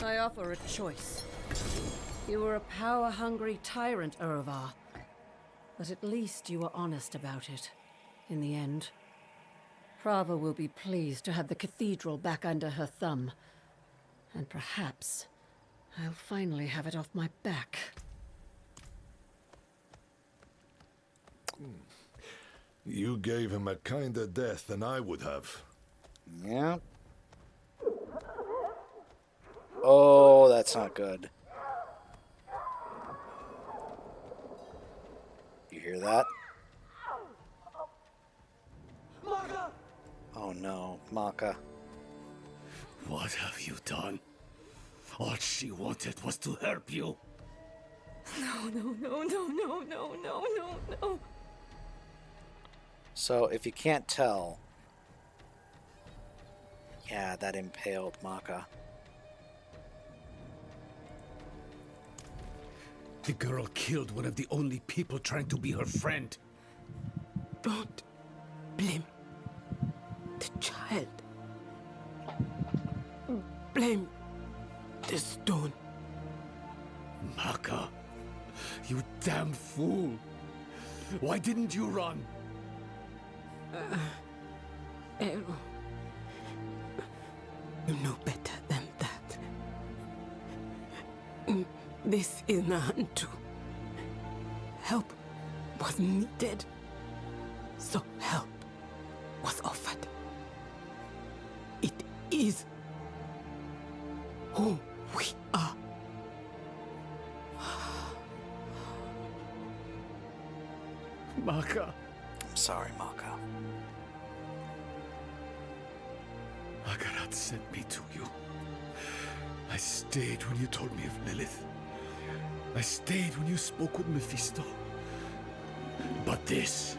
I offer a choice. You were a power-hungry tyrant, Urovar. But at least you were honest about it, in the end. Prava will be pleased to have the cathedral back under her thumb. And perhaps I'll finally have it off my back. You gave him a kinder death than I would have. Yeah. Oh, that's not good. You hear that? Maka! Oh no, Maka. What have you done? All she wanted was to help you. No. So, if you can't tell, yeah, that impaled Maka. The girl killed one of the only people trying to be her friend. Don't blame the child. Blame the stone. Maka, you damn fool. Why didn't you run? Eru, you know better than that. This is Nahantu. Help was needed, so help was offered. It is who we are. Maka. I'm sorry, Maka. Akarat sent me to you. I stayed when you told me of Lilith. I stayed when you spoke with Mephisto. But this...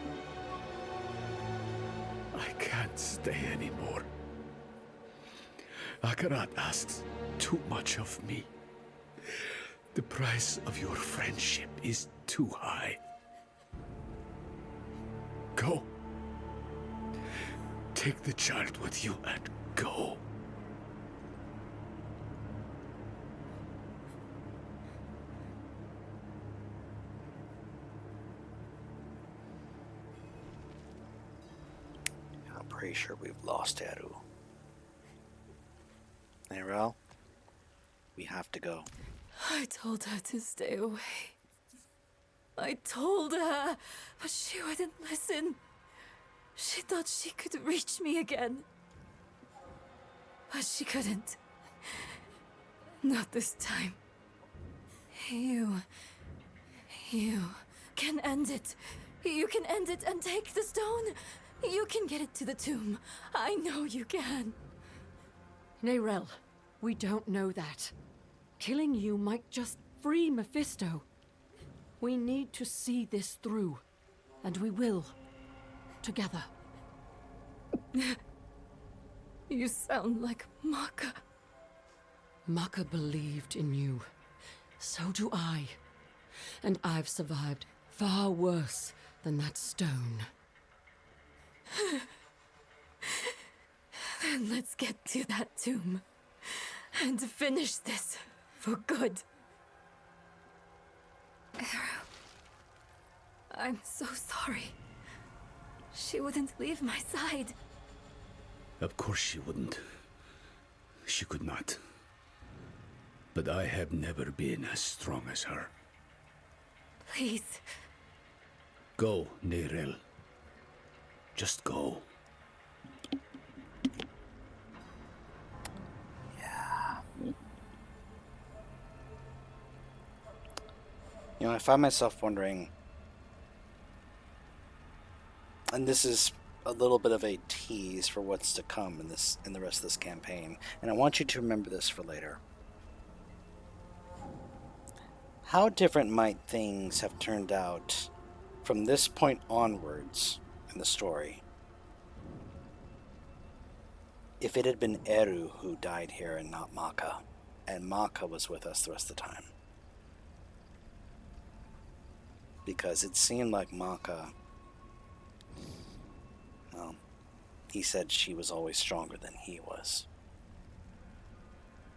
I can't stay anymore. Akarat asks too much of me. The price of your friendship is too high. Go. Take the child with you and go. I'm pretty sure we've lost Eru. Narelle, we have to go. I told her to stay away. I told her, but she wouldn't listen. She thought she could reach me again. But she couldn't. Not this time. You can end it. You can end it and take the stone. You can get it to the tomb. I know you can. Narelle, we don't know that. Killing you might just free Mephisto. We need to see this through, and we will. Together. You sound like Maka. Maka believed in you. So do I. And I've survived far worse than that stone. Then let's get to that tomb. And finish this for good. Eru, I'm so sorry. She wouldn't leave my side. Of course she wouldn't. She could not. But I have never been as strong as her. Please. Go, Narelle. Just go. You know, I find myself wondering, and this is a little bit of a tease for what's to come in the rest of this campaign, and I want you to remember this for later. How different might things have turned out from this point onwards in the story if it had been Eru who died here and not Maka, and Maka was with us the rest of the time? Because it seemed like Maka, well, he said she was always stronger than he was.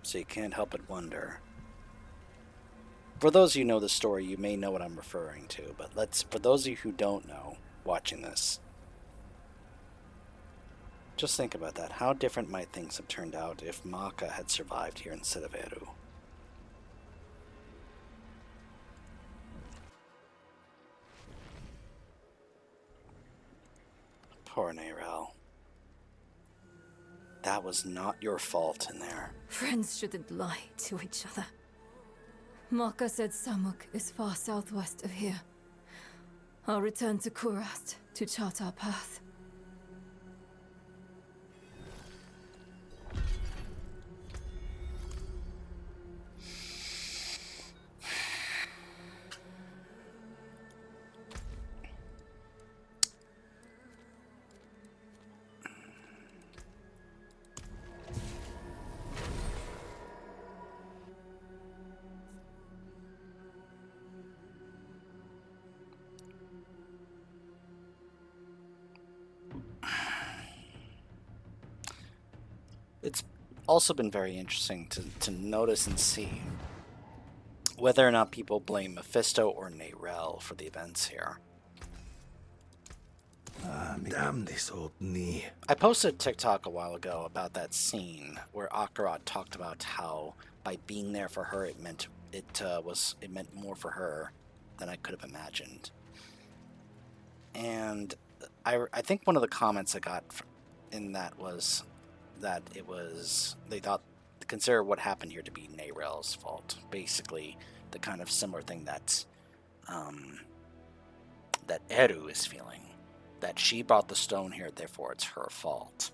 So you can't help but wonder. For those of you who know the story, you may know what I'm referring to, but for those of you who don't know, watching this, just think about that. How different might things have turned out if Maka had survived here instead of Eru? Poor Neyrelle. That was not your fault in there. Friends shouldn't lie to each other. Maka said Samuk is far southwest of here. I'll return to Kurast to chart our path. It's also been very interesting to notice and see whether or not people blame Mephisto or Neyrelle for the events here. Damn this old knee. I posted a TikTok a while ago about that scene where Akarat talked about how by being there for her, it meant more for her than I could have imagined. And I think one of the comments I got in that was that they thought, consider what happened here to be Neyrelle's fault. Basically, the kind of similar thing that Eru is feeling. That she brought the stone here, therefore it's her fault.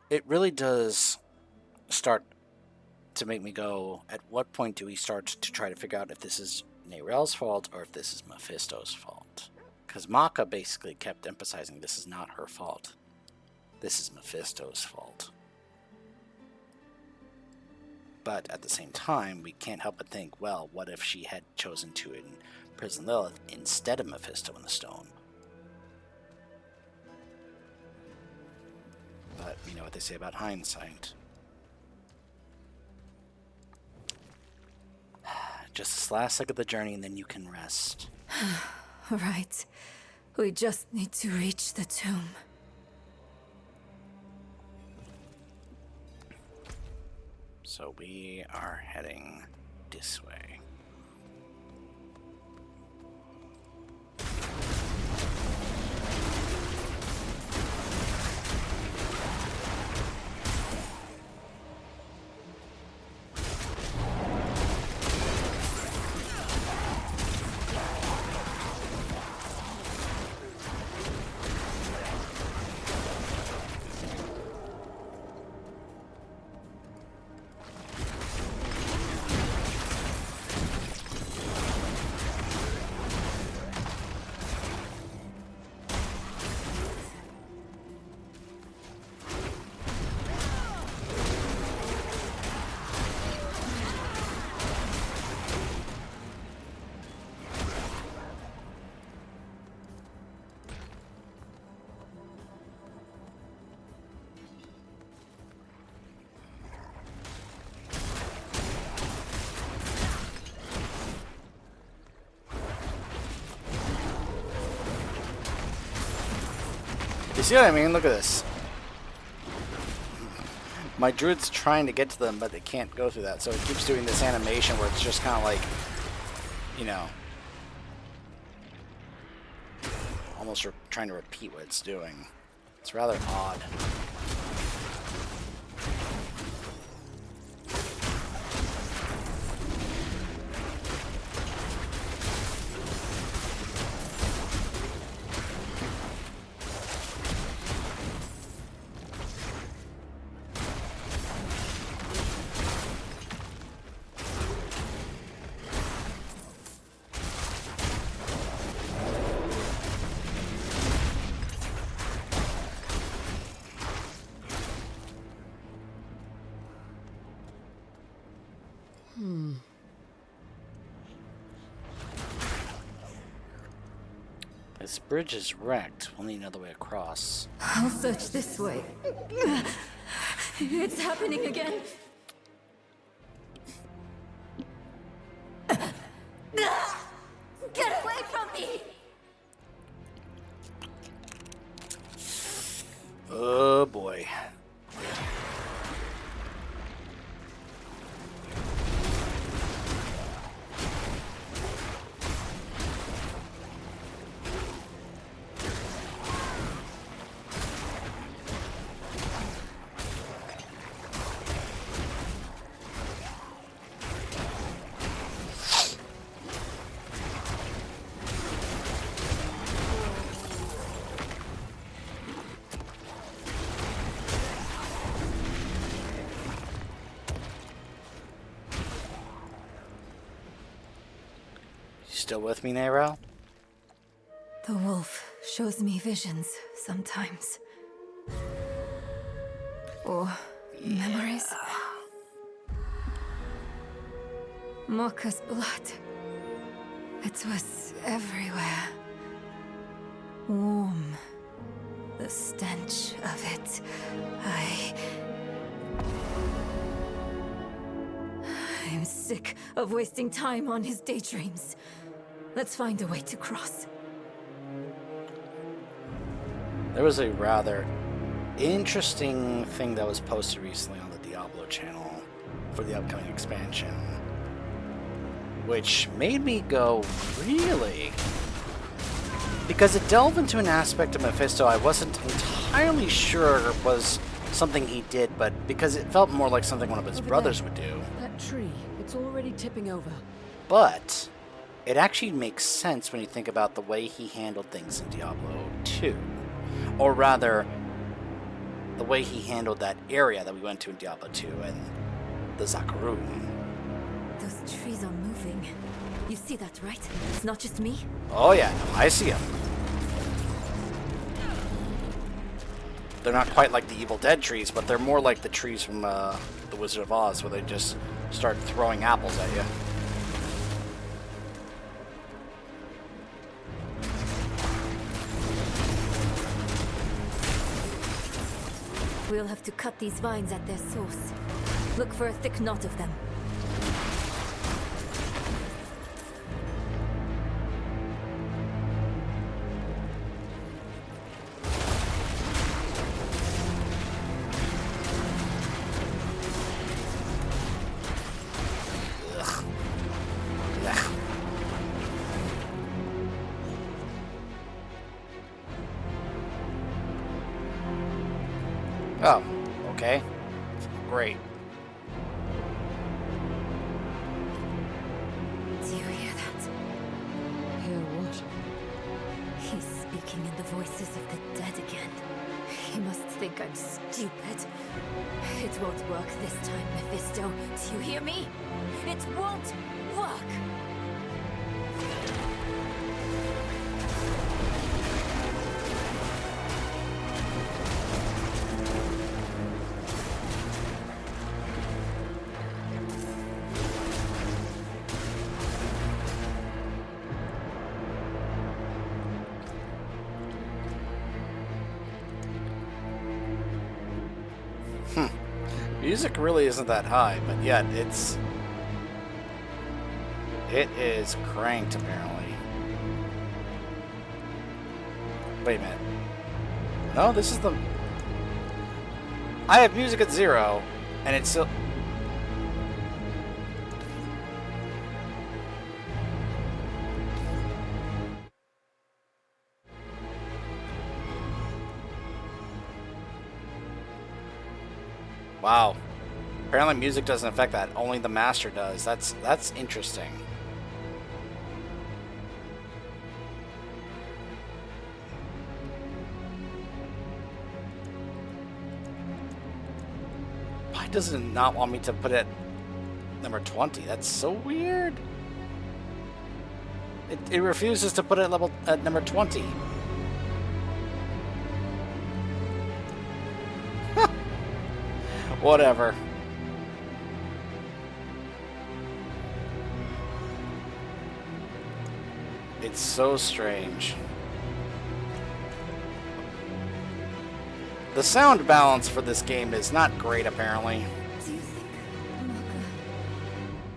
It really does start to make me go, at what point do we start to try to figure out if this is Neyrelle's fault or if this is Mephisto's fault? Because Maka basically kept emphasizing this is not her fault. This is Mephisto's fault. But at the same time, we can't help but think, well, what if she had chosen to imprison Lilith instead of Mephisto in the stone? But you know what they say about hindsight. Just this last leg of the journey, and then you can rest. Right. We just need to reach the tomb. So we are heading this way. You see what I mean? Look at this. My druid's trying to get to them, but they can't go through that, so it keeps doing this animation where it's just kind of like, you know, almost trying to repeat what it's doing. It's rather odd. This bridge is wrecked. We'll need another way across. I'll search this way. It's happening again. Get away from me! Oh boy. Still with me, Nero? The wolf shows me visions sometimes. Or memories. Mocha's blood. It was everywhere. Warm. The stench of it. I'm sick of wasting time on his daydreams. Let's find a way to cross. There was a rather interesting thing that was posted recently on the Diablo channel for the upcoming expansion, which made me go, really? Because it delved into an aspect of Mephisto I wasn't entirely sure was something he did, but because it felt more like something one of his brothers would do. That tree, it's already tipping over. But it actually makes sense when you think about the way he handled things in Diablo 2. Or rather, the way he handled that area that we went to in Diablo 2 and the Zakarum. Those trees are moving. You see that, right? It's not just me. Oh yeah, no, I see them. They're not quite like the Evil Dead trees, but they're more like the trees from The Wizard of Oz, where they just start throwing apples at you. We'll have to cut these vines at their source. Look for a thick knot of them. Oh, okay. Great. Do you hear that? Hear what? He's speaking in the voices of the dead again. He must think I'm stupid. It won't work this time, Mephisto. Do you hear me? It won't work! Music really isn't that high, but yet it is cranked apparently. Wait a minute. No, this is the... I have music at 0, and it's still... Wow. Apparently music doesn't affect that. Only the master does. That's interesting. Why does it not want me to put it number 20? That's so weird. It refuses to put it at number 20. Whatever. It's so strange. The sound balance for this game is not great, apparently. Do you think Maka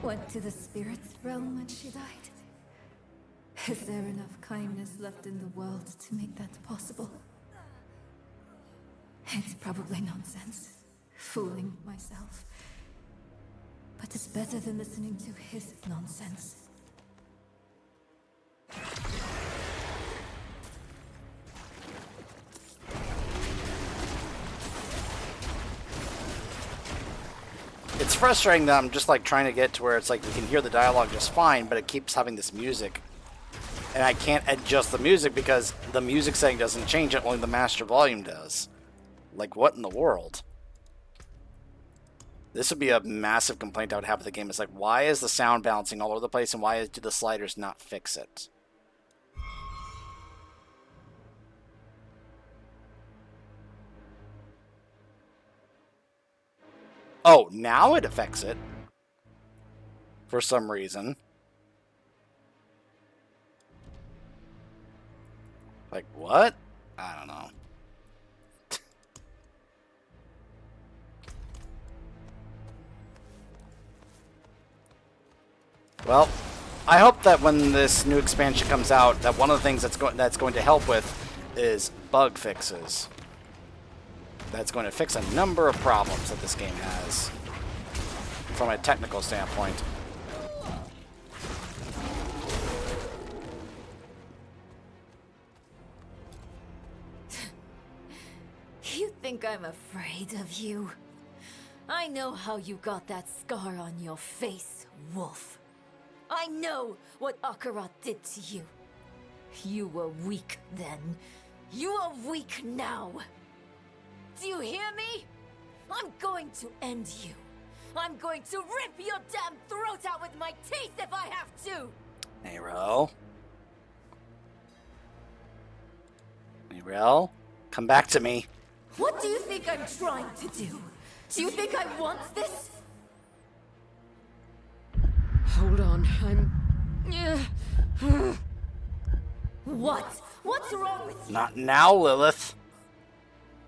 went to the spirit's realm when she died? Is there enough kindness left in the world to make that possible? It's probably nonsense, fooling myself. But it's better than listening to his nonsense. It's frustrating that I'm just like trying to get to where it's like we can hear the dialogue just fine, but it keeps having this music. And I can't adjust the music because the music setting doesn't change it, only the master volume does. Like, what in the world? This would be a massive complaint I would have with the game. It's like, why is the sound bouncing all over the place and why do the sliders not fix it? Oh, now it affects it. For some reason. Like, what? I don't know. Well, I hope that when this new expansion comes out, that one of the things that's going to help with is bug fixes. That's going to fix a number of problems that this game has from a technical standpoint. You think I'm afraid of you? I know how you got that scar on your face, Wolf. I know what Akarat did to you. You were weak then. You are weak now. Do you hear me? I'm going to end you. I'm going to rip your damn throat out with my teeth if I have to! Nero? Nero? Come back to me. What do you think I'm trying to do? Do you think I want this? Hold on, What? What's wrong with you? Not now, Lilith.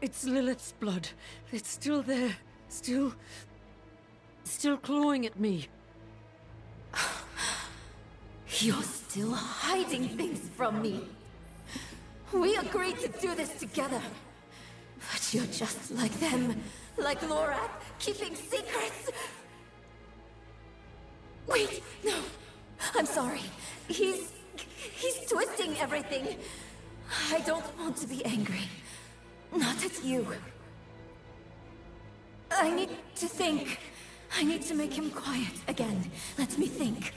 It's Lilith's blood. It's still there. Still clawing at me. You're still hiding things from me. We agreed to do this together. But you're just like them. Like Lorath, keeping secrets. Wait, no. I'm sorry. He's twisting everything. I don't want to be angry. Not at you. I need to think. I need to make him quiet again. Let me think.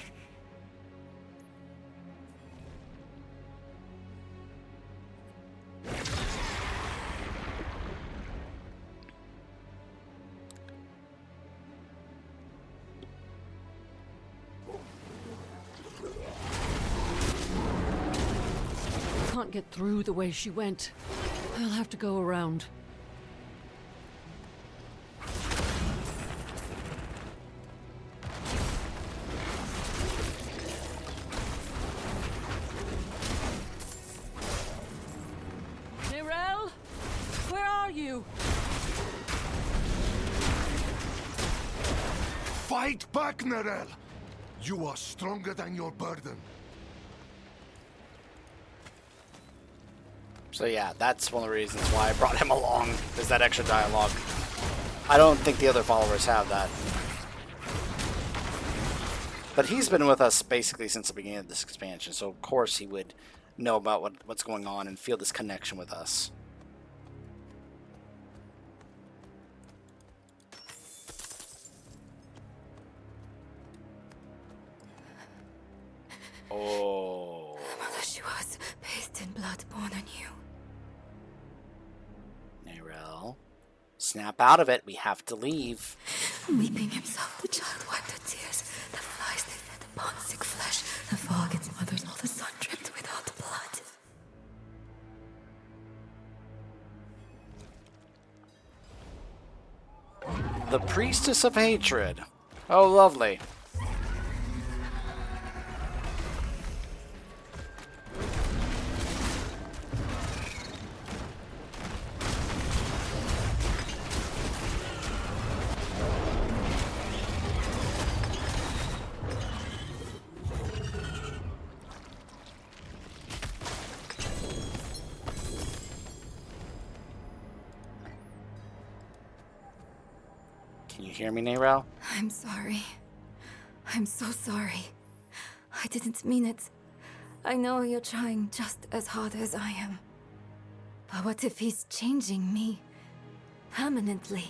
Can't get through the way she went. I'll have to go around. Nerel? Where are you? Fight back, Nerel! You are stronger than your burden. So yeah, that's one of the reasons why I brought him along, is that extra dialogue. I don't think the other followers have that. But he's been with us basically since the beginning of this expansion, so of course he would know about what's going on and feel this connection with us. Oh. Mother, she was bathed in blood born anew. Nerel, snap out of it. We have to leave. Weeping himself, the child wiped her tears. The flies they fed upon sick flesh. The fog its mothers, all the sun dripped without blood. The Priestess of Hatred. Oh, lovely. Can you hear me, Narelle? I'm sorry. I'm so sorry. I didn't mean it. I know you're trying just as hard as I am. But what if he's changing me? Permanently?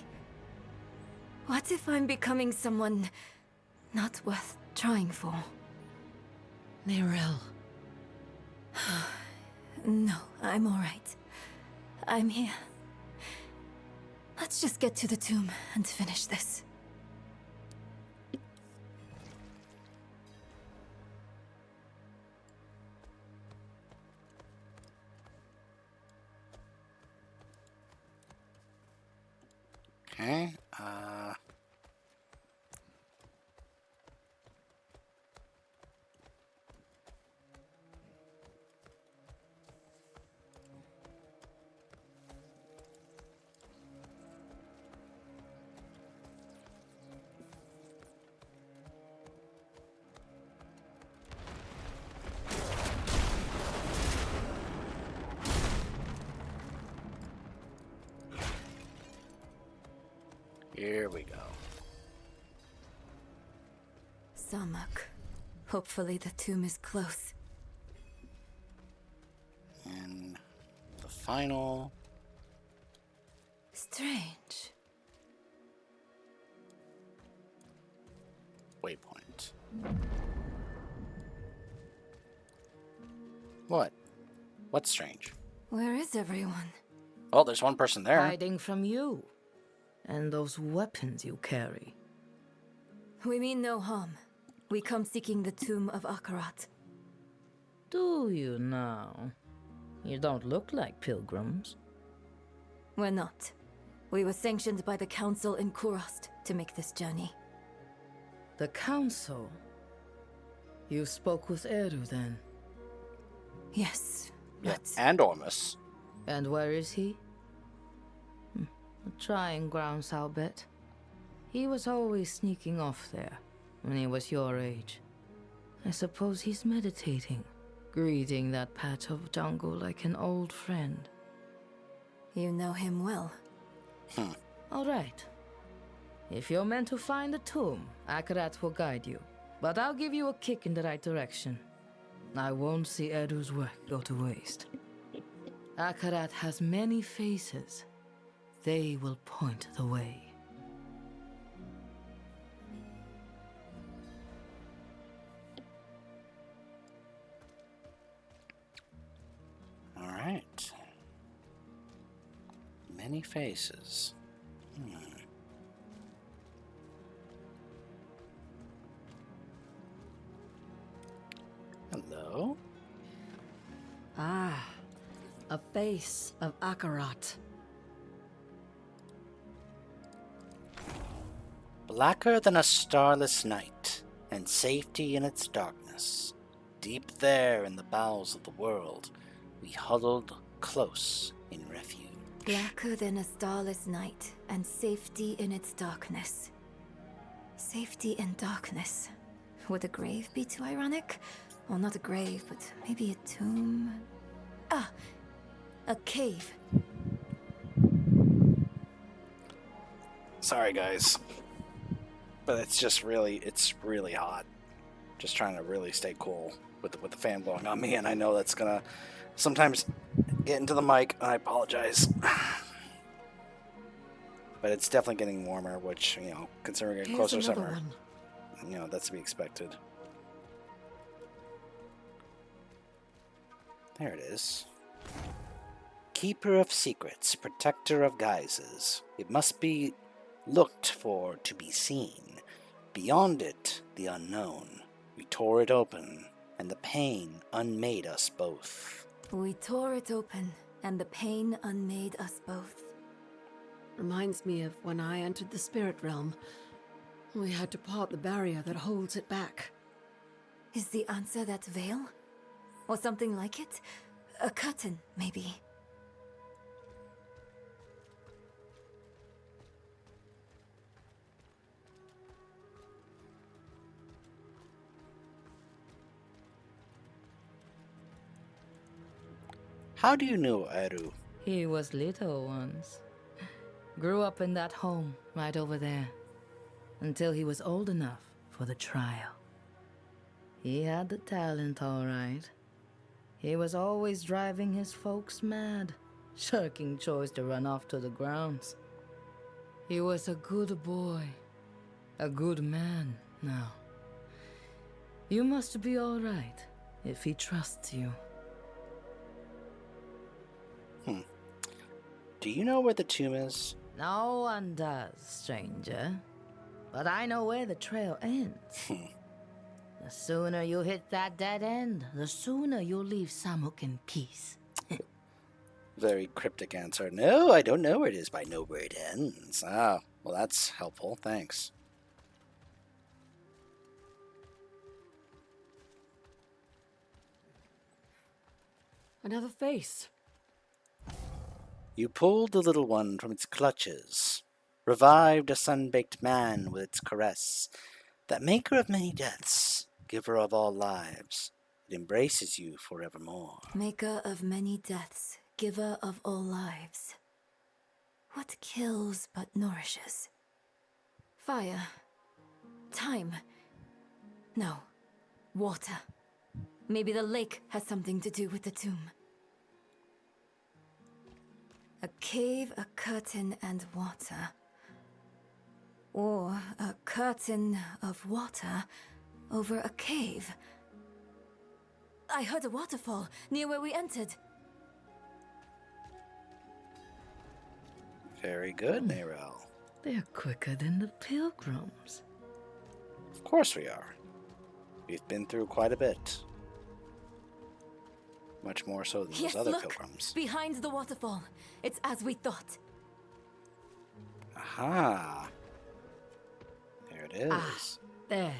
What if I'm becoming someone not worth trying for? Narelle. No, I'm alright. I'm here. Let's just get to the tomb and finish this. Okay, here we go. Samak. Hopefully the tomb is close. And the final... Strange. waypoint. What? What's strange? Where is everyone? Oh, there's one person there. Hiding from you. And those weapons you carry. We mean no harm. We come seeking the tomb of Akarat. Do you now? You don't look like pilgrims. We're not. We were sanctioned by the council in Kurost to make this journey. The council? You spoke with Eru then? Yes, Yeah, but... and Ormus. And where is he? The trying grounds, I'll bet. He was always sneaking off there, when he was your age. I suppose he's meditating, greeting that patch of jungle like an old friend. You know him well. All right. If you're meant to find the tomb, Akarat will guide you. But I'll give you a kick in the right direction. I won't see Edu's work go to waste. Akarat has many faces. They will point the way. All right. Many faces. Hello? Ah, a face of Akarat. Blacker than a starless night, and safety in its darkness. Deep there in the bowels of the world, we huddled close in refuge. Blacker than a starless night, and safety in its darkness. Safety in darkness. Would a grave be too ironic? Well, not a grave, but maybe a tomb? Ah, a cave. Sorry, guys. But it's really hot. Just trying to really stay cool with the fan blowing on me, and I know that's gonna sometimes get into the mic, and I apologize. But it's definitely getting warmer, which, you know, considering we're getting Here's closer to another summer, one. you know, that's to be expected. There it is. Keeper of secrets, protector of guises. It must be looked for to be seen. Beyond it, the unknown. We tore it open, and the pain unmade us both. We tore it open, and the pain unmade us both. Reminds me of when I entered the spirit realm. We had to part the barrier that holds it back. Is the answer that veil? Or something like it? A curtain, maybe. How do you know Eru? He was little once. Grew up in that home right over there. until he was old enough for the trial. He had the talent, all right. He was always driving his folks mad, shirking chores to run off to the grounds. He was a good boy, a good man now. You must be all right if he trusts you. Do you know where the tomb is? No one does, stranger. But I know where the trail ends. The sooner you hit that dead end, the sooner you'll leave Samuk in peace. Very cryptic answer. No, I don't know where it is, but I know where it ends. Ah, well, that's helpful. Thanks. Another face. You pulled the little one from its clutches, revived a sun-baked man with its caress. That maker of many deaths, giver of all lives, it embraces you forevermore. Maker of many deaths, giver of all lives. What kills but nourishes? Fire. Time. No. Water. Maybe the lake has something to do with the tomb. A cave, a curtain, and water. Or a curtain of water over a cave. I heard a waterfall near where we entered. Very good, Nerel. They're quicker than the pilgrims. Of course we are. We've been through quite a bit. Much more so than Yes, those other look! pilgrims. Behind the waterfall. It's as we thought. Aha! There it is. Ah, there.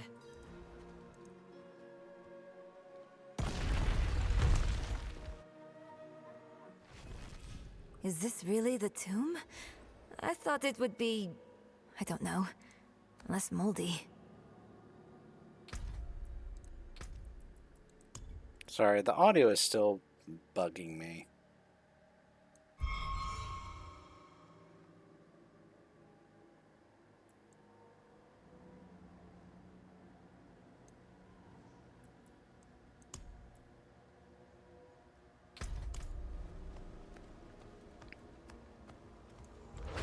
Is this really the tomb? I thought it would be... I don't know. Less moldy. Sorry, the audio is still bugging me.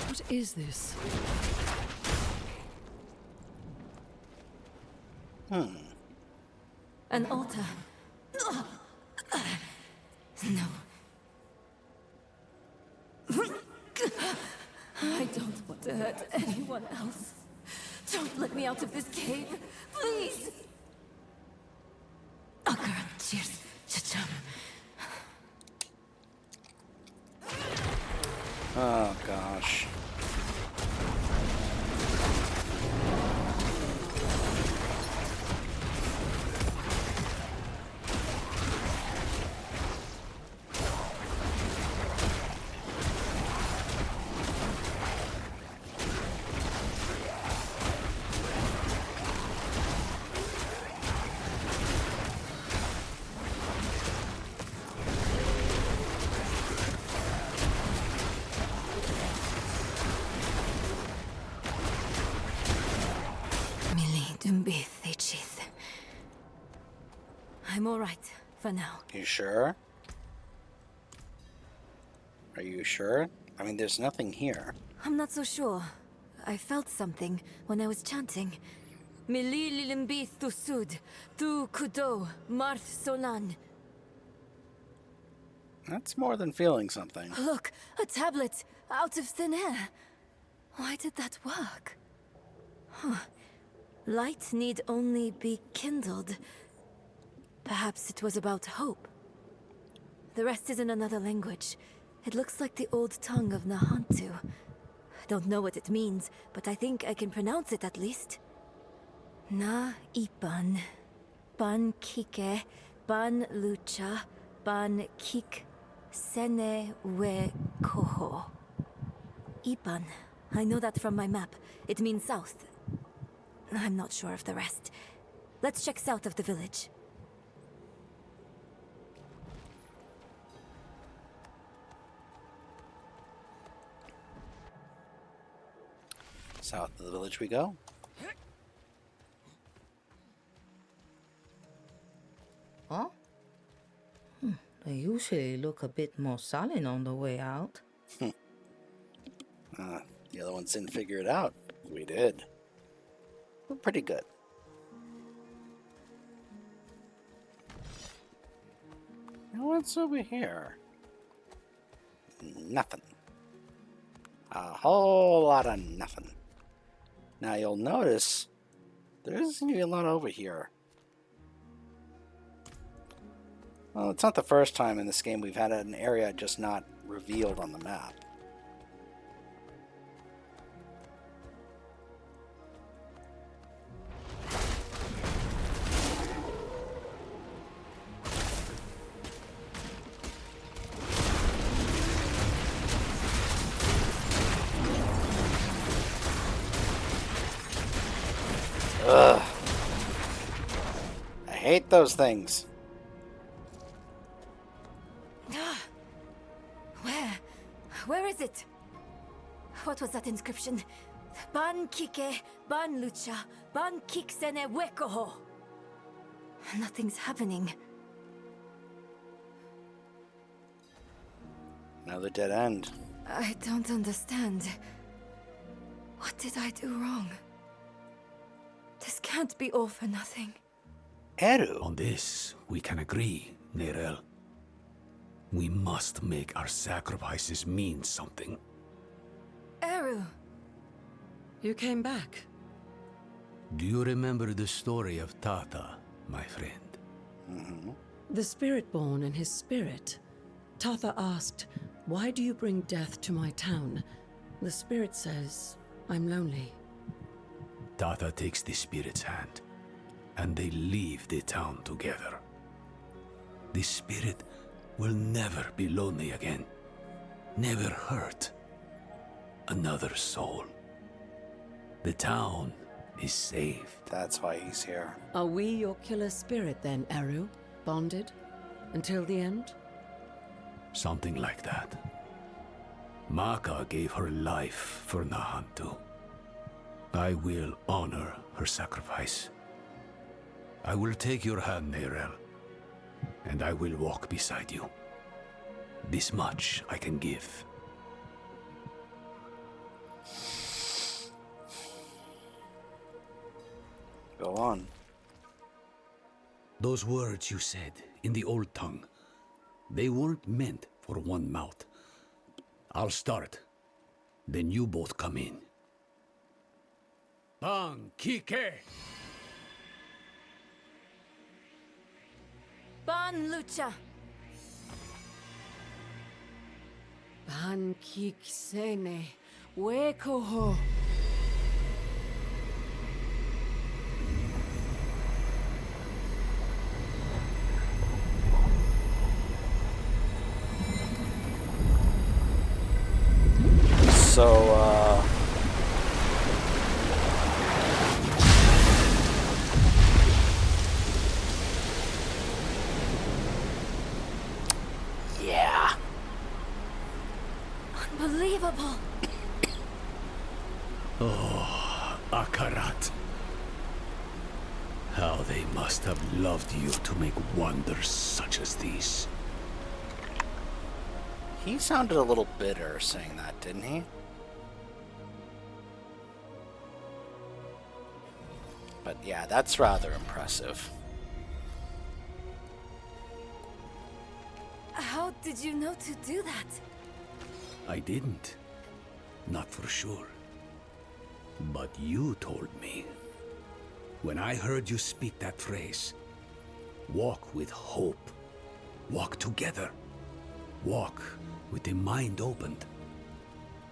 What is this? An altar. No. I don't want to hurt anyone else. Don't let me out of this cave, please! Akar, cheers, chacham. Oh, gosh. I'm all right for now. You sure? Are you sure? I mean, there's nothing here. I'm not so sure. I felt something when I was chanting. Mili lilimbith tu sud, tu kudo, marth solan. That's more than feeling something. Look, a tablet out of thin air. Why did that work? Huh. Light need only be kindled. Perhaps it was about hope. The rest is in another language. It looks like the old tongue of Nahantu. I don't know what it means, but I think I can pronounce it at least. Na ipan, ban kike, ban lucha, ban kik, sene we koho. Ipan. I know that from my map. It means south. I'm not sure of the rest. Let's check south of the village. South of the village we go. usually look a bit more sullen on the way out. The other ones didn't figure it out. We did. We're pretty good. Now what's over here? Nothing. A whole lot of nothing. Now you'll notice there isn't even a lot over here. Well, it's not the first time in this game we've had an area just not revealed on the map. Ugh. I hate those things. Where is it? What was that inscription? Ban kike, ban lucha, ban kiksene wekoho. Nothing's happening. Another dead end. I don't understand. What did I do wrong? This can't be all for nothing. Eru. On this, we can agree, Nerel. We must make our sacrifices mean something. Eru. You came back. Do you remember the story of Tata, my friend? The Spiritborn and his spirit. Tatha asked, "Why do you bring death to my town?" The spirit says, "I'm lonely." Tata takes the spirit's hand, and they leave the town together. The spirit will never be lonely again. Never hurt another soul. The town is saved. That's why he's here. Are we your killer spirit then, Eru? Bonded? Until the end? Something like that. Maka gave her life for Nahantu. I will honor her sacrifice. I will take your hand, Nerel, and I will walk beside you. This much I can give. Go on. Those words you said in the old tongue, they weren't meant for one mouth. I'll start, then you both come in. Bang Kike! Ban lucha. Ban kiksene wekoho. So, yeah. Unbelievable. Akarat. How they must have loved you to make wonders such as these. He sounded a little bitter saying that, didn't he? But yeah, that's rather impressive. How did you know to do that? I didn't. Not for sure. But you told me. When I heard you speak that phrase, walk with hope. Walk together. Walk with the mind opened.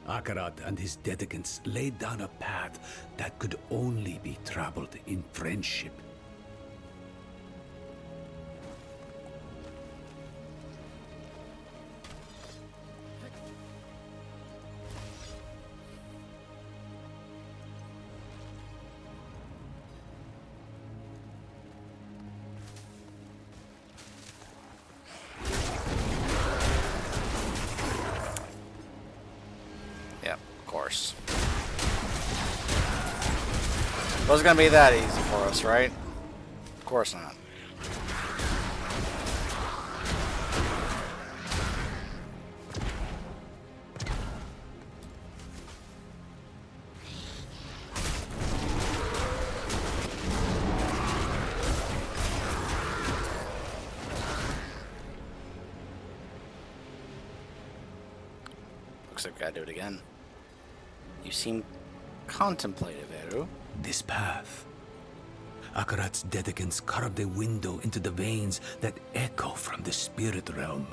Akarat and his dedicants laid down a path that could only be traveled in friendship. Wasn't gonna be that easy for us, right? Of course not. looks like I gotta do it again. You seem contemplative, Eru. This path. Akarat's dedicants carved a window into the veins that echo from the spirit realm.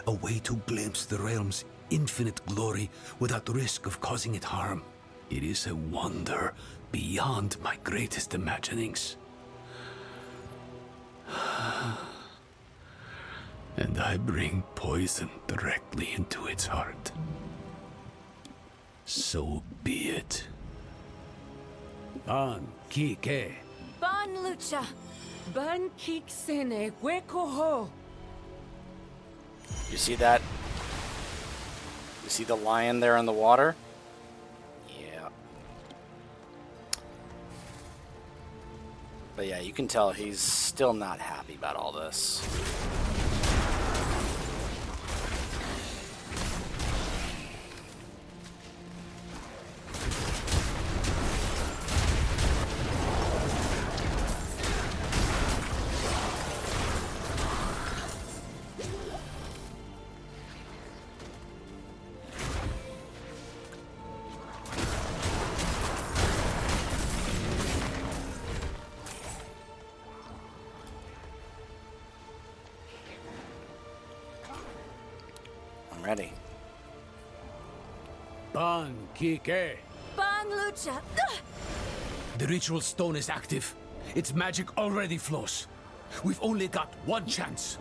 A way to glimpse the realm's infinite glory without risk of causing it harm. It is a wonder beyond my greatest imaginings. And I bring poison directly into its heart. So be it. Ban Kike. Ban Lucha! Ban Kiksene Wekoho. You see that? You see the lion there in the water? Yeah. But yeah, you can tell he's still not happy about all this. I'm ready. Ban Kike. Ban Lucha! The ritual stone is active. Its magic already flows. We've only got one chance.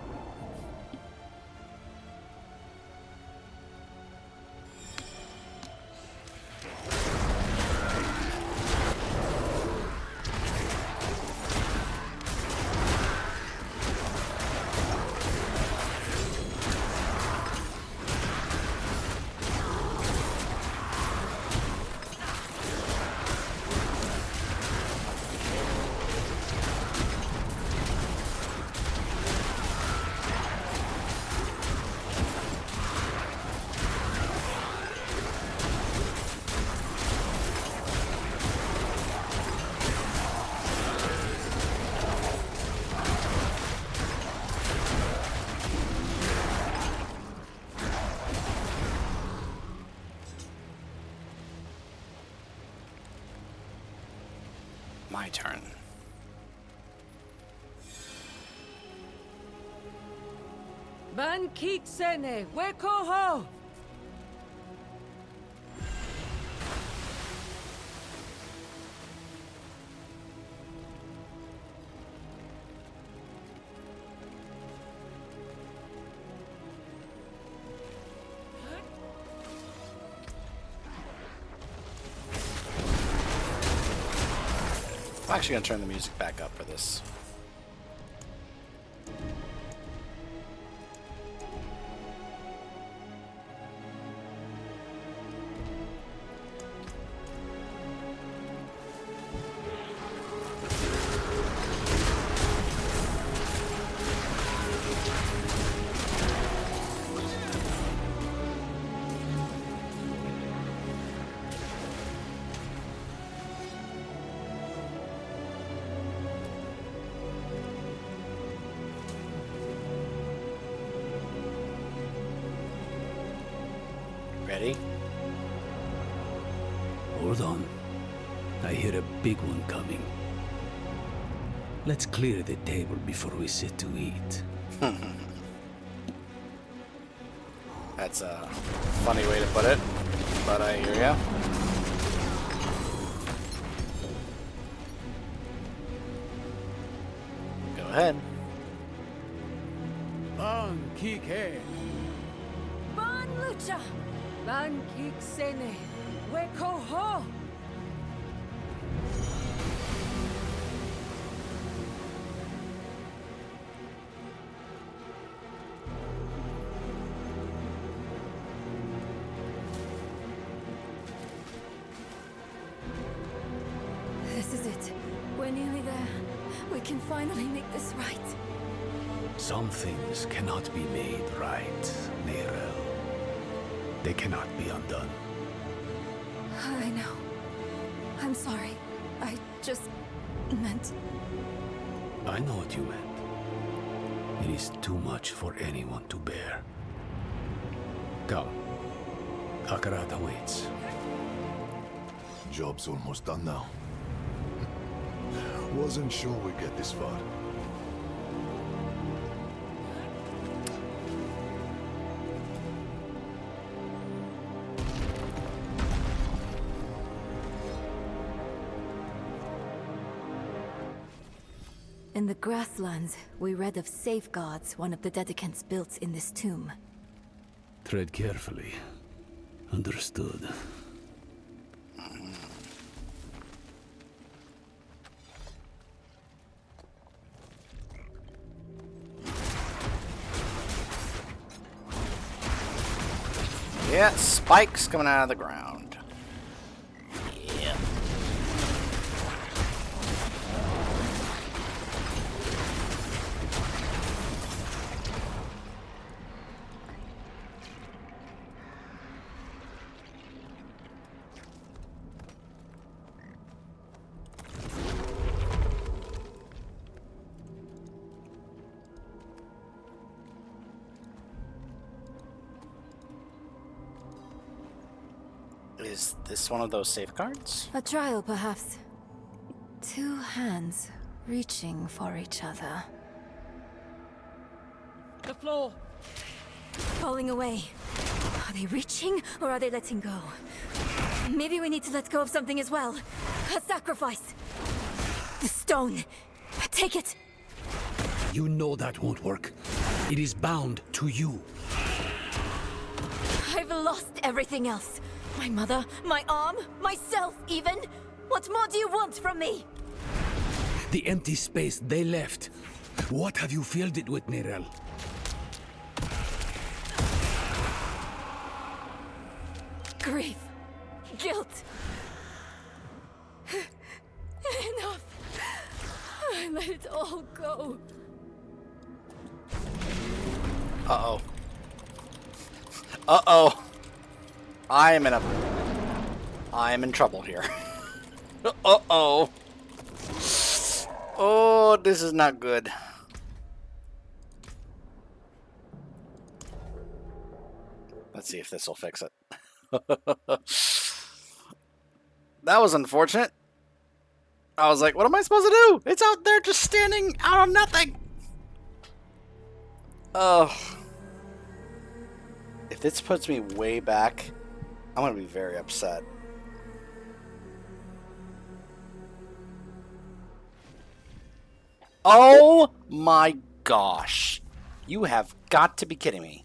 My turn. Ban Kiksene Wekoho. I'm actually going to turn the music back up for this. Ready? Hold on. I hear a big one coming. Let's clear the table before we sit to eat. That's a funny way to put it, but I hear ya. Go ahead. Ban Kike. Ban Lucha! Ban Kiksene Wekoho. This is it. We're nearly there. We can finally make this right. Some things cannot be made right, Neyrel. They cannot be undone. I know. I'm sorry. I just meant... I know what you meant. It is too much for anyone to bear. Come, Akarat awaits. Job's almost done now. Wasn't sure we'd get this far. In the grasslands, we read of safeguards one of the dedicants built in this tomb. Tread carefully. Understood. Yeah, spikes coming out of the ground. Yeah. Is this one of those safeguards? A trial, perhaps. Two hands reaching for each other. The floor! Falling away. Are they reaching, or are they letting go? Maybe we need to let go of something as well. A sacrifice. The stone. Take it. You know that won't work. It is bound to you. I've lost everything else. My mother, my arm, myself even. What more do you want from me? The empty space they left. What have you filled it with, Nerel? Grief. Guilt. Enough. I let it all go. Uh-oh. Uh-oh. I am in trouble here. Uh-oh. Oh, this is not good. Let's see if this will fix it. That was unfortunate. I was like, what am I supposed to do? It's out there just standing out of nothing. Oh. If this puts me way back, I'm going to be very upset. Oh my gosh. You have got to be kidding me.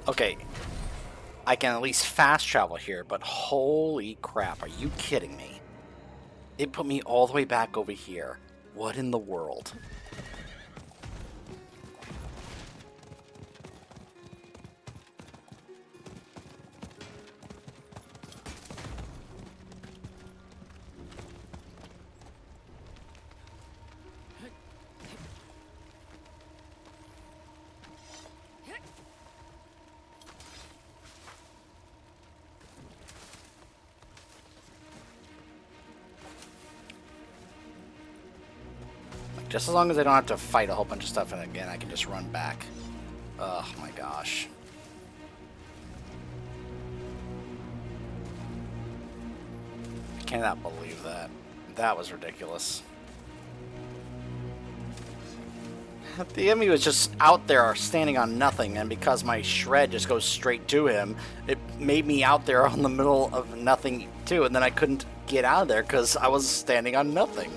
Okay. I can at least fast travel here, but holy crap, are you kidding me? It put me all the way back over here. What in the world? Just as long as I don't have to fight a whole bunch of stuff, and again, I can just run back. Oh my gosh. I cannot believe that. That was ridiculous. The enemy was just out there standing on nothing, and because my shred just goes straight to him, it made me out there on the middle of nothing too, and then I couldn't get out of there because I was standing on nothing.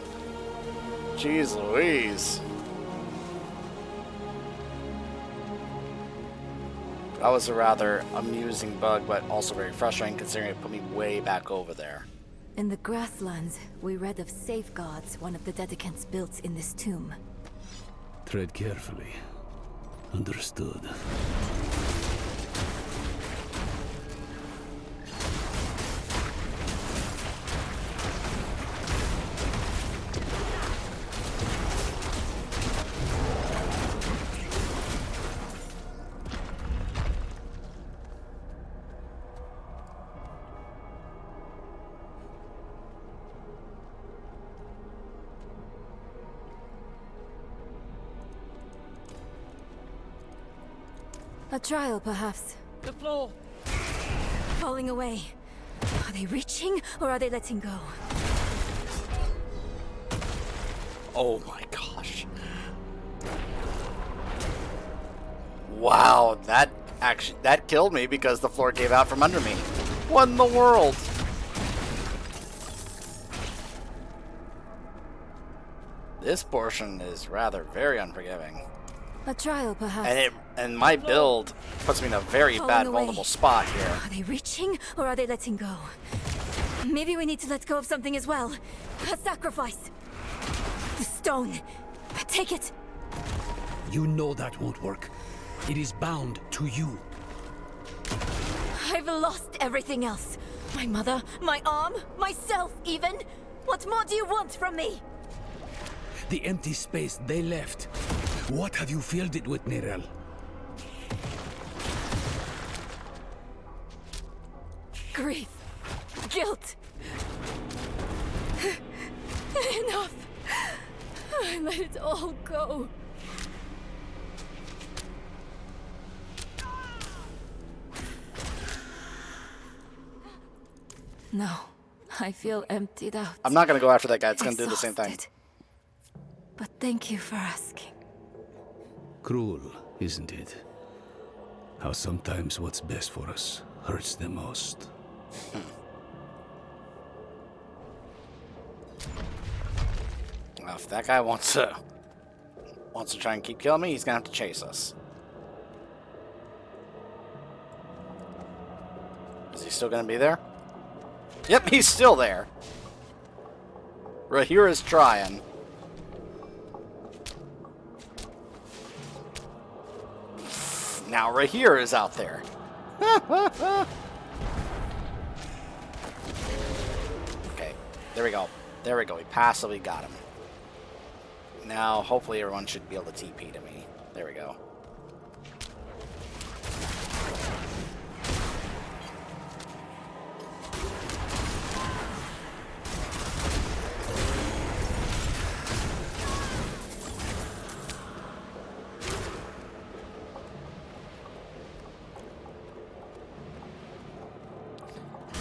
Jeez Louise. That was a rather amusing bug, but also very frustrating considering it put me way back over there. In the grasslands, we read of safeguards one of the dedicants built in this tomb. Tread carefully. Understood. A trial, perhaps. The floor! falling away. Are they reaching or are they letting go? Oh my gosh. Wow, that killed me because the floor gave out from under me. What in the world? This portion is rather very unforgiving. A trial, perhaps. And my build puts me in a very bad vulnerable spot here. Are they reaching or are they letting go? Maybe we need to let go of something as well. A sacrifice. The stone. Take it. You know that won't work. It is bound to you. I've lost everything else. My mother, my arm, myself even. What more do you want from me? The empty space they left. What have you filled it with, Nerel? Grief. Guilt. Enough. I let it all go. No, I feel emptied out. I'm not gonna go after that guy. It's gonna do the same thing. Exhausted. But thank you for asking. Cruel, isn't it? How sometimes what's best for us hurts the most. Well, if that guy wants to try and keep killing me, he's gonna have to chase us. Is he still gonna be there? Yep, he's still there. Rahira's trying. Now Rahira is out there. Okay, there we go. There we go. We passively got him. Now, hopefully everyone should be able to TP to me. There we go.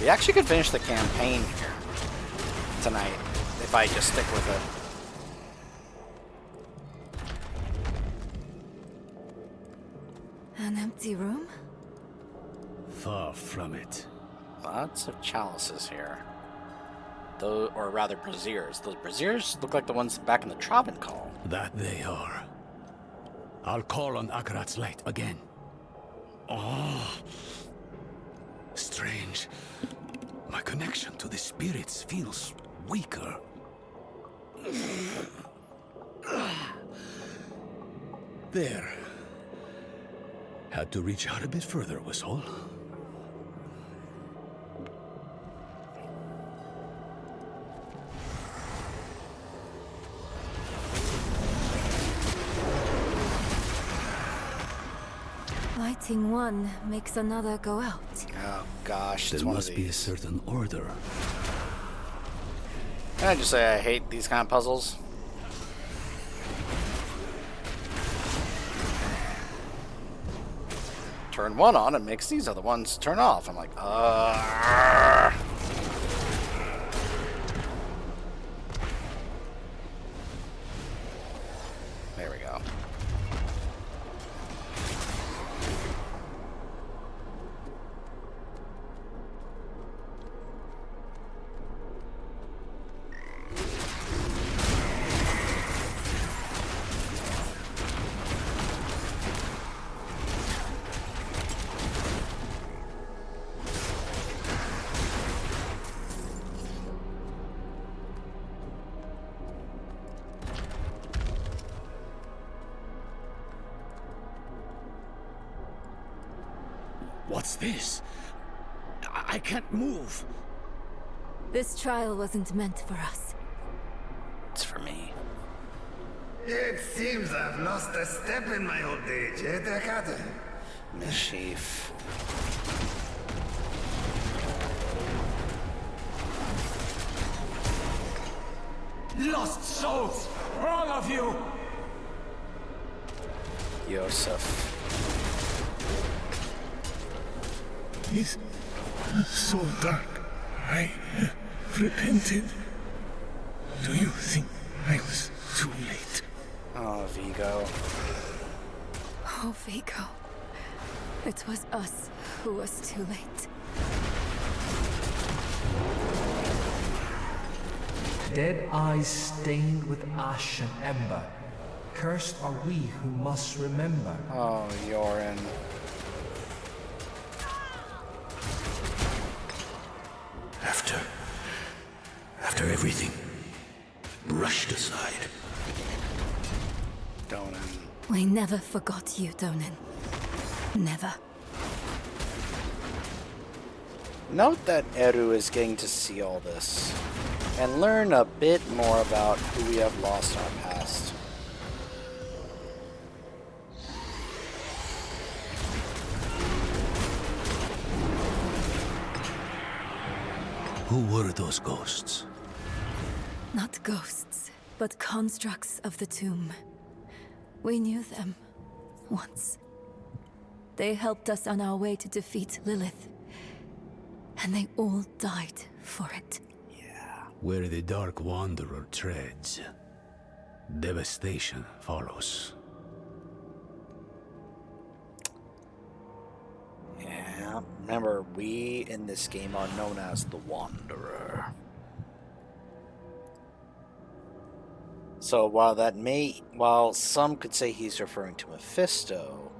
We actually could finish the campaign here tonight if I just stick with it. An empty room? Far from it. Lots of chalices here. Those, or rather braziers. Those braziers look like the ones back in the Traben Call. That they are. I'll call on Akarat's light again. Oh. Strange. My connection to the spirits feels weaker. There. Had to reach out a bit further, was all. Lighting one makes another go out. Oh gosh, it's There one must of be a these. certain order. Can I just say I hate these kind of puzzles? Turn one on and makes these other ones turn off. I'm like, There we go. What's this? I can't move. This trial wasn't meant for us. It's for me. It seems I've lost a step in my old age, eh, Dekade? Mischief. Lost souls! All of you! Yosef. so dark. I repented. Do you think I was too late? Oh, Vigo. Oh, Vigo. It was us who was too late. Dead eyes stained with ash and ember. Cursed are we who must remember. Oh, Yoren. After everything brushed aside. Donan. We never forgot you, Donan. Never. Note that Eru is getting to see all this and learn a bit more about who we have lost in our past. Who were those ghosts? Not ghosts, but constructs of the tomb. We knew them once. They helped us on our way to defeat Lilith. And they all died for it. Where the Dark Wanderer treads, devastation follows. Yeah, remember, we in this game are known as the Wanderer. So while some could say he's referring to Mephisto,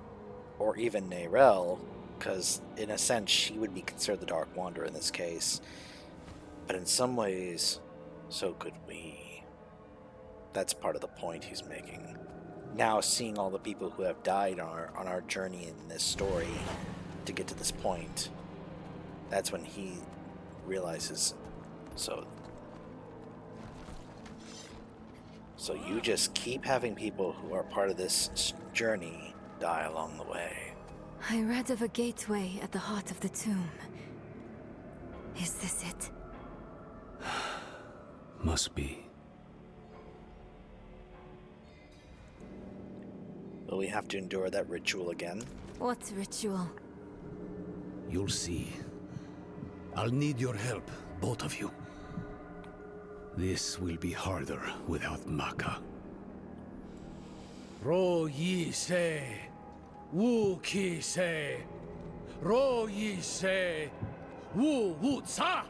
or even Neyrelle, because in a sense she would be considered the Dark Wanderer in this case, but in some ways, so could we. That's part of the point he's making. Now seeing all the people who have died on our journey in this story to get to this point, that's when he realizes, so you just keep having people who are part of this journey die along the way. I read of a gateway at the heart of the tomb. Is this it? Must be. Will we have to endure that ritual again? What ritual? You'll see. I'll need your help, both of you. This will be harder without Maka. Ro yi se, wu ki se, ro yi se, wu wu sa.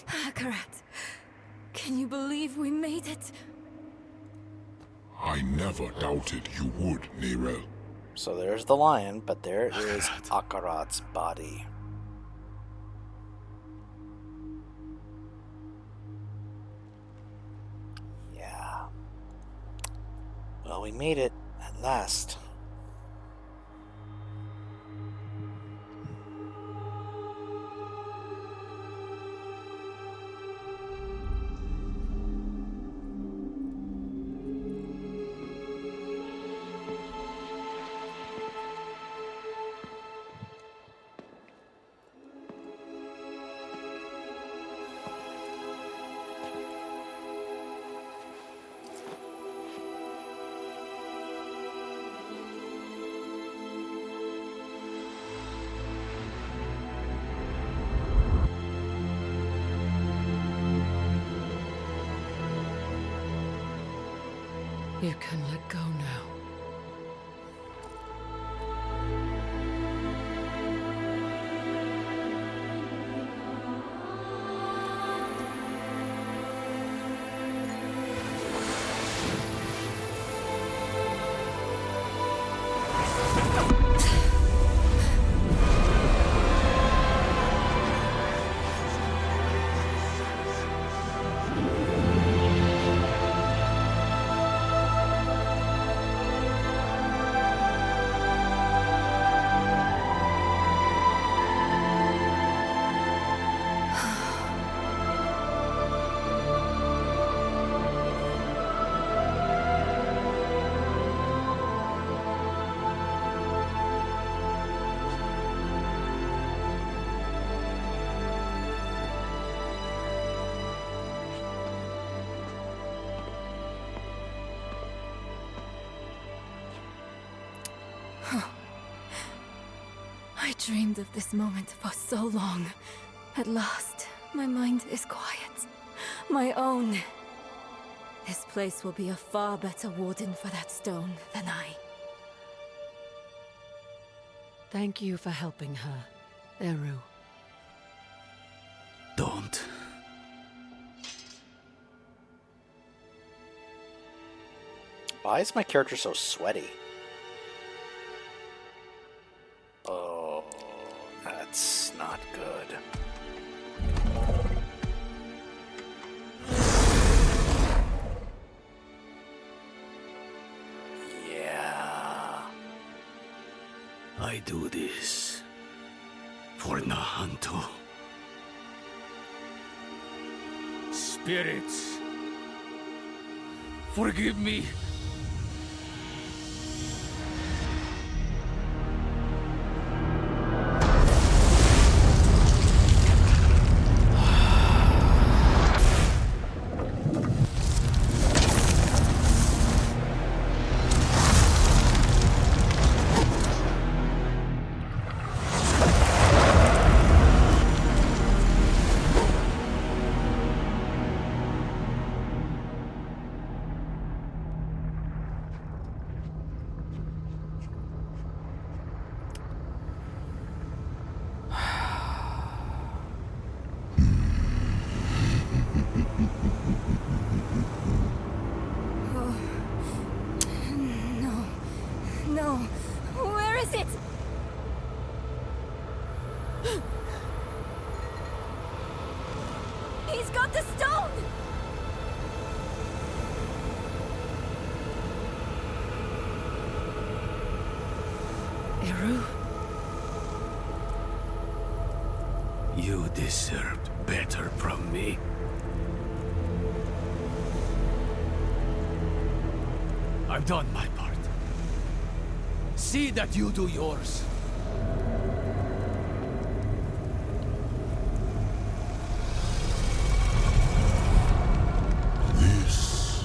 Akarat, can you believe we made it? I never doubted you would, Neyrelle. So there's the lion, but there is Akarat's body. Yeah. Well, we made it at last. You can let go now. I dreamed of this moment for so long. At last, my mind is quiet. My own. This place will be a far better warden for that stone than I. Thank you for helping her, Eru. Don't. Why is my character so sweaty? Oh, that's not good. Yeah. I do this for Nahanto. Spirits, forgive me. No. Where is it? He's got the stone! Eru? You deserved better from me. I've done my part. See that you do yours. This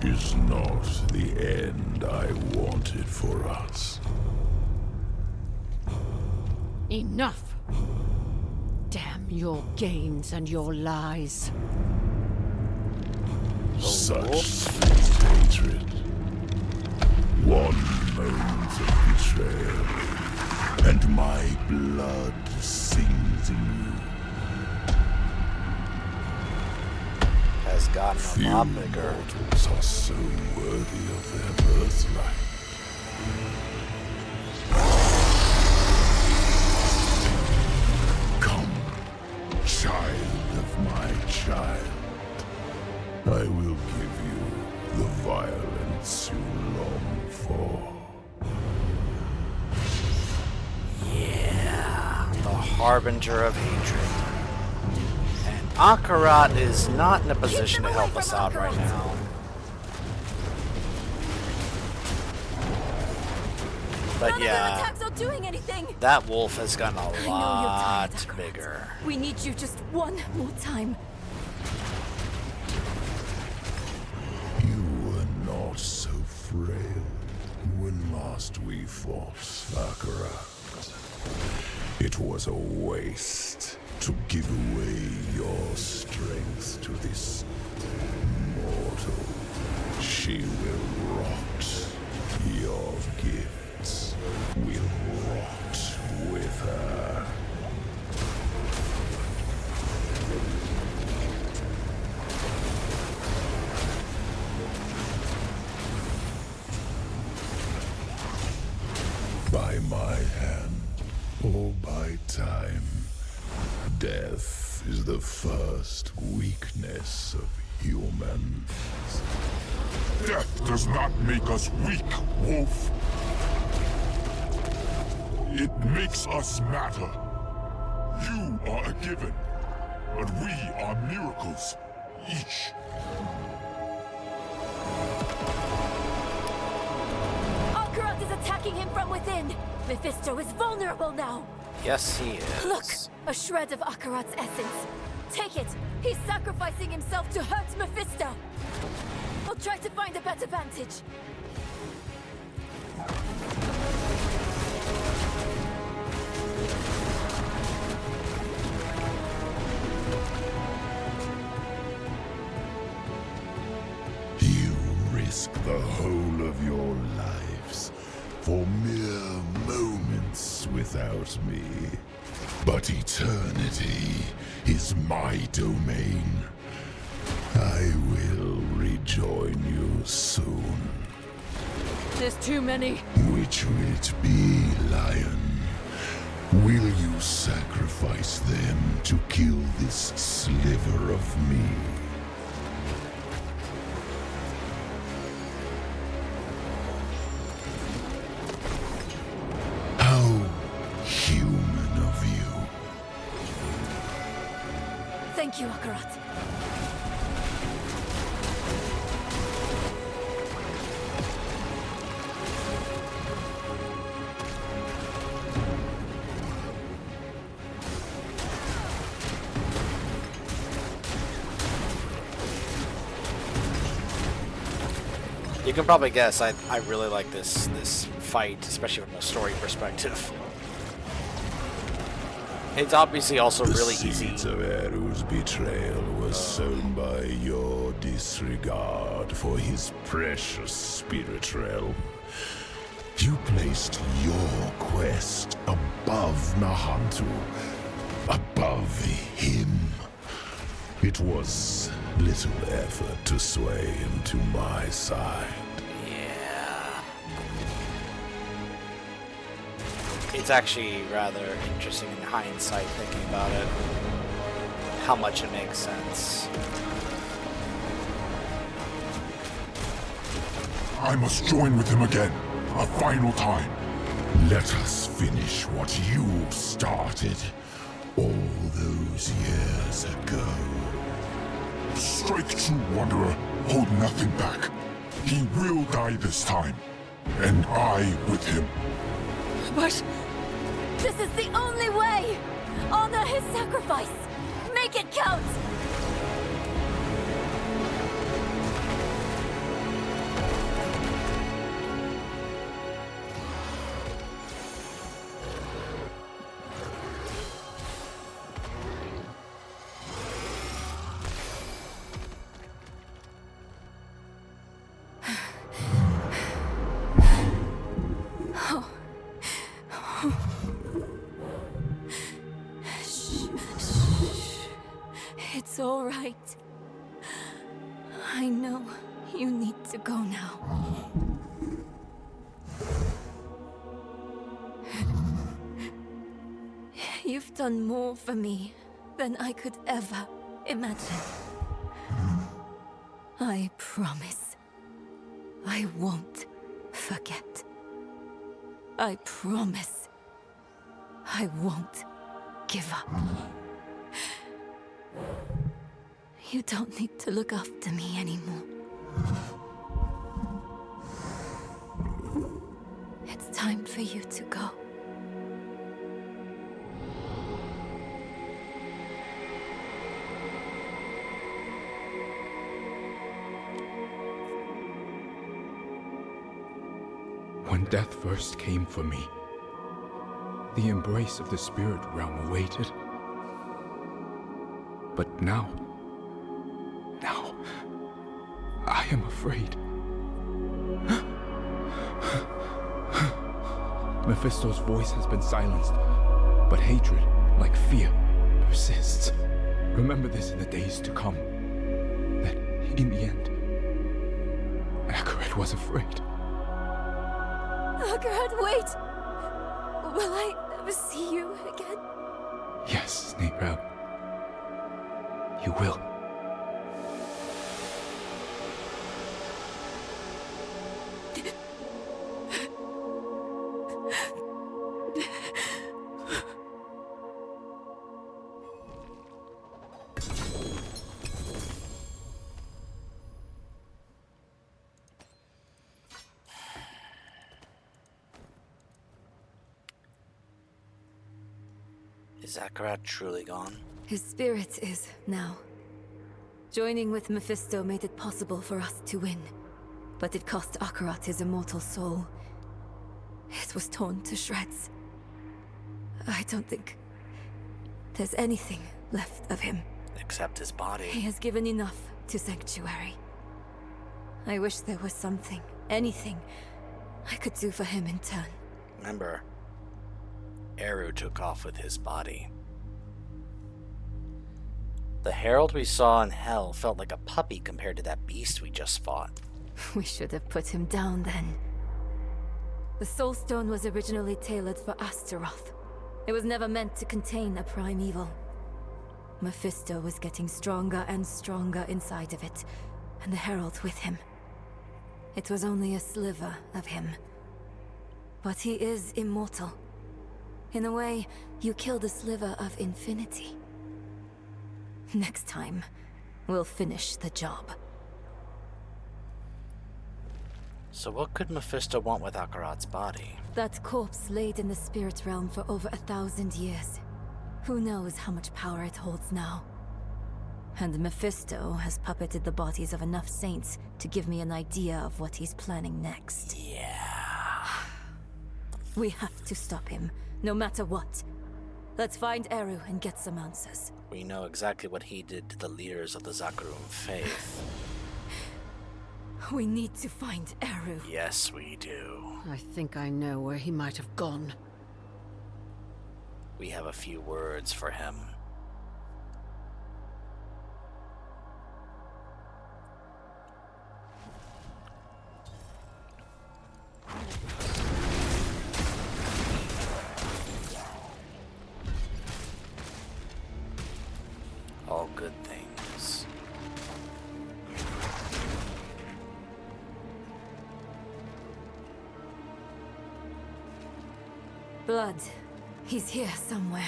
is not the end I wanted for us. Enough! Damn your games and your lies. Such sweet hatred. One moment of betrayal, and my blood sings in you. Has gotten a Few lot bigger. mortals are so worthy of their birthright. Come, child of my child. I will give you the violence you long for. Yeah, the harbinger of hatred. And Akarat is not in a position to help us out right now. But None of their yeah, attacks are doing anything! that wolf has gotten a I know you're lot tired, Akarat. bigger. We need you just one more time. You were not so frail when last we fought, Akarat. It was a waste to give away your strength to this mortal. She will rot. Your gifts will rot with her. By my hand, or by time, death is the first weakness of humans. Death does not make us weak, Wolf. It makes us matter. You are a given, but we are miracles, each. Akarat is attacking him from within! Mephisto is vulnerable now! Yes, he is. Look! A shred of Akarat's essence. Take it! He's sacrificing himself to hurt Mephisto! I'll try to find a better vantage. without me. But eternity is my domain. I will rejoin you soon. There's too many. Which will it be, Lion? Will you sacrifice them to kill this sliver of me? How human of you. Thank you, Akarat. You can probably guess I really like this fight, especially from a story perspective. It's obviously also really easy. The seeds of Eru's betrayal was sown by your disregard for his precious spirit realm. You placed your quest above Nahantu, above him. It was little effort to sway him to my side. Yeah. It's actually rather interesting in hindsight thinking about it. How much it makes sense. I must join with him again, a final time. Let us finish what you started all those years ago. Strike true, Wanderer. Hold nothing back. He will die this time, and I with him. But this is the only way! Honor his sacrifice! Make it count! It's all right. I know you need to go now. You've done more for me than I could ever imagine. I promise. I won't forget. I promise. I won't give up. You don't need to look after me anymore. It's time for you to go. When death first came for me, the embrace of the spirit realm awaited. But now, I am afraid. Mephisto's voice has been silenced, but hatred, like fear, persists. Remember this in the days to come, that in the end, Akarat was afraid. Akarat, wait! Will I ever see you again? Yes, Neyrel. You will. Is Akarat truly gone? His spirit is now. Joining with Mephisto made it possible for us to win. But it cost Akarat his immortal soul. It was torn to shreds. I don't think there's anything left of him. Except his body. He has given enough to Sanctuary. I wish there was something, anything, I could do for him in turn. Remember, Eru took off with his body. The herald we saw in hell felt like a puppy compared to that beast we just fought. We should have put him down then. The Soul Stone was originally tailored for Astaroth. It was never meant to contain a prime evil. Mephisto was getting stronger and stronger inside of it, and the Herald with him. It was only a sliver of him. But he is immortal. In a way, you killed a sliver of infinity. Next time, we'll finish the job. So what could Mephisto want with Akarat's body? That corpse laid in the spirit realm for over 1,000 years. Who knows how much power it holds now? And Mephisto has puppeted the bodies of enough saints to give me an idea of what he's planning next. Yeah. We have to stop him, no matter what. Let's find Eru and get some answers. We know exactly what he did to the leaders of the Zakarum faith. We need to find Eru. Yes, we do. I think I know where he might have gone. We have a few words for him. All good things. Blood. He's here somewhere.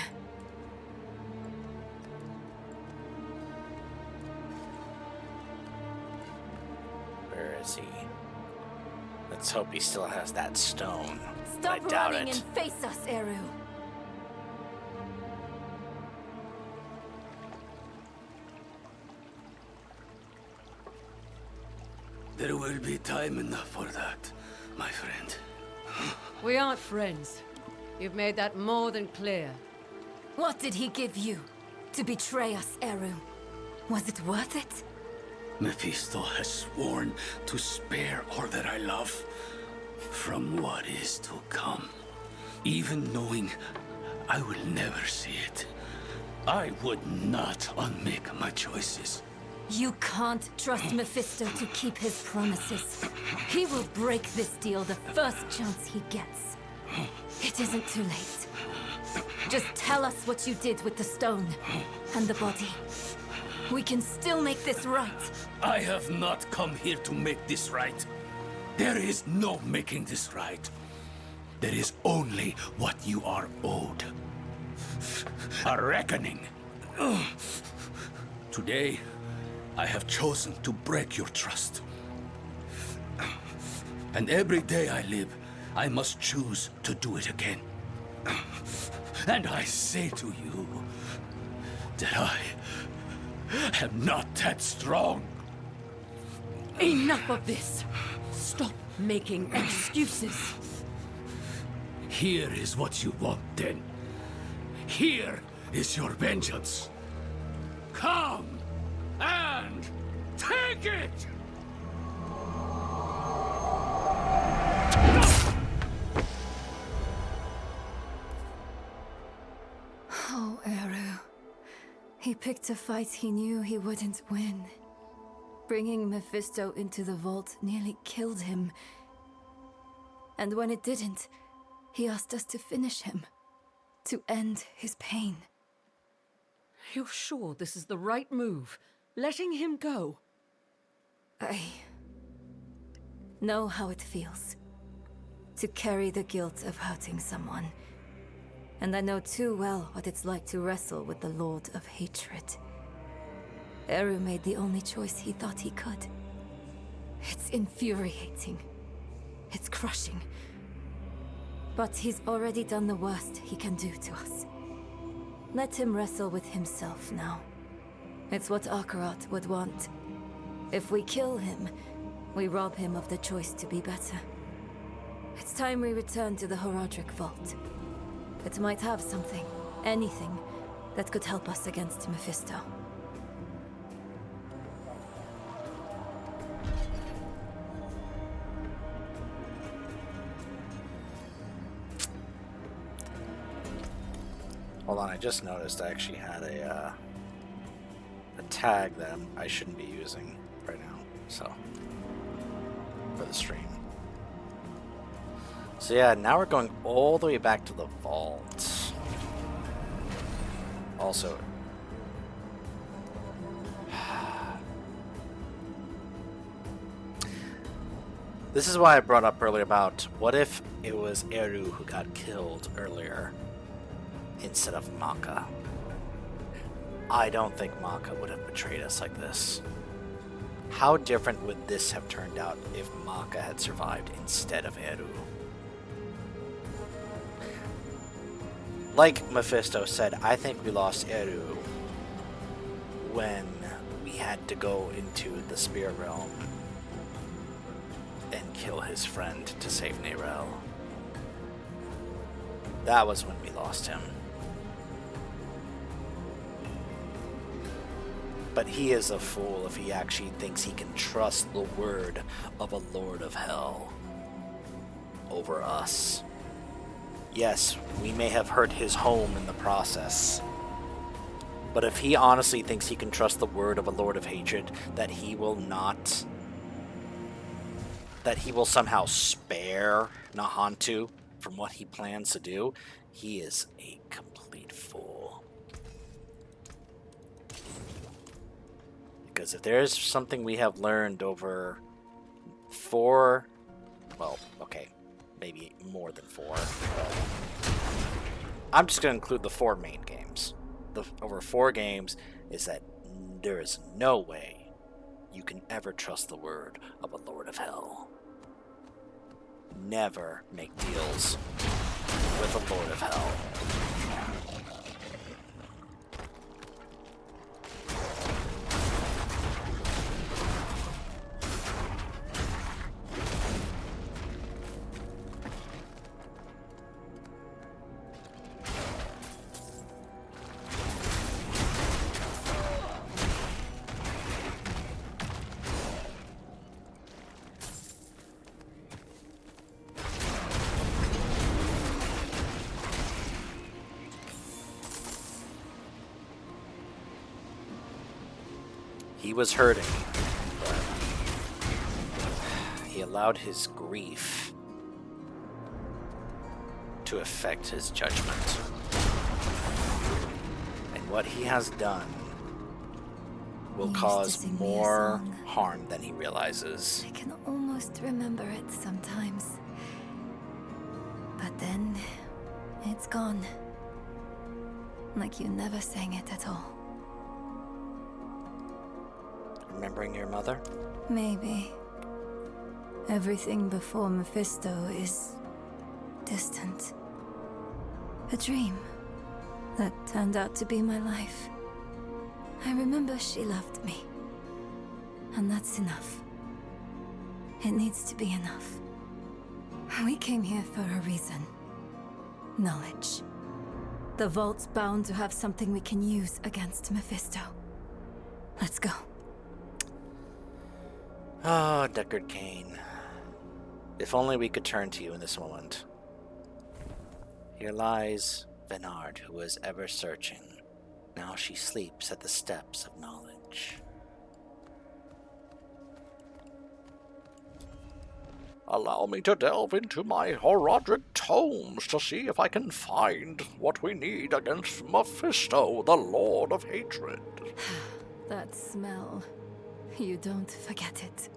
Where is he? Let's hope he still has that stone. Stop I doubt running it. and face us, Eru. There will be time enough for that, my friend. We aren't friends. You've made that more than clear. What did he give you to betray us, Eru? Was it worth it? Mephisto has sworn to spare all that I love from what is to come. Even knowing I will never see it, I would not unmake my choices. You can't trust Mephisto to keep his promises. He will break this deal the first chance he gets. It isn't too late. Just tell us what you did with the stone and the body. We can still make this right. I have not come here to make this right. There is no making this right. There is only what you are owed. A reckoning. Today, I have chosen to break your trust. And every day I live, I must choose to do it again. And I say to you that I am not that strong. Enough of this! Stop making excuses. Here is what you want, then. Here is your vengeance. Come and take it! Oh, Eru. He picked a fight he knew he wouldn't win. Bringing Mephisto into the vault nearly killed him. And when it didn't, he asked us to finish him. To end his pain. You're sure this is the right move? Letting him go? I know how it feels. To carry the guilt of hurting someone. And I know too well what it's like to wrestle with the Lord of Hatred. Eru made the only choice he thought he could. It's infuriating. It's crushing. But he's already done the worst he can do to us. Let him wrestle with himself now. It's what Akarat would want. If we kill him, we rob him of the choice to be better. It's time we return to the Horadric Vault. It might have something, anything, that could help us against Mephisto. Hold on, I just noticed I actually had a tag that I shouldn't be using right now, so, for the stream. So yeah, now we're going all the way back to the vault. Also, this is why I brought up earlier about what if it was Eru who got killed earlier instead of Maka. I don't think Maka would have betrayed us like this. How different would this have turned out if Maka had survived instead of Eru? Like Mephisto said, I think we lost Eru when we had to go into the spirit realm and kill his friend to save Neyrelle. That was when we lost him. But he is a fool if he actually thinks he can trust the word of a Lord of Hell over us. Yes, we may have hurt his home in the process. But if he honestly thinks he can trust the word of a Lord of Hatred, that he will somehow spare Nahantu from what he plans to do, he is a complete fool. Because if there is something we have learned over maybe more than 4. I'm just going to include the 4 main games. Over 4 games is that there is no way you can ever trust the word of a Lord of Hell. Never make deals with a Lord of Hell. He was hurting, but he allowed his grief to affect his judgment. And what he has done will cause more harm than he realizes. I can almost remember it sometimes. But then, it's gone. Like you never sang it at all. Remembering your mother? Maybe. Everything before Mephisto is distant. A dream that turned out to be my life. I remember she loved me. And that's enough. It needs to be enough. We came here for a reason. Knowledge. The vault's bound to have something we can use against Mephisto. Let's go. Oh, Deckard Cain. If only we could turn to you in this moment. Here lies Venard, who was ever searching. Now she sleeps at the steps of knowledge. Allow me to delve into my Horadric tomes to see if I can find what we need against Mephisto, the Lord of Hatred. That smell. You don't forget it.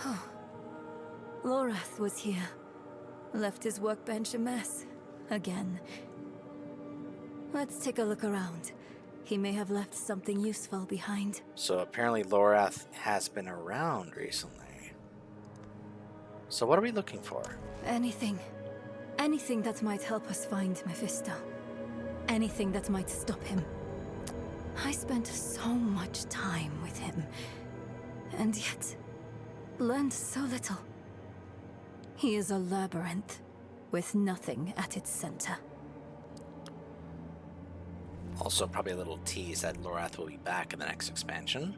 Oh. Lorath was here. Left his workbench a mess. Again. Let's take a look around. He may have left something useful behind. So apparently Lorath has been around recently. So what are we looking for? Anything. Anything that might help us find Mephisto. Anything that might stop him. I spent so much time with him, and yet learned so little. He is a labyrinth with nothing at its center. Also, probably a little tease that Lorath will be back in the next expansion.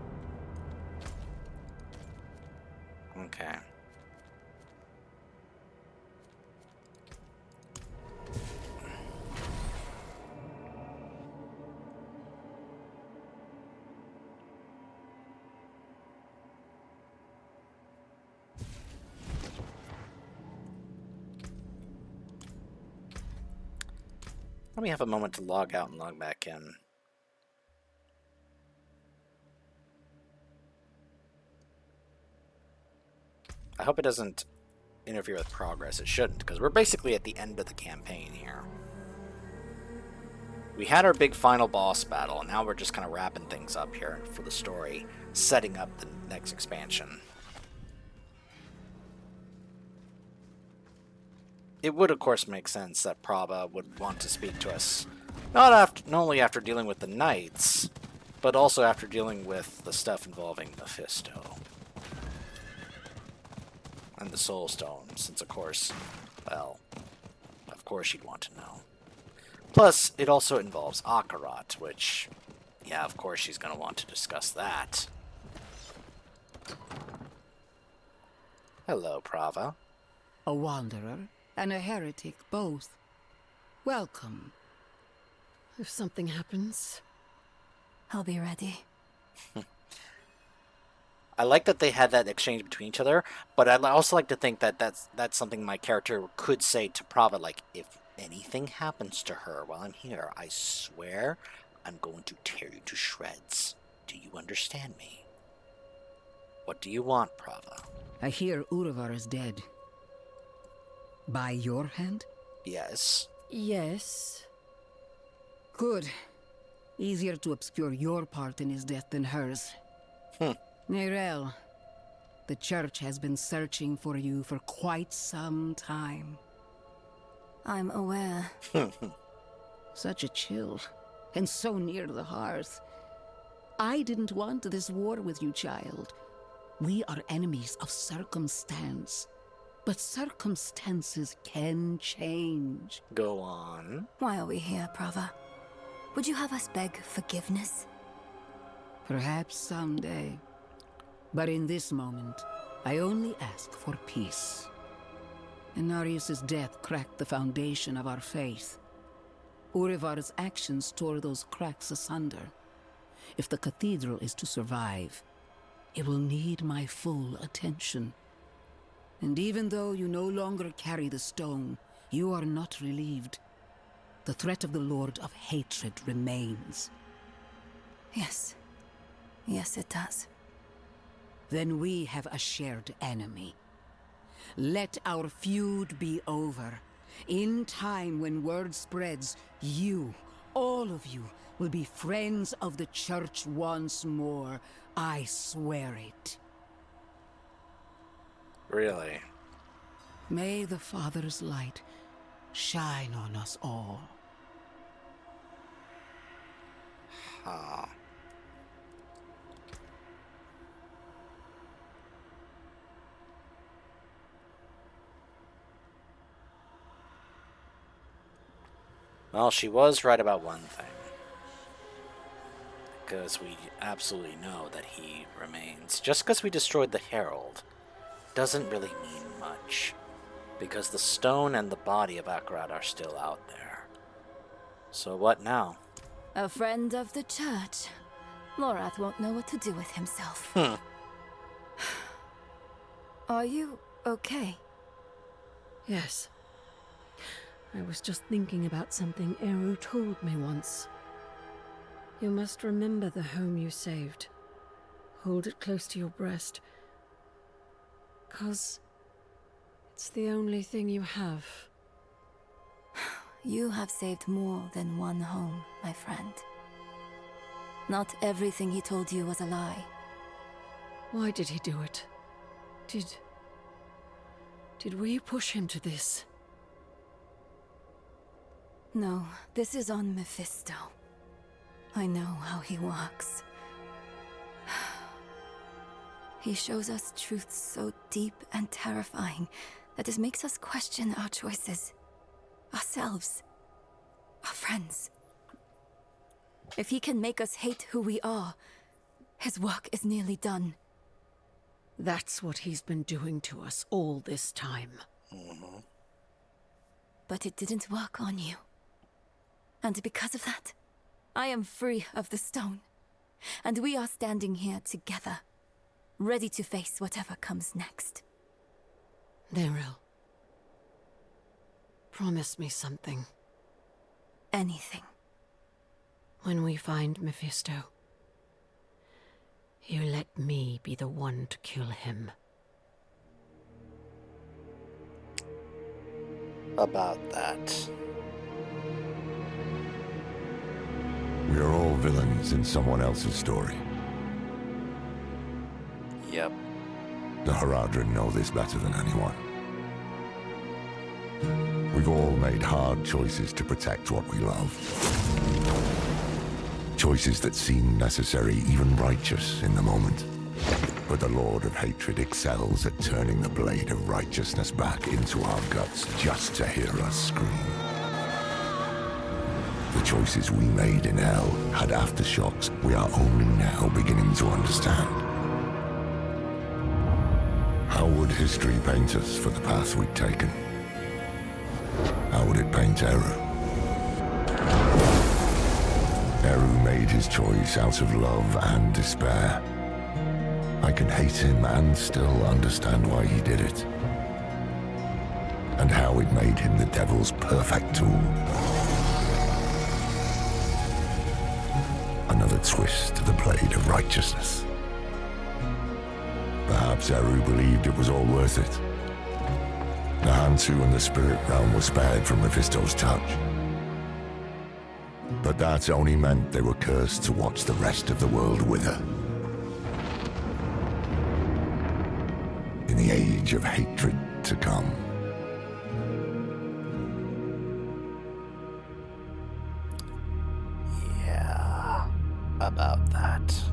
Okay. Let me have a moment to log out and log back in. I hope it doesn't interfere with progress. It shouldn't, because we're basically at the end of the campaign here. We had our big final boss battle, and now we're just kind of wrapping things up here for the story, setting up the next expansion. It would, of course, make sense that Prava would want to speak to us, not only after dealing with the Knights, but also after dealing with the stuff involving Mephisto. And the Soul Stone, since, of course, well, of course she'd want to know. Plus, it also involves Akarat, which, yeah, of course she's going to want to discuss that. Hello, Prava. A wanderer and a heretic both. Welcome. If something happens, I'll be ready. I like that they had that exchange between each other, but I also like to think that that's something my character could say to Prava, like, if anything happens to her while I'm here, I swear I'm going to tear you to shreds. Do you understand me? What do you want, Prava? I hear Uravar is dead. By your hand? Yes. yes. Good. Easier to obscure your part in his death than hers. Neyrelle, the church has been searching for you for quite some time. I'm aware. Such a chill, and so near the hearth. I didn't want this war with you, child. We are enemies of circumstance. But circumstances can change. Go on. Why are we here, Prava? Would you have us beg forgiveness? Perhaps someday. But in this moment, I only ask for peace. Inarius' death cracked the foundation of our faith. Urivar's actions tore those cracks asunder. If the cathedral is to survive, it will need my full attention. And even though you no longer carry the stone, you are not relieved. The threat of the Lord of Hatred remains. Yes. Yes, it does. Then we have a shared enemy. Let our feud be over. In time, when word spreads, you, all of you, will be friends of the Church once more. I swear it. Really? May the Father's light shine on us all. Huh. Well, she was right about one thing. Because we absolutely know that he remains. Just because we destroyed the Herald doesn't really mean much. Because the stone and the body of Akarat are still out there. So what now? A friend of the church. Lorath won't know what to do with himself. Are you okay? Yes. I was just thinking about something Eru told me once. You must remember the home you saved. Hold it close to your breast. 'Cause it's the only thing you have. You have saved more than one home, my friend. Not everything he told you was a lie. Why did he do it? Did we push him to this? No, this is on Mephisto. I know how he works. He shows us truths so deep and terrifying that it makes us question our choices, ourselves, our friends. If he can make us hate who we are, his work is nearly done. That's what he's been doing to us all this time. But it didn't work on you. And because of that, I am free of the stone. And we are standing here together, ready to face whatever comes next. Neril, promise me something. Anything. When we find Mephisto, you let me be the one to kill him. About that. We are all villains in someone else's story. Yep. The Haradrim know this better than anyone. We've all made hard choices to protect what we love. Choices that seem necessary, even righteous in the moment. But the Lord of Hatred excels at turning the blade of righteousness back into our guts just to hear us scream. The choices we made in hell had aftershocks we are only now beginning to understand. How would history paint us for the path we'd taken? How would it paint Eru? Eru made his choice out of love and despair. I can hate him and still understand why he did it. And how it made him the devil's perfect tool. Another twist to the blade of righteousness. Perhaps Eru believed it was all worth it. The Hantu and the spirit realm were spared from Mephisto's touch. But that only meant they were cursed to watch the rest of the world wither. In the age of hatred to come. Yeah, about that.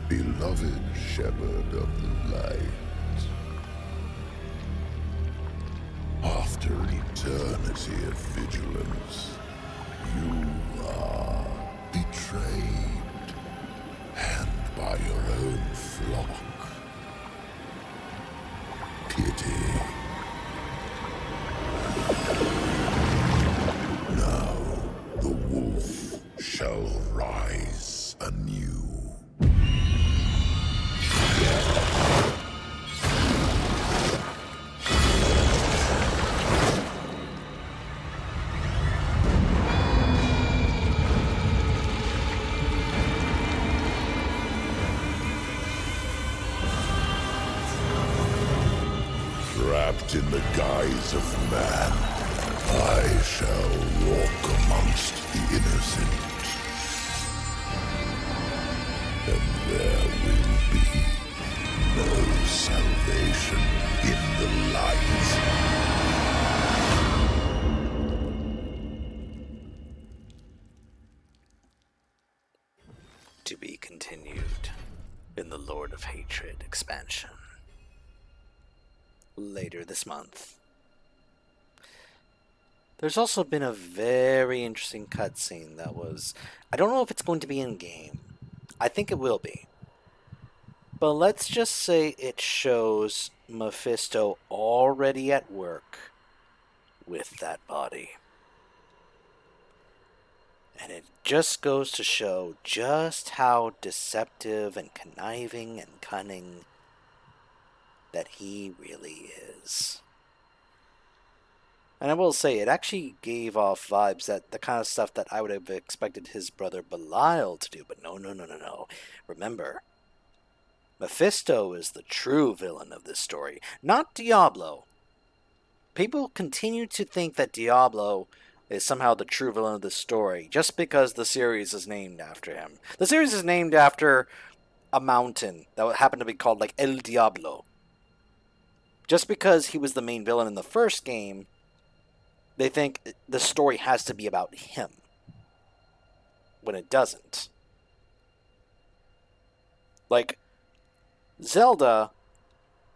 Beloved shepherd of the light. After an eternity of vigilance, you are betrayed, and by your own flock. Pity. Now the wolf shall rise anew. Wrapped in the guise of man, I shall walk amongst the innocent. And there will be no salvation in the light. To be continued in the Lord of Hatred expansion. Later this month. There's also been a very interesting cutscene that was... I don't know if it's going to be in-game. I think it will be. But let's just say it shows Mephisto already at work with that body. And it just goes to show just how deceptive and conniving and cunning that he really is. And I will say, it actually gave off vibes that the kind of stuff that I would have expected his brother Belial to do. But no. Remember, Mephisto is the true villain of this story, not Diablo. People continue to think that Diablo is somehow the true villain of this story, just because the series is named after him. The series is named after a mountain that happened to be called, like, El Diablo. Just because he was the main villain in the first game, they think the story has to be about him. when it doesn't. Like, Zelda,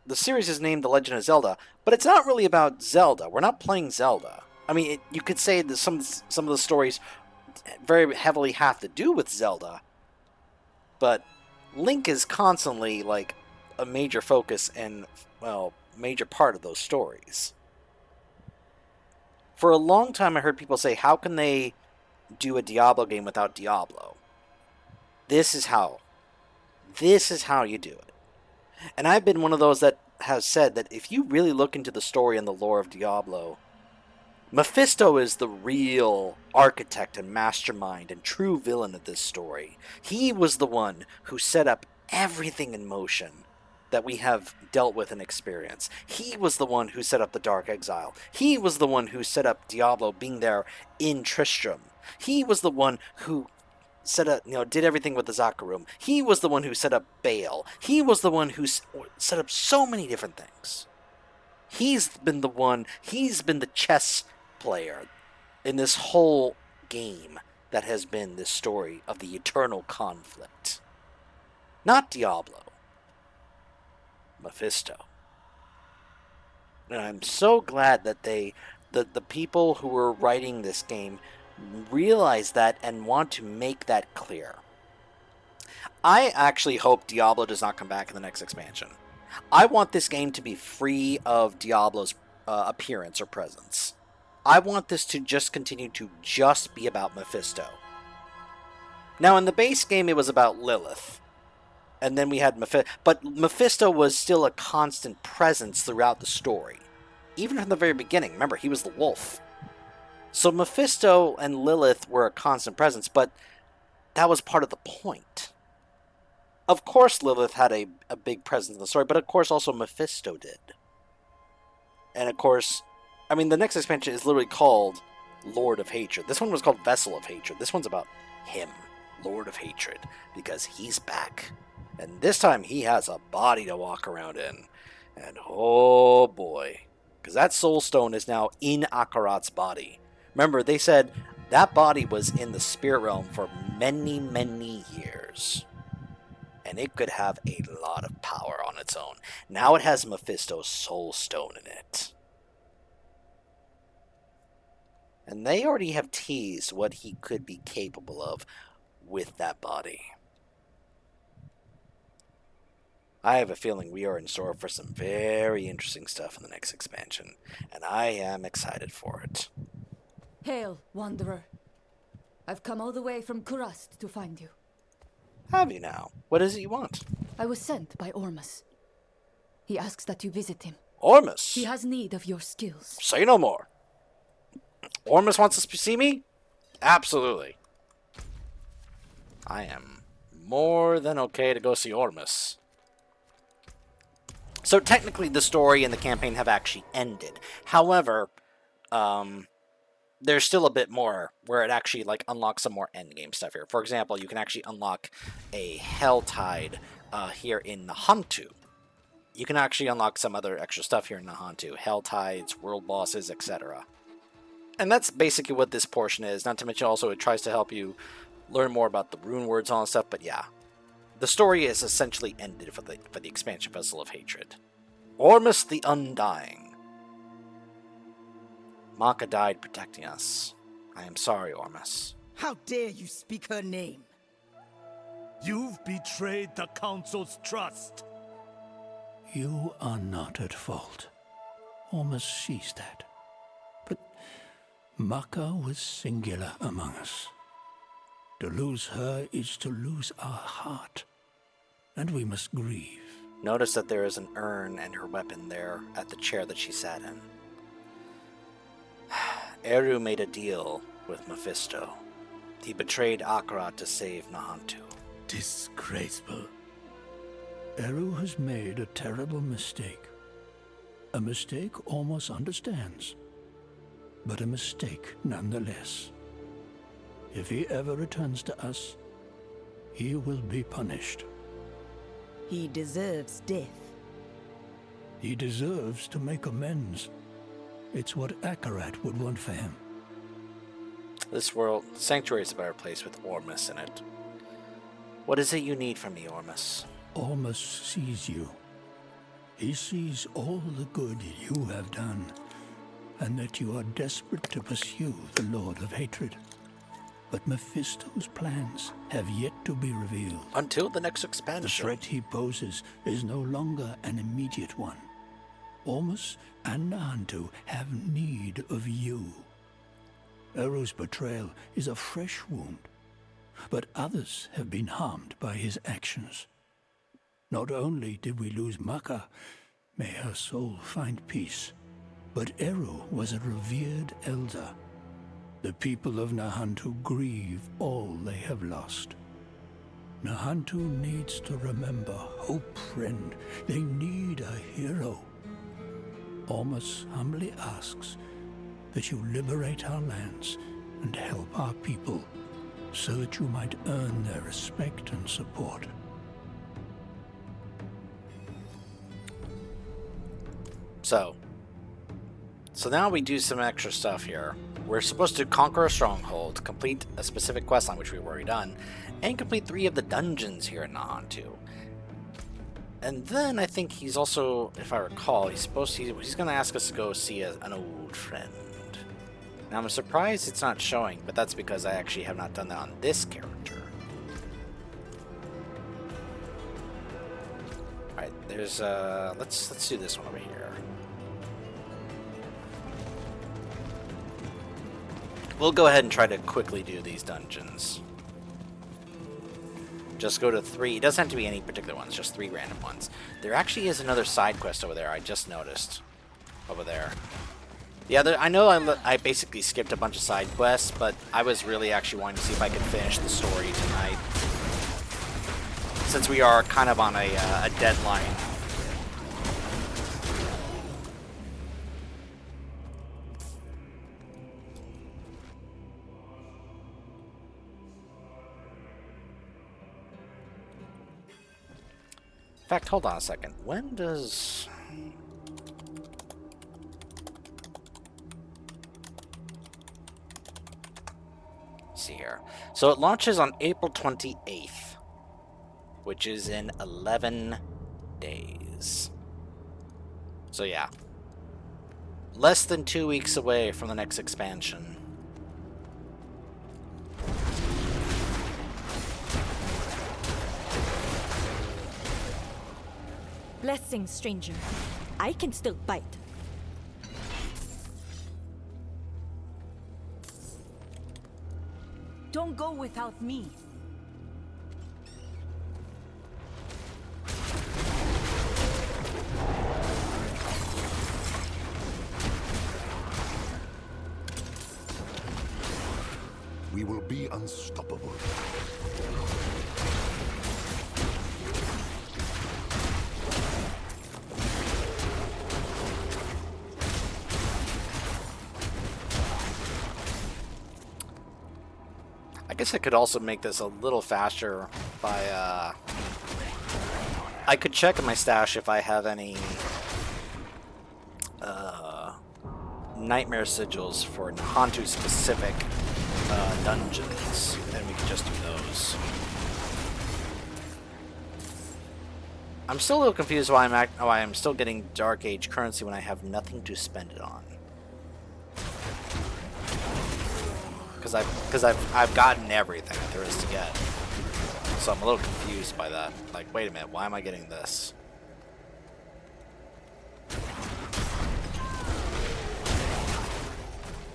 the series is named The Legend of Zelda, but it's not really about Zelda. We're not playing Zelda. I mean, you could say that some of the stories very heavily have to do with Zelda, but Link is constantly, like, a major focus and, well, major part of those stories. For a long time, I heard people say, how can they do a Diablo game without Diablo? This is how. This is how you do it. And I've been one of those that has said that if you really look into the story and the lore of Diablo, Mephisto is the real architect and mastermind and true villain of this story. He was the one who set up everything in motion that we have dealt with and experienced. He was the one who set up the Dark Exile. He was the one who set up Diablo being there in Tristram. He was the one who set up, did everything with the Zakarum. He was the one who set up Baal. He was the one who set up so many different things. He's been the chess player in this whole game that has been this story of the eternal conflict. Not Diablo. Mephisto. And I'm so glad that the people who were writing this game realize that and want to make that clear. I actually hope Diablo does not come back in the next expansion. I want this game to be free of Diablo's appearance or presence. I want this to just continue to just be about Mephisto. Now, in the base game, it was about Lilith. And then we had Mephisto. But Mephisto was still a constant presence throughout the story. Even from the very beginning. Remember, he was the wolf. So Mephisto and Lilith were a constant presence, but that was part of the point. Of course Lilith had a big presence in the story, but of course also Mephisto did. And of course, I mean, the next expansion is literally called Lord of Hatred. This one was called Vessel of Hatred. This one's about him, Lord of Hatred, because he's back. And this time he has a body to walk around in. And oh boy, because that soul stone is now in Akarat's body. Remember, they said that body was in the spirit realm for many, many years. And it could have a lot of power on its own. Now it has Mephisto's soul stone in it. And they already have teased what he could be capable of with that body. I have a feeling we are in store for some very interesting stuff in the next expansion. And I am excited for it. Hail, Wanderer. I've come all the way from Kurast to find you. Have you now? What is it you want? I was sent by Ormus. He asks that you visit him. Ormus? He has need of your skills. Say no more. Ormus wants to see me? Absolutely. I am more than okay to go see Ormus. So technically the story and the campaign have actually ended. However, there's still a bit more where it actually unlocks some more endgame stuff here. For example, you can actually unlock a Helltide here in Nahantu. You can actually unlock some other extra stuff here in Nahantu. Helltides, world bosses, etc. And that's basically what this portion is. Not to mention also it tries to help you learn more about the rune words and all that stuff. But yeah, the story is essentially ended for the expansion Vessel of Hatred. Ormus the Undying. Maka died protecting us. I am sorry, Ormus. How dare you speak her name? You've betrayed the Council's trust. You are not at fault. Ormus sees that. But Maka was singular among us. To lose her is to lose our heart. And we must grieve. Notice that there is an urn and her weapon there at the chair that she sat in. Eru made a deal with Mephisto. He betrayed Akarat to save Nahantu. Disgraceful. Eru has made a terrible mistake. A mistake Ormus understands. But a mistake nonetheless. If he ever returns to us, he will be punished. He deserves death. He deserves to make amends. It's what Akarat would want for him. This world, sanctuary is a better place with Ormus in it. What is it you need from me, Ormus? Ormus sees you. He sees all the good you have done, and that you are desperate to pursue the Lord of Hatred. But Mephisto's plans have yet to be revealed. Until the next expansion. The threat he poses is no longer an immediate one. Ormus and Nahantu have need of you. Eru's betrayal is a fresh wound, but others have been harmed by his actions. Not only did we lose Maka, may her soul find peace, but Eru was a revered elder. The people of Nahantu grieve all they have lost. Nahantu needs to remember hope, friend. They need a hero. Ormus humbly asks that you liberate our lands and help our people, so that you might earn their respect and support. So now we do some extra stuff here. We're supposed to conquer a stronghold, complete a specific quest line, which we've already done, and complete 3 of the dungeons here in Nahantu. And then I think he's also, if I recall, he's going to ask us to go see an old friend. Now I'm surprised it's not showing, but that's because I actually have not done that on this character. Alright, there's let's do this one over here. We'll go ahead and try to quickly do these dungeons. Just go to 3. It doesn't have to be any particular ones, just 3 random ones. There actually is another side quest over there, I just noticed. Over there. Yeah, I know I basically skipped a bunch of side quests, but I was really actually wanting to see if I could finish the story tonight. Since we are kind of on a deadline. In fact, hold on a second. When does... Let's see here. So it launches on April 28th, which is in 11 days. So yeah. Less than 2 weeks away from the next expansion. Blessings, stranger. I can still bite. Don't go without me. We will be unstoppable. I guess I could also make this a little faster by, I could check in my stash if I have any, Nightmare Sigils for Nahantu specific, dungeons, and we could just do those. I'm still a little confused why I'm still getting Dark Age currency when I have nothing to spend it on. Because I've gotten everything there is to get. So I'm a little confused by that. Like, wait a minute, why am I getting this?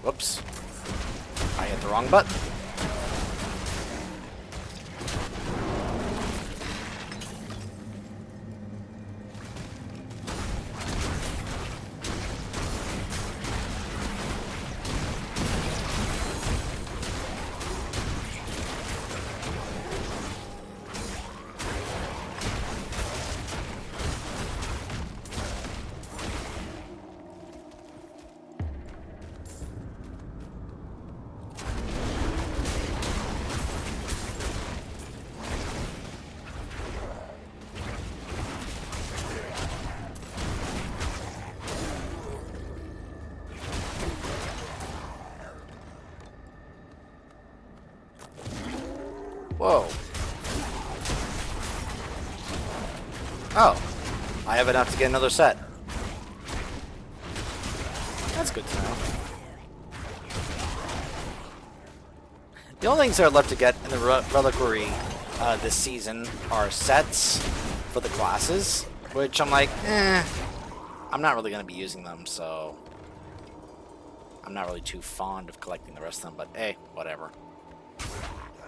Whoops. I hit the wrong button. Whoa. Oh. I have enough to get another set. That's good to know. The only things that are left to get in the Reliquary this season are sets for the classes, which I'm like, I'm not really going to be using them, so I'm not really too fond of collecting the rest of them, but hey, whatever.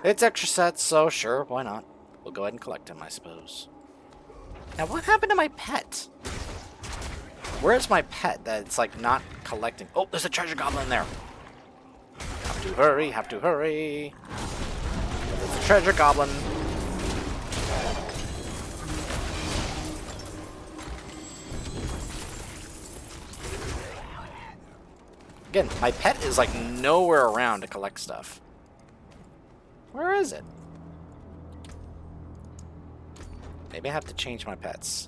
It's extra sets, so sure, why not? We'll go ahead and collect them, I suppose. Now, what happened to my pet? Where's my pet that it's like not collecting? Oh, there's a treasure goblin there. Have to hurry, have to hurry. There's a treasure goblin. Again, my pet is like nowhere around to collect stuff. Where is it? Maybe I have to change my pets.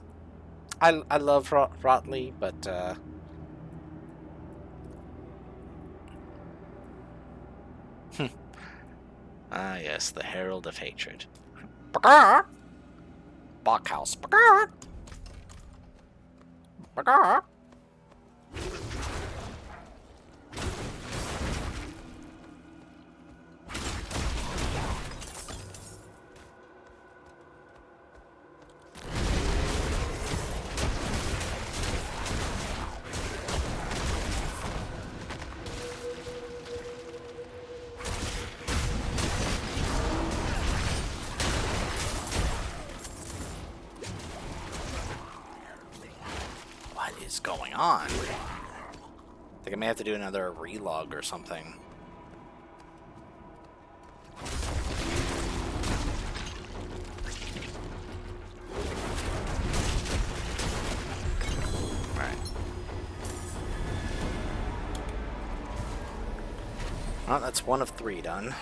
I love Rotley, but ah yes, the Herald of Hatred. Bockhouse. What is going on? I think I may have to do another relog or something. Alright. Well, that's one of 3 done.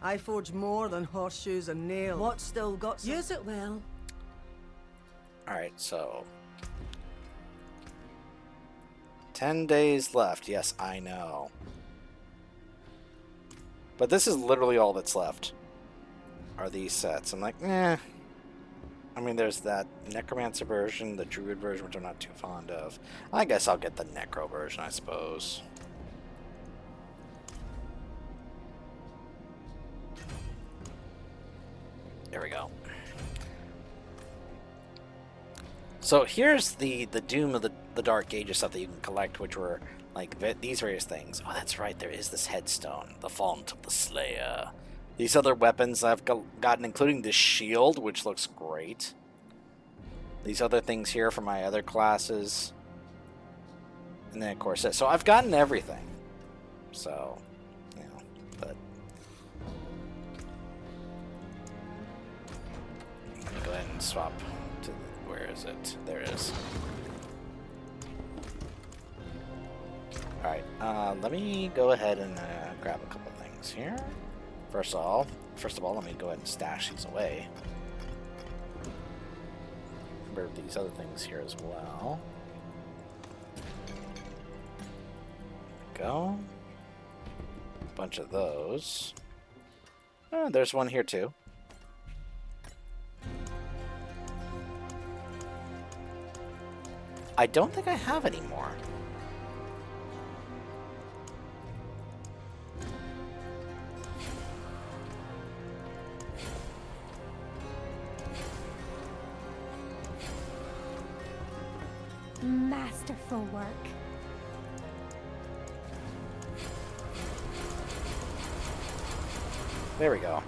I forge more than horseshoes and nails. What still got some... Use it well. Alright, so 10 days left. Yes, I know. But this is literally all that's left. Are these sets. I'm like, eh. I mean, there's that Necromancer version, the Druid version, which I'm not too fond of. I guess I'll get the Necro version, I suppose. There we go. So here's the Doom of the Dark Ages stuff that you can collect, which were like these various things. Oh, that's right. There is this headstone, the Font of the Slayer. These other weapons I've gotten, including this shield, which looks great. These other things here for my other classes. And then, of course, this. So I've gotten everything. So, you know, but... Let me go ahead and swap to... Where is it? There it is. Alright, let me go ahead and grab a couple things here. First of all, let me go ahead and stash these away. Remember these other things here as well. Go. Bunch of those. Oh, there's one here too. I don't think I have any more. Masterful work. There we go.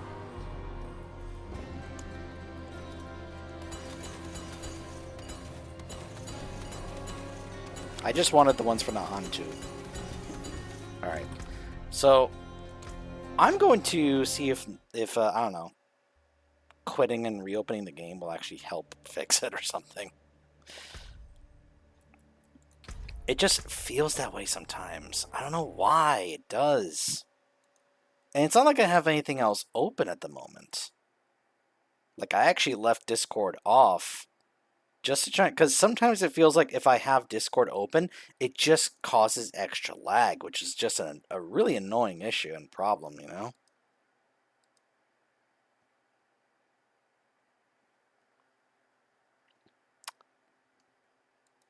I just wanted the ones from the Hantu. Alright. So, I'm going to see if I don't know, quitting and reopening the game will actually help fix it or something. It just feels that way sometimes. I don't know why. It does. And it's not like I have anything else open at the moment. Like, I actually left Discord off Just to try, because sometimes it feels like if I have Discord open, it just causes extra lag, which is just a really annoying issue and problem, you know?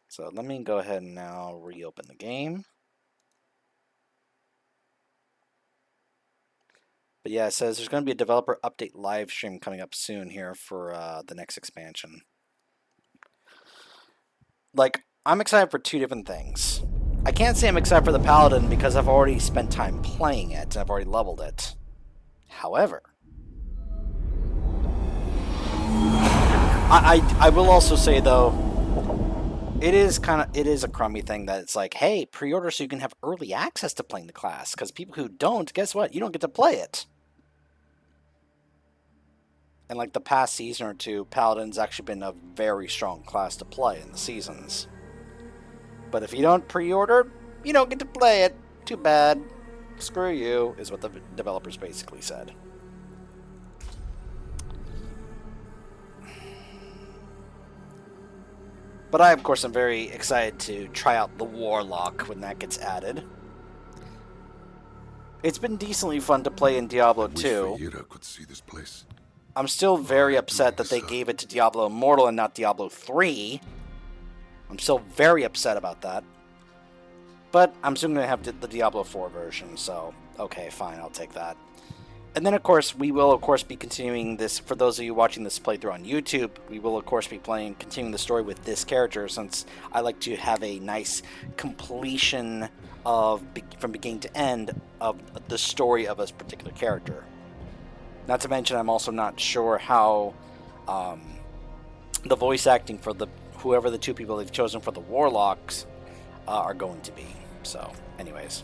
So let me go ahead and now reopen the game. But yeah, it says there's going to be a developer update live stream coming up soon here for the next expansion. Like, I'm excited for two different things. I can't say I'm excited for the Paladin because I've already spent time playing it and I've already leveled it. However, I will also say though, it is a crummy thing that it's like, hey, pre-order so you can have early access to playing the class. Because people who don't, guess what? You don't get to play it. And like the past season or two, Paladin's actually been a very strong class to play in the seasons. But if you don't pre-order, you don't get to play it. Too bad. Screw you, is what the developers basically said. But I, of course, am very excited to try out the Warlock when that gets added. It's been decently fun to play in Diablo 2. Could see this place. I'm still very upset that they gave it to Diablo Immortal and not Diablo 3. I'm still very upset about that. But I'm soon going to have the Diablo 4 version, so okay, fine, I'll take that. And then, of course, we will, of course, be continuing this. For those of you watching this playthrough on YouTube, we will, of course, be continuing the story with this character, since I like to have a nice completion of, from beginning to end, of the story of a particular character. Not to mention, I'm also not sure how the voice acting for whoever the two people they've chosen for the Warlocks are going to be. So, anyways.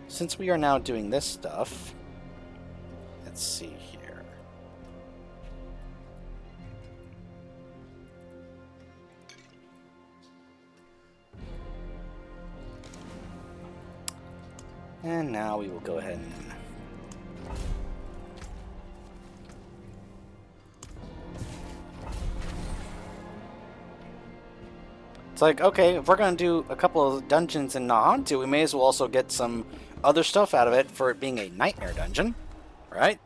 Since we are now doing this stuff, let's see here. And now we will go ahead and it's like, okay, if we're going to do a couple of dungeons in Nahantu, we may as well also get some other stuff out of it for it being a nightmare dungeon, right?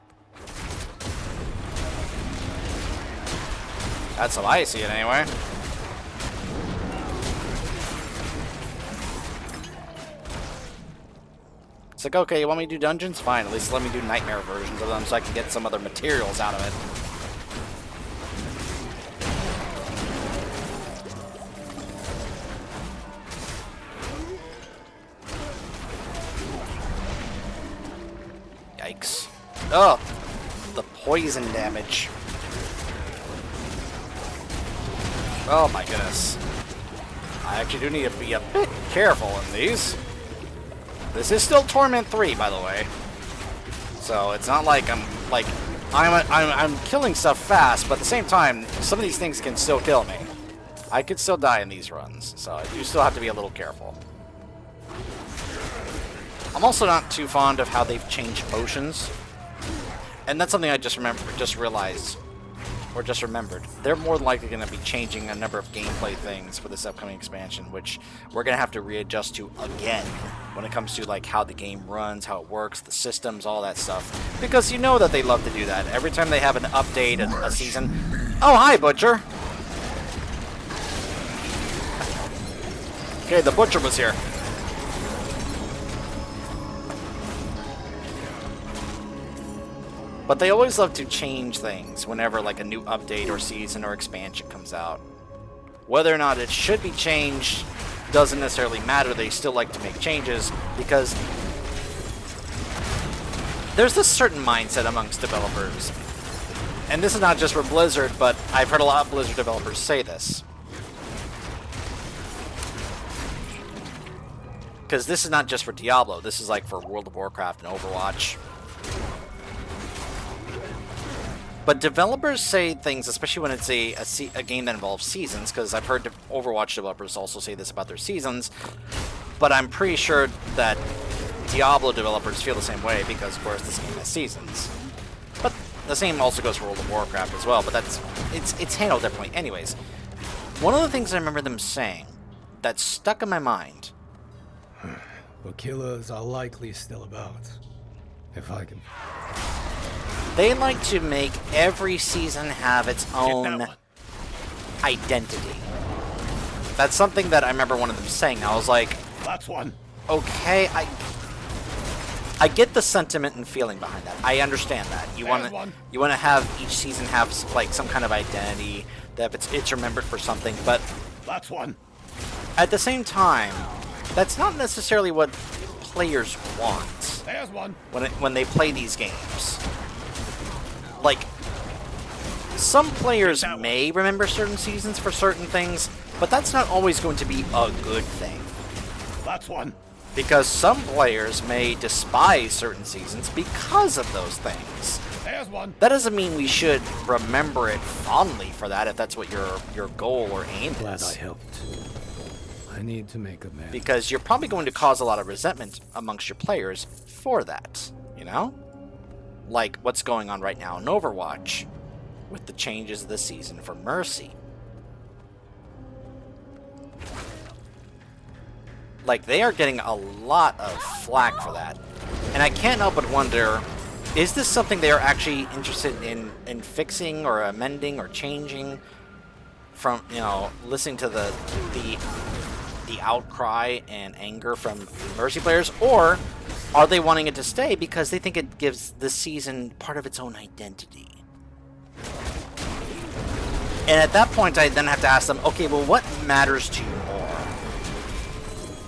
That's how I see it anyway. It's like, okay, you want me to do dungeons? Fine, at least let me do nightmare versions of them so I can get some other materials out of it. Yikes. Oh, the poison damage. Oh my goodness. I actually do need to be a bit careful in these. This is still Torment 3, by the way. So it's not like I'm killing stuff fast, but at the same time, some of these things can still kill me. I could still die in these runs, so I do still have to be a little careful. I'm also not too fond of how they've changed potions. And that's something I just realized, or just remembered. They're more likely going to be changing a number of gameplay things for this upcoming expansion, which we're going to have to readjust to again when it comes to like how the game runs, how it works, the systems, all that stuff. Because you know that they love to do that. Every time they have an update, a season... Oh, hi, Butcher! Okay, the Butcher was here. But they always love to change things whenever like a new update or season or expansion comes out. Whether or not it should be changed doesn't necessarily matter. They still like to make changes because there's this certain mindset amongst developers. And this is not just for Blizzard, but I've heard a lot of Blizzard developers say this. Because this is not just for Diablo, this is like for World of Warcraft and Overwatch. But developers say things, especially when it's a game that involves seasons, because I've heard Overwatch developers also say this about their seasons, but I'm pretty sure that Diablo developers feel the same way, because of course this game has seasons. But the same also goes for World of Warcraft as well, but it's handled differently. Anyways, one of the things I remember them saying that stuck in my mind. The killers are likely still about. If I can... They like to make every season have its own identity. That's something that I remember one of them saying. I was like, that's one. Okay, I get the sentiment and feeling behind that. I understand that. You want to have each season have like some kind of identity, that it's remembered for something, but that's one. At the same time, that's not necessarily what players want. There's one. When they play these games. Like, some players may remember certain seasons for certain things, but that's not always going to be a good thing. That's one. Because some players may despise certain seasons because of those things. There's one. That doesn't mean we should remember it fondly for that if that's what your goal or aim Glad is. I helped. I need to make amends. Because you're probably going to cause a lot of resentment amongst your players for that, you know? Like what's going on right now in Overwatch with the changes this season for Mercy. Like, they are getting a lot of flack for that. And I can't help but wonder, is this something they are actually interested in fixing or amending or changing from, you know, listening to the outcry and anger from Mercy players? Or are they wanting it to stay because they think it gives this season part of its own identity? And at that point, I then have to ask them, okay, well, what matters to you more?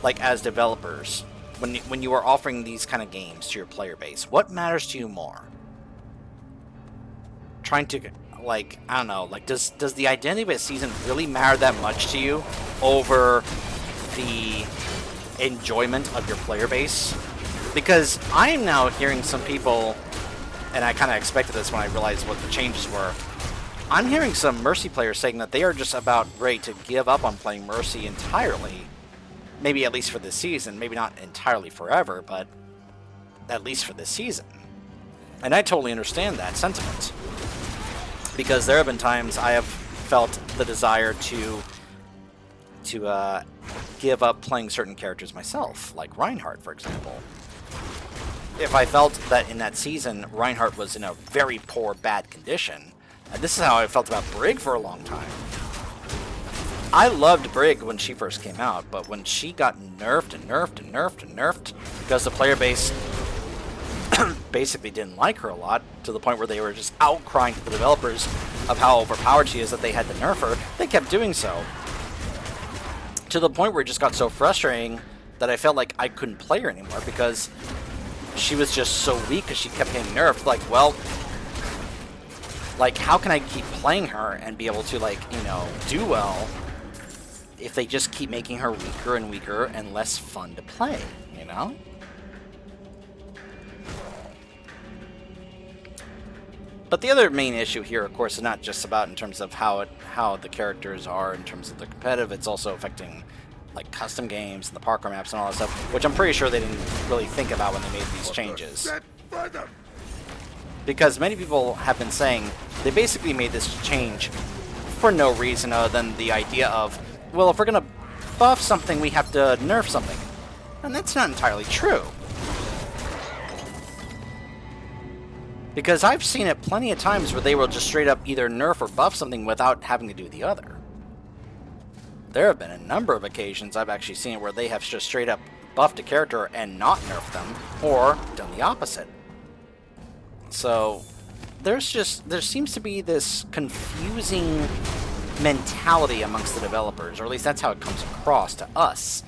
Like, as developers, when you are offering these kind of games to your player base, what matters to you more? Trying to, like, I don't know, like, does the identity of a season really matter that much to you over the enjoyment of your player base? Because I am now hearing some people, and I kind of expected this when I realized what the changes were, I'm hearing some Mercy players saying that they are just about ready to give up on playing Mercy entirely. Maybe at least for this season. Maybe not entirely forever, but at least for this season. And I totally understand that sentiment. Because there have been times I have felt the desire to give up playing certain characters myself, like Reinhardt, for example. If I felt that in that season, Reinhardt was in a very poor, bad condition, and this is how I felt about Brig for a long time. I loved Brig when she first came out, but when she got nerfed and nerfed and nerfed and nerfed, because the player base basically didn't like her a lot, to the point where they were just outcrying to the developers of how overpowered she is that they had to nerf her, they kept doing so. To the point where it just got so frustrating that I felt like I couldn't play her anymore, because she was just so weak because she kept getting nerfed. Like, well, like, how can I keep playing her and be able to, like, you know, do well if they just keep making her weaker and weaker and less fun to play, you know? But the other main issue here, of course, is not just about in terms of how the characters are in terms of the competitive. It's also affecting, like, custom games and the parkour maps and all that stuff, which I'm pretty sure they didn't really think about when they made these changes. Because many people have been saying they basically made this change for no reason other than the idea of, well, if we're going to buff something, we have to nerf something. And that's not entirely true. Because I've seen it plenty of times where they will just straight up either nerf or buff something without having to do the other. There have been a number of occasions I've actually seen it where they have just straight up buffed a character and not nerfed them, or done the opposite. So there seems to be this confusing mentality amongst the developers, or at least that's how it comes across to us.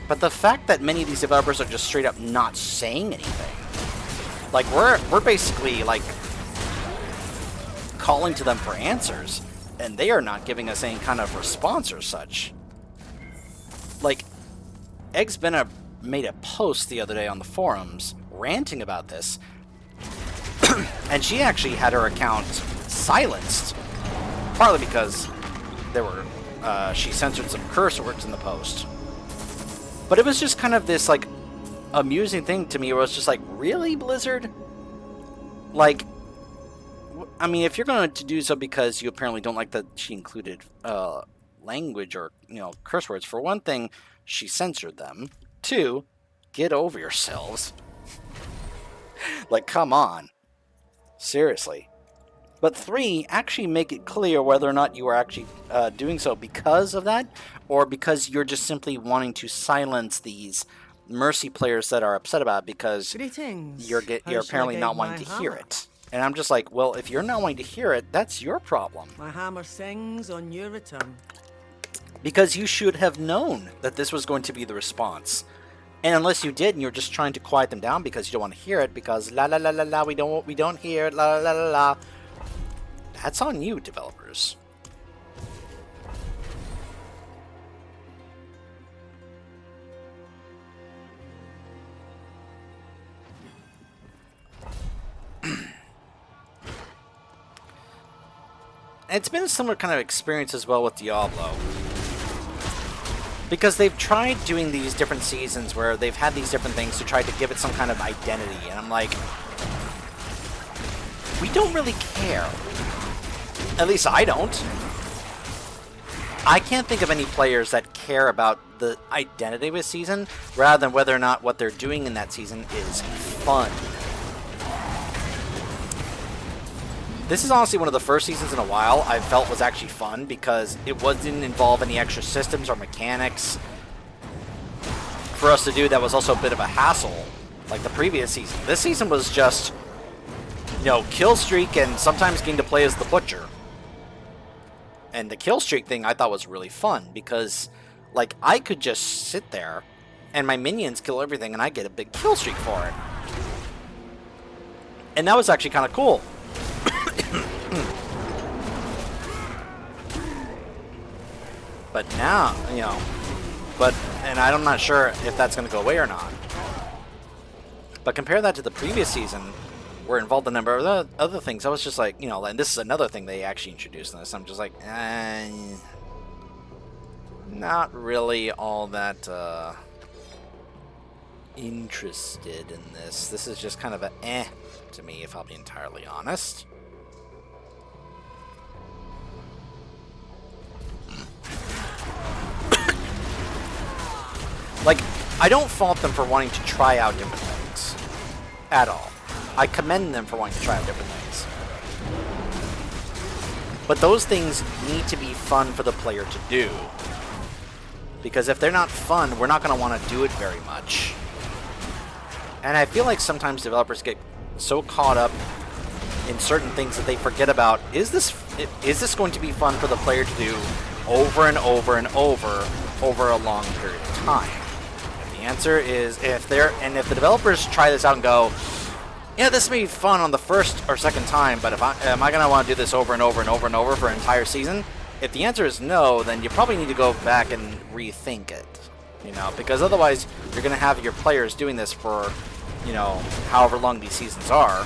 But the fact that many of these developers are just straight up not saying anything, like we're basically like calling to them for answers, and they are not giving us any kind of response or such. Like, Eggs Benna made a post the other day on the forums ranting about this, and she actually had her account silenced, partly because there were she censored some curse words in the post. But it was just kind of this like amusing thing to me where it was just like, really, Blizzard? like, I mean, if you're going to do so because you apparently don't like that she included language or, you know, curse words, for one thing, she censored them. 2, get over yourselves. Like, come on. Seriously. But 3, actually make it clear whether or not you are actually doing so because of that, or because you're just simply wanting to silence these Mercy players that are upset about it because you're apparently not wanting to hear it. And I'm just like, well, if you're not wanting to hear it, that's your problem. My hammer sings on your return. Because you should have known that this was going to be the response. And unless you did, and you're just trying to quiet them down because you don't want to hear it, because la la la la la, we don't hear it, la la la la la. That's on you, developers. It's been a similar kind of experience as well with Diablo. Because they've tried doing these different seasons where they've had these different things to try to give it some kind of identity. And I'm like, we don't really care. At least I don't. I can't think of any players that care about the identity of a season rather than whether or not what they're doing in that season is fun. This is honestly one of the first seasons in a while I felt was actually fun because it didn't involve any extra systems or mechanics for us to do that was also a bit of a hassle like the previous season. This season was just, you know, kill streak and sometimes getting to play as the Butcher. And the kill streak thing I thought was really fun because, like, I could just sit there and my minions kill everything and I get a big kill streak for it. And that was actually kind of cool. But now, you know, and I'm not sure if that's going to go away or not. But compare that to the previous season, where it involved a number of other things. I was just like, you know, and this is another thing they actually introduced in this. I'm just like, not really all that interested in this. This is just kind of a to me, if I'll be entirely honest. Like, I don't fault them for wanting to try out different things. At all. I commend them for wanting to try out different things. But those things need to be fun for the player to do. Because if they're not fun, we're not going to want to do it very much. And I feel like sometimes developers get so caught up in certain things that they forget about, is this going to be fun for the player to do over and over and over a long period of time? If the answer is, if the developers try this out and go, yeah, this may be fun on the first or second time, but am I going to want to do this over and over and over and over for an entire season? If the answer is no, then you probably need to go back and rethink it, you know, because otherwise you're going to have your players doing this for, you know, however long these seasons are,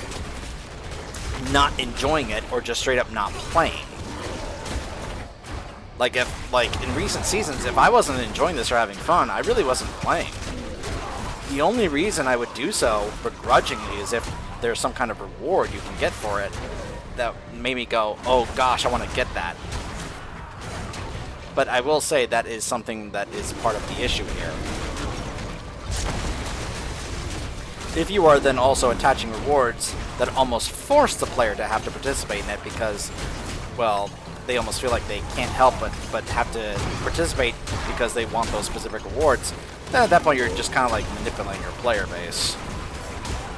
not enjoying it or just straight up not playing. Like in recent seasons, if I wasn't enjoying this or having fun, I really wasn't playing. The only reason I would do so begrudgingly is if there's some kind of reward you can get for it that made me go, oh gosh, I want to get that. But I will say that is something that is part of the issue here. If you are then also attaching rewards that almost force the player to have to participate in it because, well, they almost feel like they can't help but have to participate because they want those specific rewards, then at that point you're just kind of like manipulating your player base,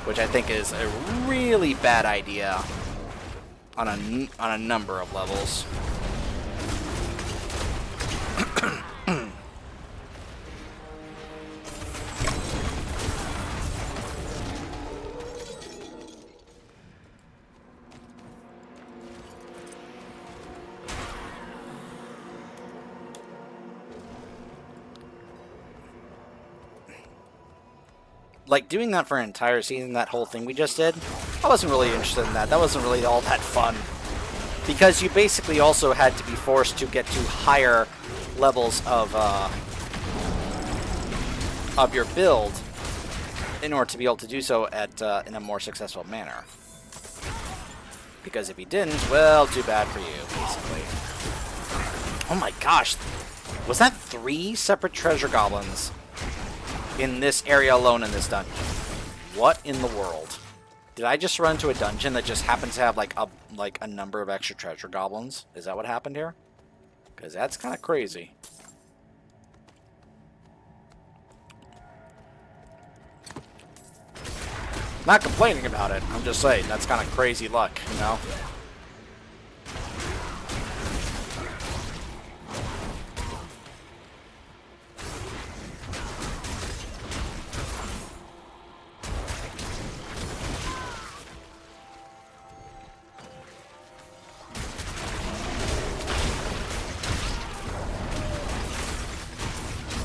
which I think is a really bad idea on a number of levels. Like, doing that for an entire season, that whole thing we just did, I wasn't really interested in that. That wasn't really all that fun. Because you basically also had to be forced to get to higher levels of your build in order to be able to do so in a more successful manner. Because if he didn't, well, too bad for you, basically. Oh my gosh. Was that 3 separate treasure goblins in this area alone in this dungeon? What in the world? Did I just run into a dungeon that just happens to have like a number of extra treasure goblins? Is that what happened here? Because that's kind of crazy. Not complaining about it. I'm just saying that's kind of crazy luck, you know?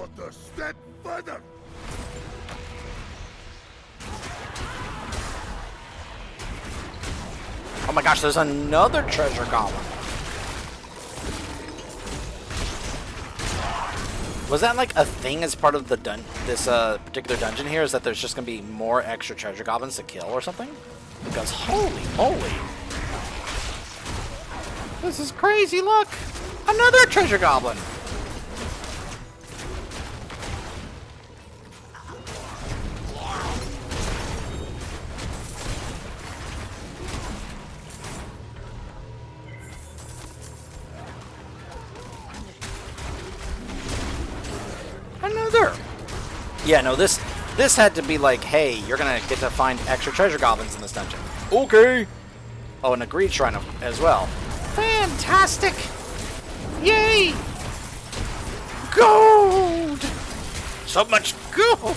Not a step further. Oh my gosh, there's another treasure goblin. Was that like a thing as part of the this particular dungeon here? Is that there's just gonna be more extra treasure goblins to kill or something? Because holy moly, this is crazy! Look, another treasure goblin. Another. Yeah, no, this had to be like, hey, you're gonna get to find extra treasure goblins in this dungeon. Okay. Oh, and a greed shrine as well. Fantastic! Yay! Gold! So much gold!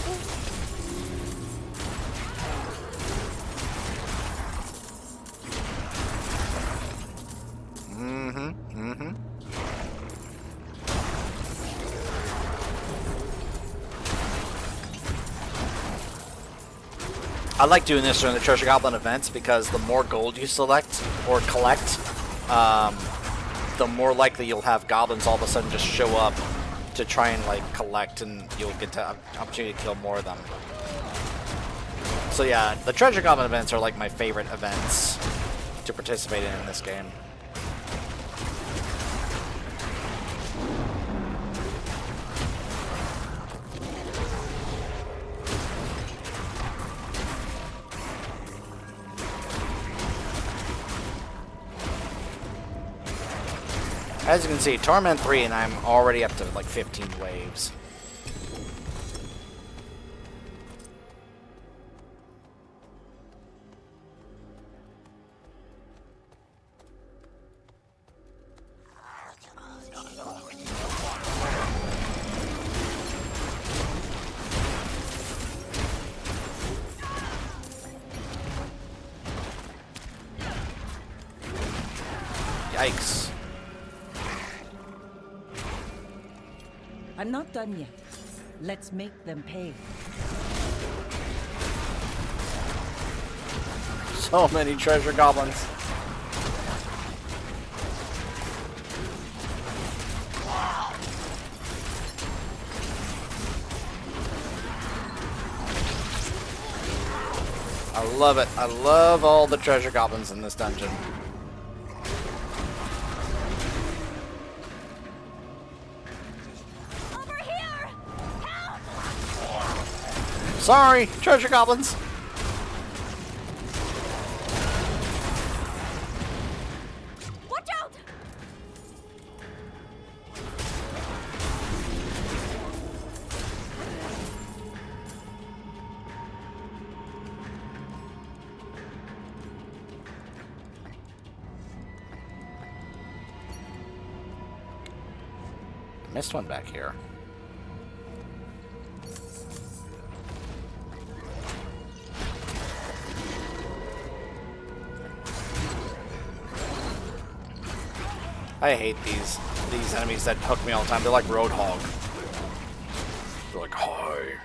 I like doing this during the Treasure Goblin events because the more gold you select or collect, the more likely you'll have goblins all of a sudden just show up to try and like collect, and you'll get to opportunity to kill more of them. So yeah, the Treasure Goblin events are like my favorite events to participate in this game. As you can see, Torment 3 and I'm already up to like 15 waves. Yikes. I'm not done yet. Let's make them pay. So many treasure goblins. I love it. I love all the treasure goblins in this dungeon. Sorry, treasure goblins. Watch out! Missed one back here. I hate these enemies that hook me all the time. They're like Roadhog. They're like, hi.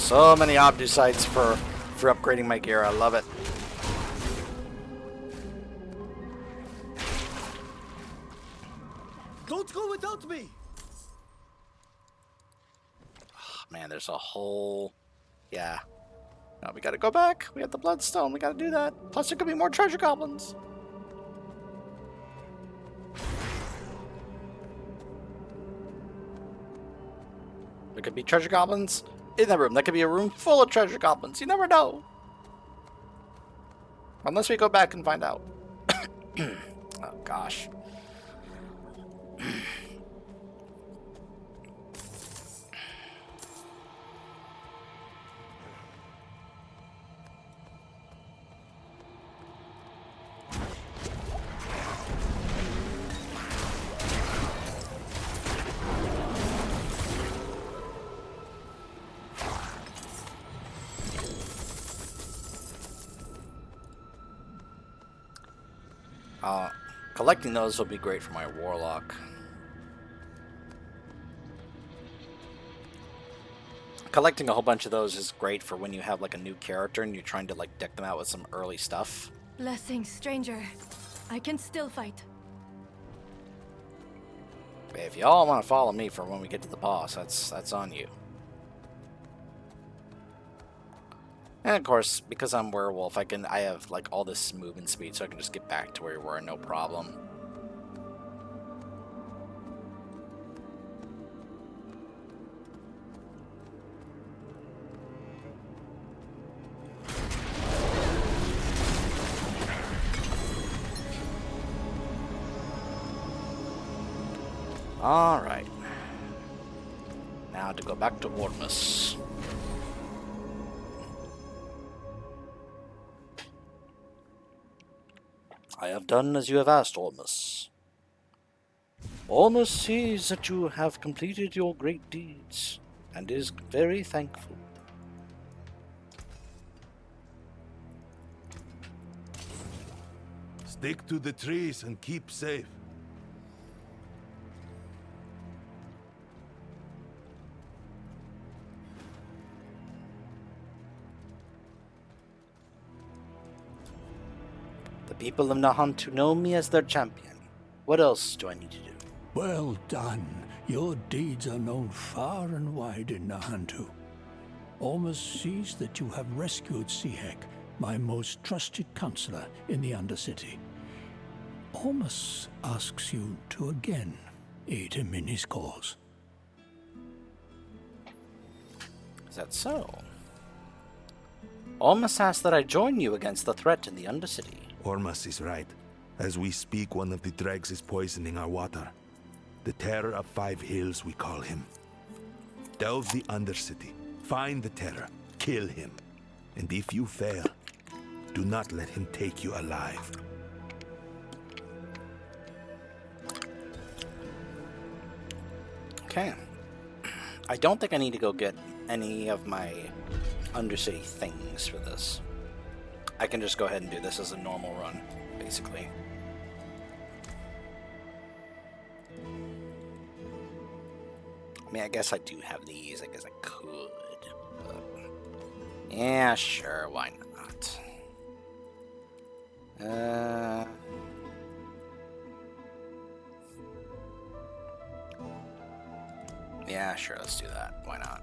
So many obdu sites for upgrading my gear. I love it. Don't go without me. Oh, man, there's a whole... Yeah. No, we gotta go back. We have the bloodstone. We gotta do that. Plus, there could be more treasure goblins. There could be treasure goblins in that room. That could be a room full of treasure goblins. You never know. Unless we go back and find out. Oh, gosh. Collecting those will be great for my warlock. Collecting a whole bunch of those is great for when you have like a new character and you're trying to like deck them out with some early stuff. Blessings, stranger. I can still fight. If y'all want to follow me for when we get to the boss, that's on you. And of course, because I'm werewolf, I have like all this movement speed, so I can just get back to where we were, no problem. All right. Now to go back to Ormus. I have done as you have asked, Ormus. Ormus sees that you have completed your great deeds, and is very thankful. Stick to the trees and keep safe. The people of Nahantu know me as their champion. What else do I need to do? Well done. Your deeds are known far and wide in Nahantu. Ormus sees that you have rescued Sihek, my most trusted counselor in the Undercity. Ormus asks you to again aid him in his cause. Is that so? Ormus asks that I join you against the threat in the Undercity. Ormus is right. As we speak, one of the dregs is poisoning our water. The Terror of Five Hills, we call him. Delve the Undercity. Find the Terror. Kill him. And if you fail, do not let him take you alive. Okay. I don't think I need to go get any of my Undercity things for this. I can just go ahead and do this as a normal run, basically. I mean, I guess I do have these. I guess I could. But yeah, sure. Why not? Yeah, sure. Let's do that. Why not?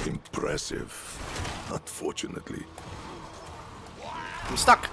Impressive. Unfortunately. I'm stuck.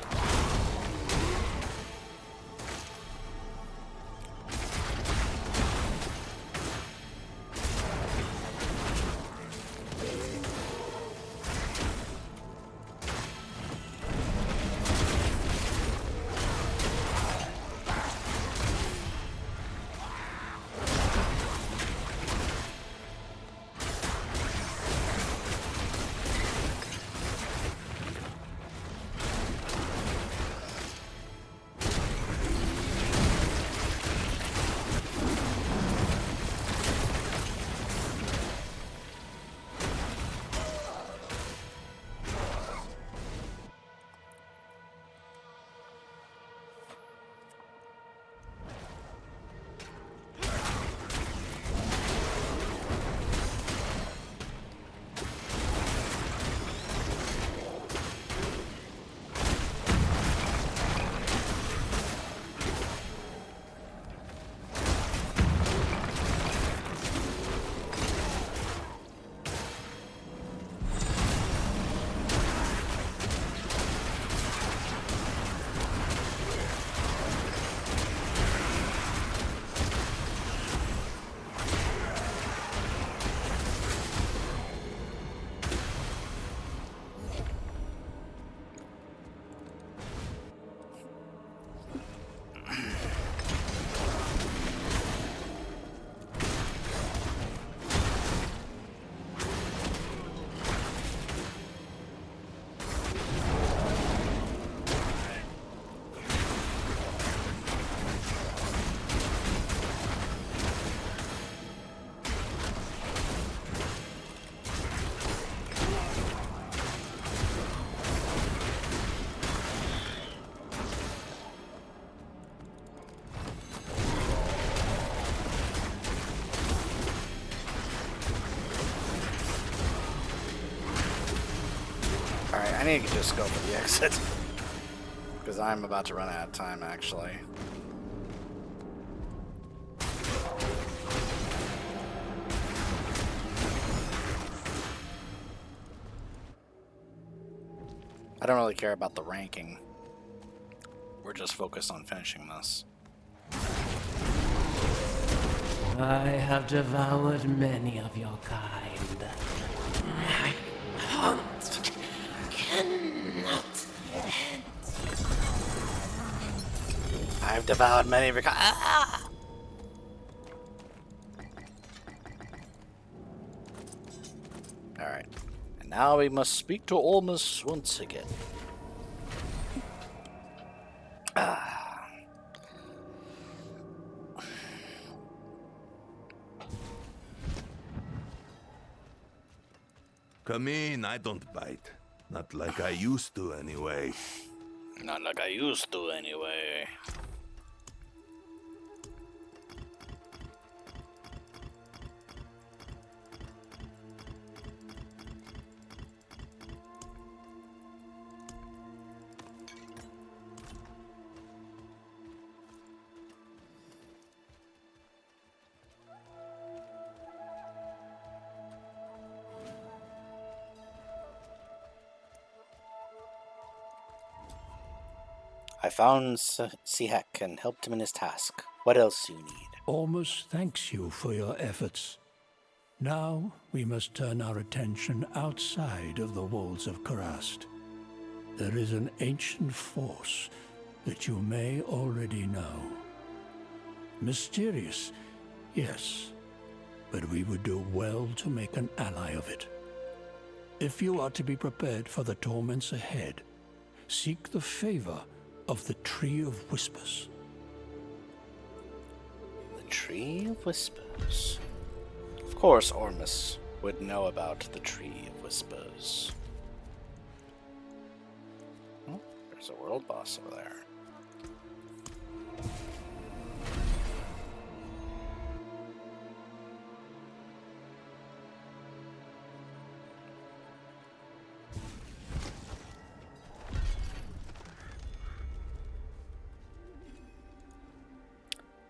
I need to just go for the exit. Because I'm about to run out of time, actually. I don't really care about the ranking. We're just focused on finishing this. I have devoured many of your kind. My hunt cannot end. I've devoured many of your kind. Ah! Alright. And now we must speak to Ormus once again. Come in, I don't bite. Not like I used to, anyway. Not like I used to, anyway. I found Sihek and helped him in his task. What else do you need? Ormus thanks you for your efforts. Now we must turn our attention outside of the walls of Karast. There is an ancient force that you may already know. Mysterious, yes, but we would do well to make an ally of it. If you are to be prepared for the torments ahead, seek the favor of the Tree of Whispers. The Tree of Whispers. Of course, Ormus would know about the Tree of Whispers. Oh, there's a world boss over there.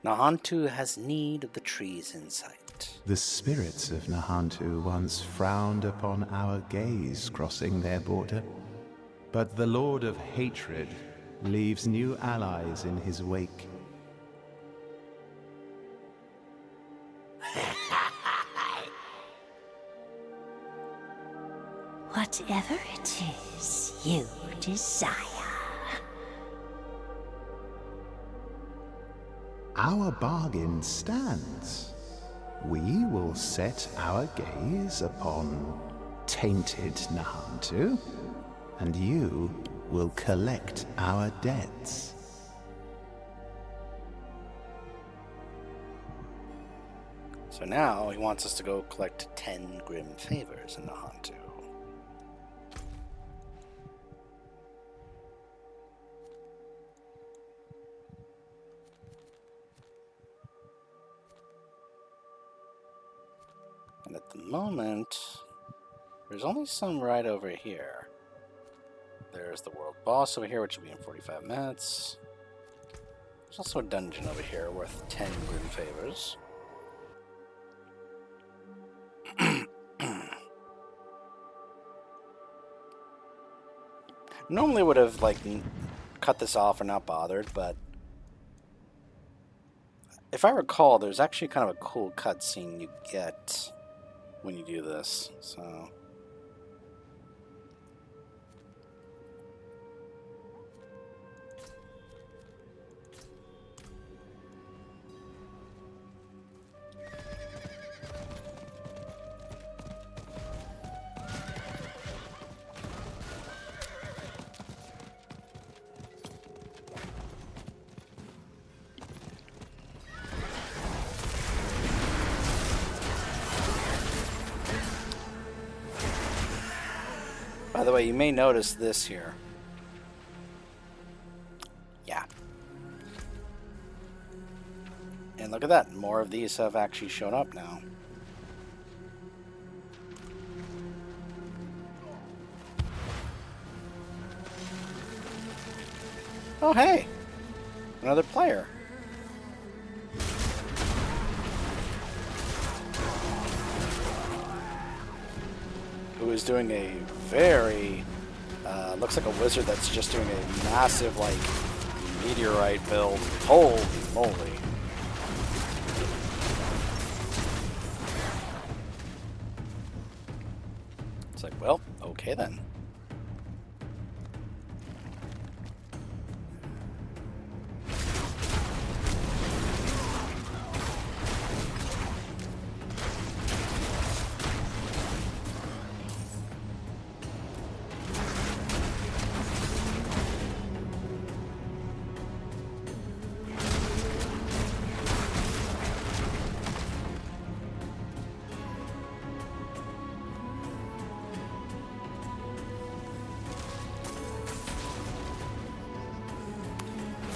Nahantu has need of the tree's insight. The spirits of Nahantu once frowned upon our gaze crossing their border, but the Lord of Hatred leaves new allies in his wake. Whatever it is you desire. Our bargain stands. We will set our gaze upon tainted Nahantu, and you will collect our debts. So now he wants us to go collect 10 grim favors in Nahantu. And at the moment, there's only some right over here. There's the world boss over here, which will be in 45 minutes. There's also a dungeon over here worth 10 grim favors. Normally would have like cut this off or not bothered, but if I recall, there's actually kind of a cool cutscene you get when you do this, so. By the way, you may notice this here. Yeah. And look at that. More of these have actually shown up now. Oh, hey! Another player. Who is doing a very... looks like a wizard that's just doing a massive, like, meteorite build. Holy moly. It's like, well, okay then.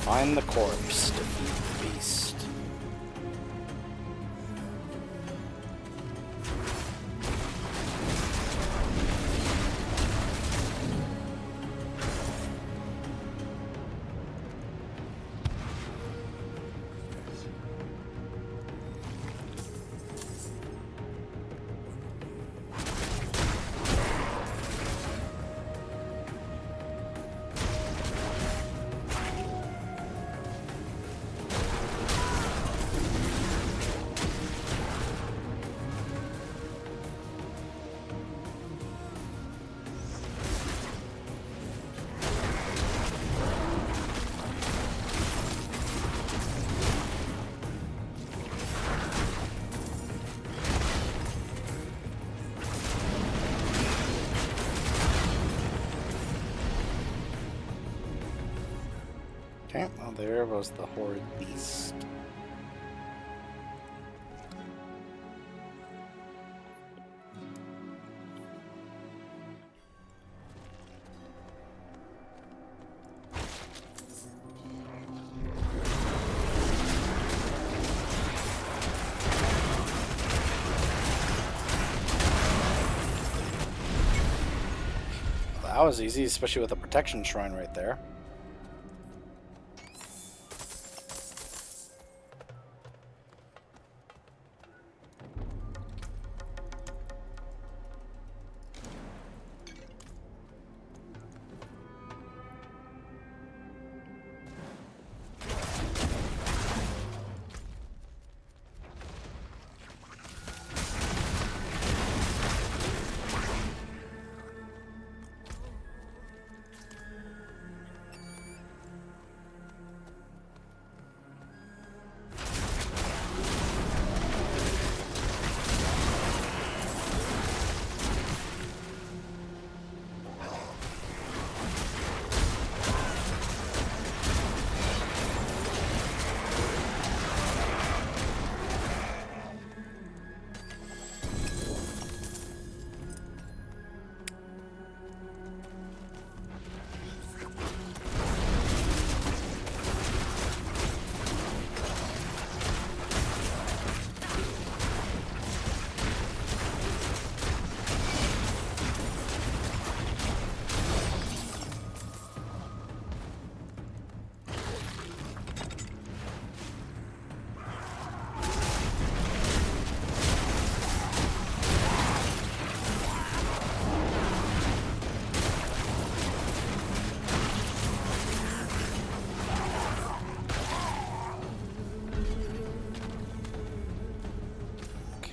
Find the corpse, defeat the beast. Okay, well there was the horrid beast. That was easy, especially with a protection shrine right there.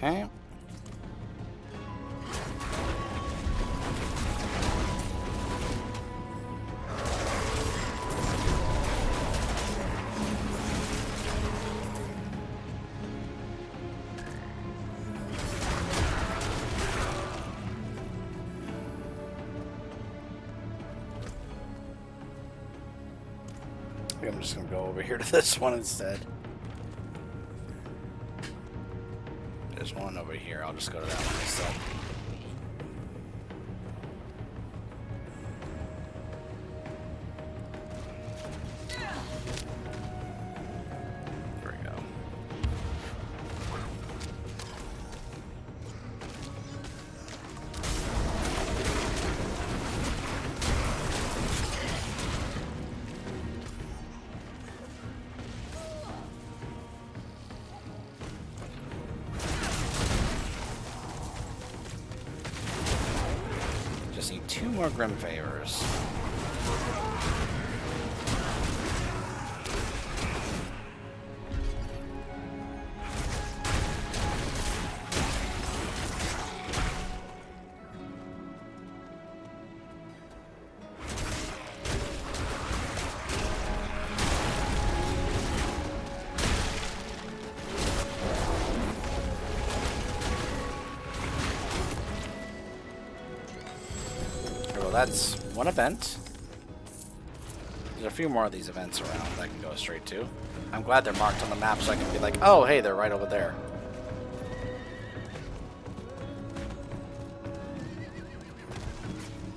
Okay. I think I'm just gonna go over here to this one instead. There's one over here. I'll just go to that one instead. There we go. 2 more Grim Favors. That's one event. There's a few more of these events around that I can go straight to. I'm glad they're marked on the map so I can be like, oh, hey, they're right over there.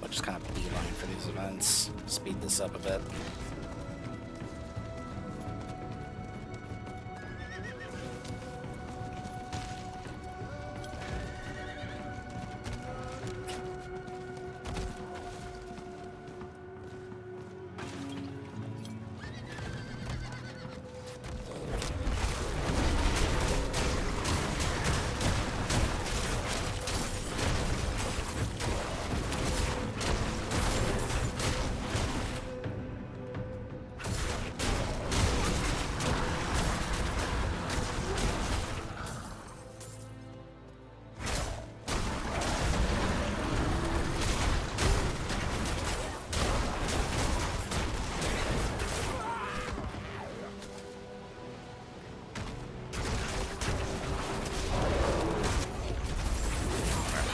I'll just kind of beeline for these events. Speed this up a bit.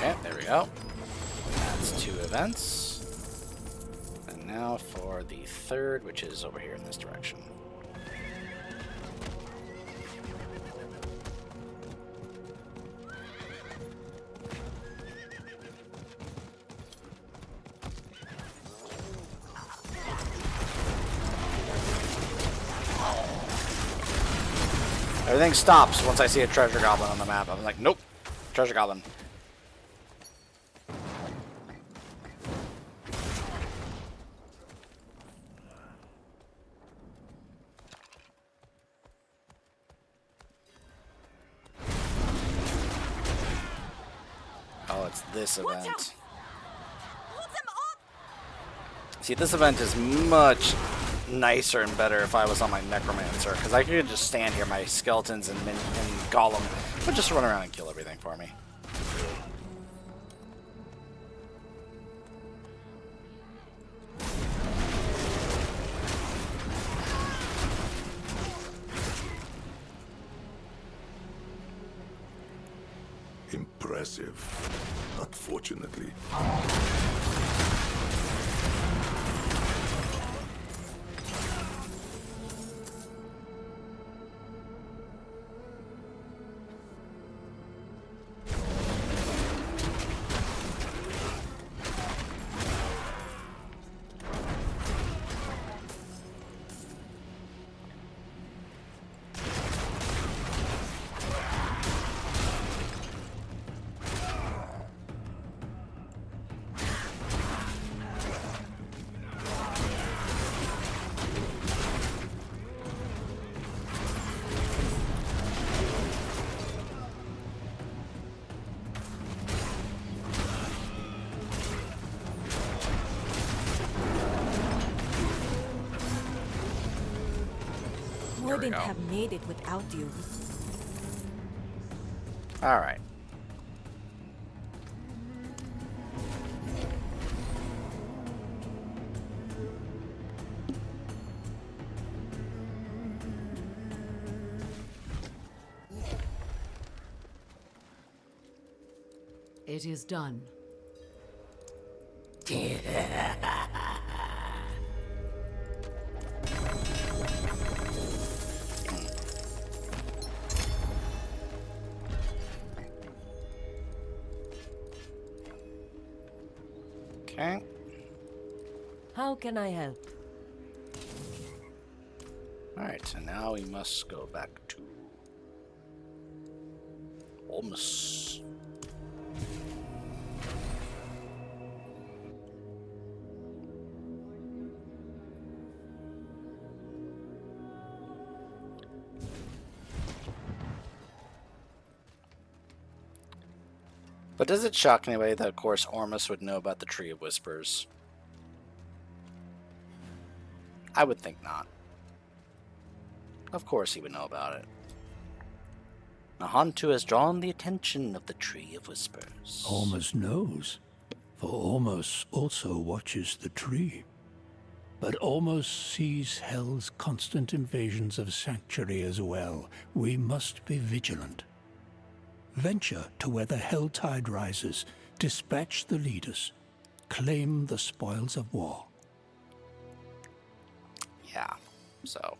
Okay, there we go. That's 2 events. And now for the 3rd, which is over here in this direction. Everything stops once I see a treasure goblin on the map. I'm like, nope, treasure goblin. Oh, it's this event. See, this event is much nicer and better if I was on my Necromancer, because I could just stand here, my skeletons and Golem would just run around and kill everything for me. Impressive, unfortunately. Wouldn't have made it without you. All right. It is done. Okay. How can I help? Alright, so now we must go back to Olmus. But does it shock anybody that, of course, Ormus would know about the Tree of Whispers? I would think not. Of course he would know about it. Nahantu has drawn the attention of the Tree of Whispers. Ormus knows, for Ormus also watches the tree. But Ormus sees Hell's constant invasions of Sanctuary as well. We must be vigilant. Venture to where the Hell tide rises, dispatch the leaders, claim the spoils of war. Yeah, so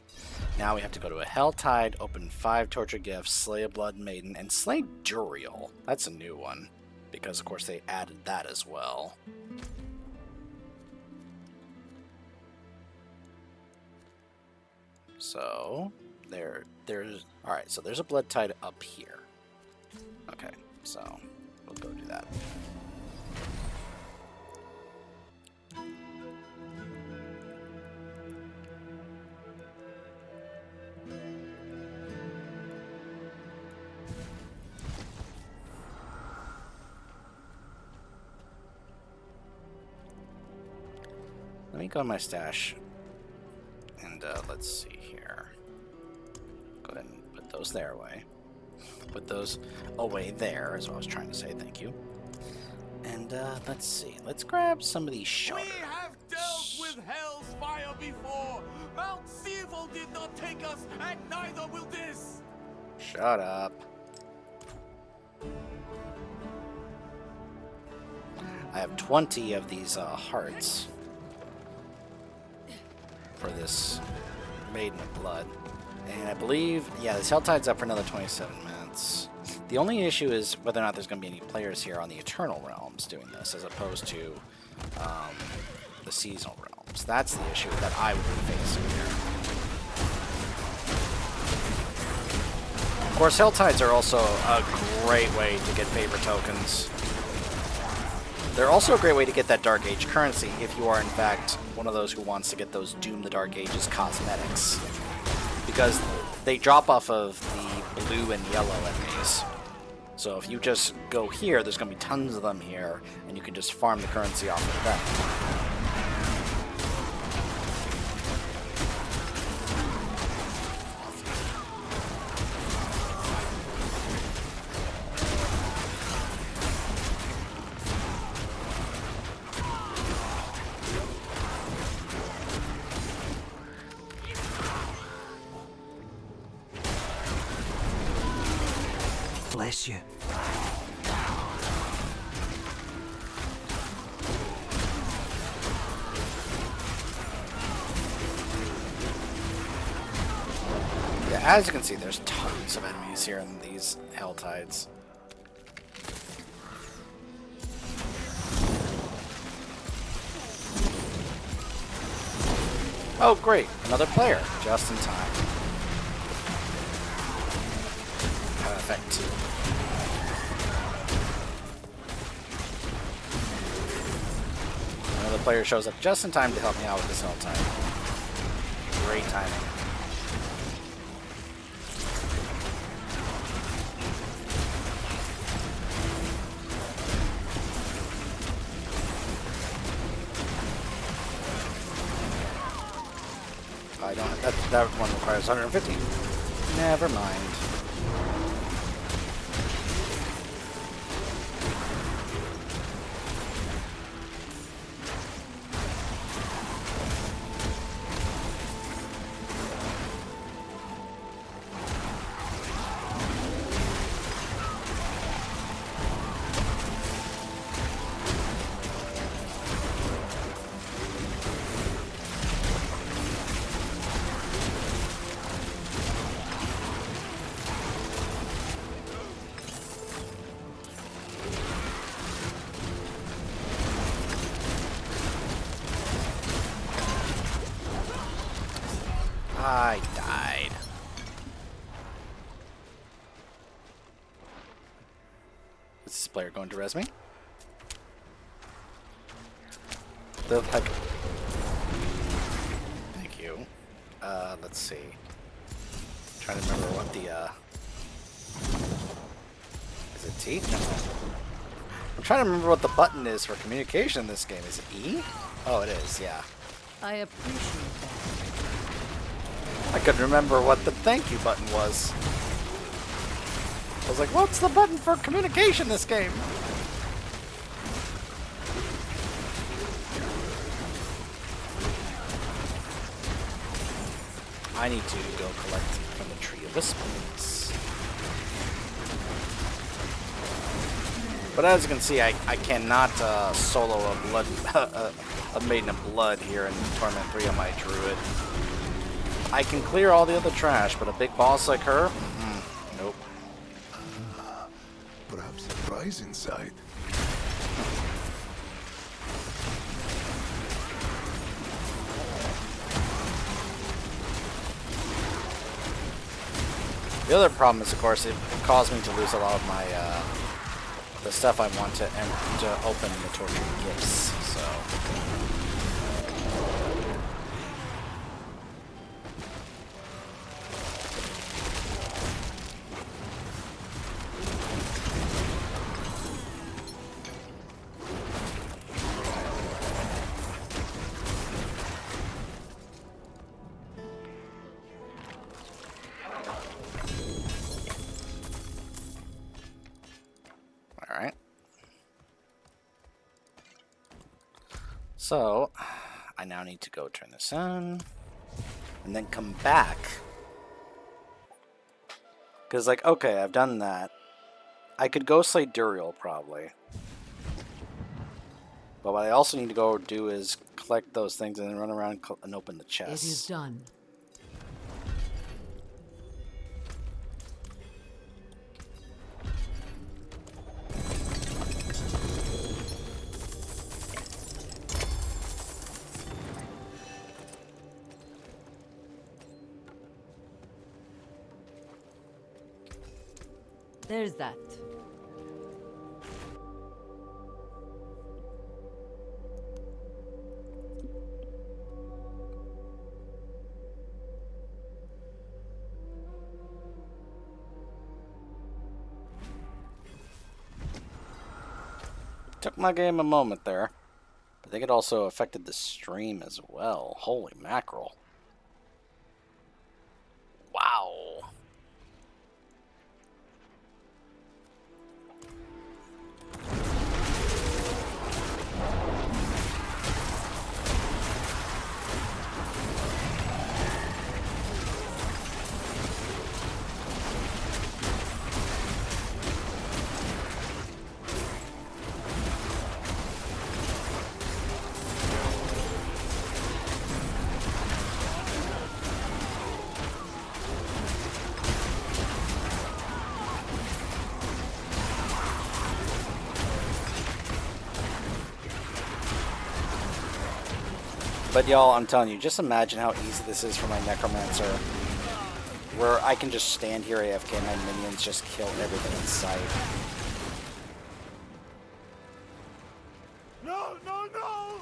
now we have to go to a Helltide, open 5 torture gifts, slay a blood maiden, and slay Duriel. That's a new one, because of course they added that as well. So there's all right. So there's a blood tide up here. Okay, so we'll go do that. Let me go to my stash, and let's see here. Go ahead and put those there away. Put those away there is what I was trying to say, thank you. And let's see, let's grab some of these shards. We have dealt with Hell's fire before. Mount Seaval did not take us, and neither will this. Shut up. I have 20 of these hearts for this Maiden of Blood. And I believe, yeah, this Helltide's up for another 27 minutes. The only issue is whether or not there's going to be any players here on the Eternal Realms doing this, as opposed to the Seasonal Realms. That's the issue that I would be facing here. Of course, Helltides are also a great way to get favor tokens. They're also a great way to get that Dark Age currency if you are, in fact, one of those who wants to get those Doom the Dark Ages cosmetics. Because they drop off of the blue and yellow enemies. So if you just go here, there's going to be tons of them here, and you can just farm the currency off of them. Bless you. Yeah, as you can see, there's tons of enemies here in these Helltides. Oh, great! Another player, just in time. Perfect. Another player shows up just in time to help me out with this Helltide. Great timing. I don't. That one requires 150. Never mind. I died. Is this player going to res me? The heck. Thank you. Let's see. Trying to remember what the is it T? No. I'm trying to remember what the button is for communication in this game. Is it E? Oh, it is, yeah. I appreciate that. I couldn't remember what the thank you button was. I was like, what's the button for communication in this game? I need to go collect from the Tree of Whispers. But as you can see, I cannot solo a Maiden of Blood here in Torment 3 on my Druid. I can clear all the other trash, but a big boss like her? Nope. Perhaps a prize inside. The other problem is, of course, it caused me to lose a lot of my the stuff I want to open in the tortured gifts. So. Alright. So, I now need to go turn this on, and then come back. Because, like, okay, I've done that. I could go slay Duriel, probably. But what I also need to go do is collect those things and then run around and open the chests. It is done. There's that. Took my game a moment there. I think it also affected the stream as well. Holy mackerel. Wow. But y'all, I'm telling you, just imagine how easy this is for my Necromancer. Where I can just stand here AFK and my minions just kill everything in sight. No, no, no!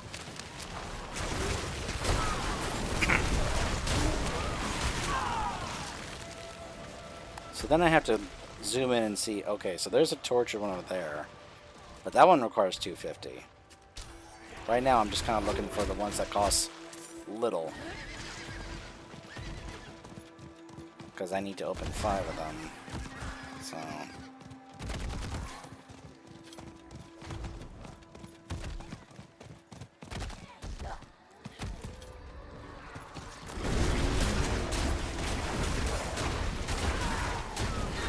So then I have to zoom in and see, okay, so there's a tortured one over there. But that one requires 250. Right now, I'm just kind of looking for the ones that cost little. Because I need to open 5 of them. So...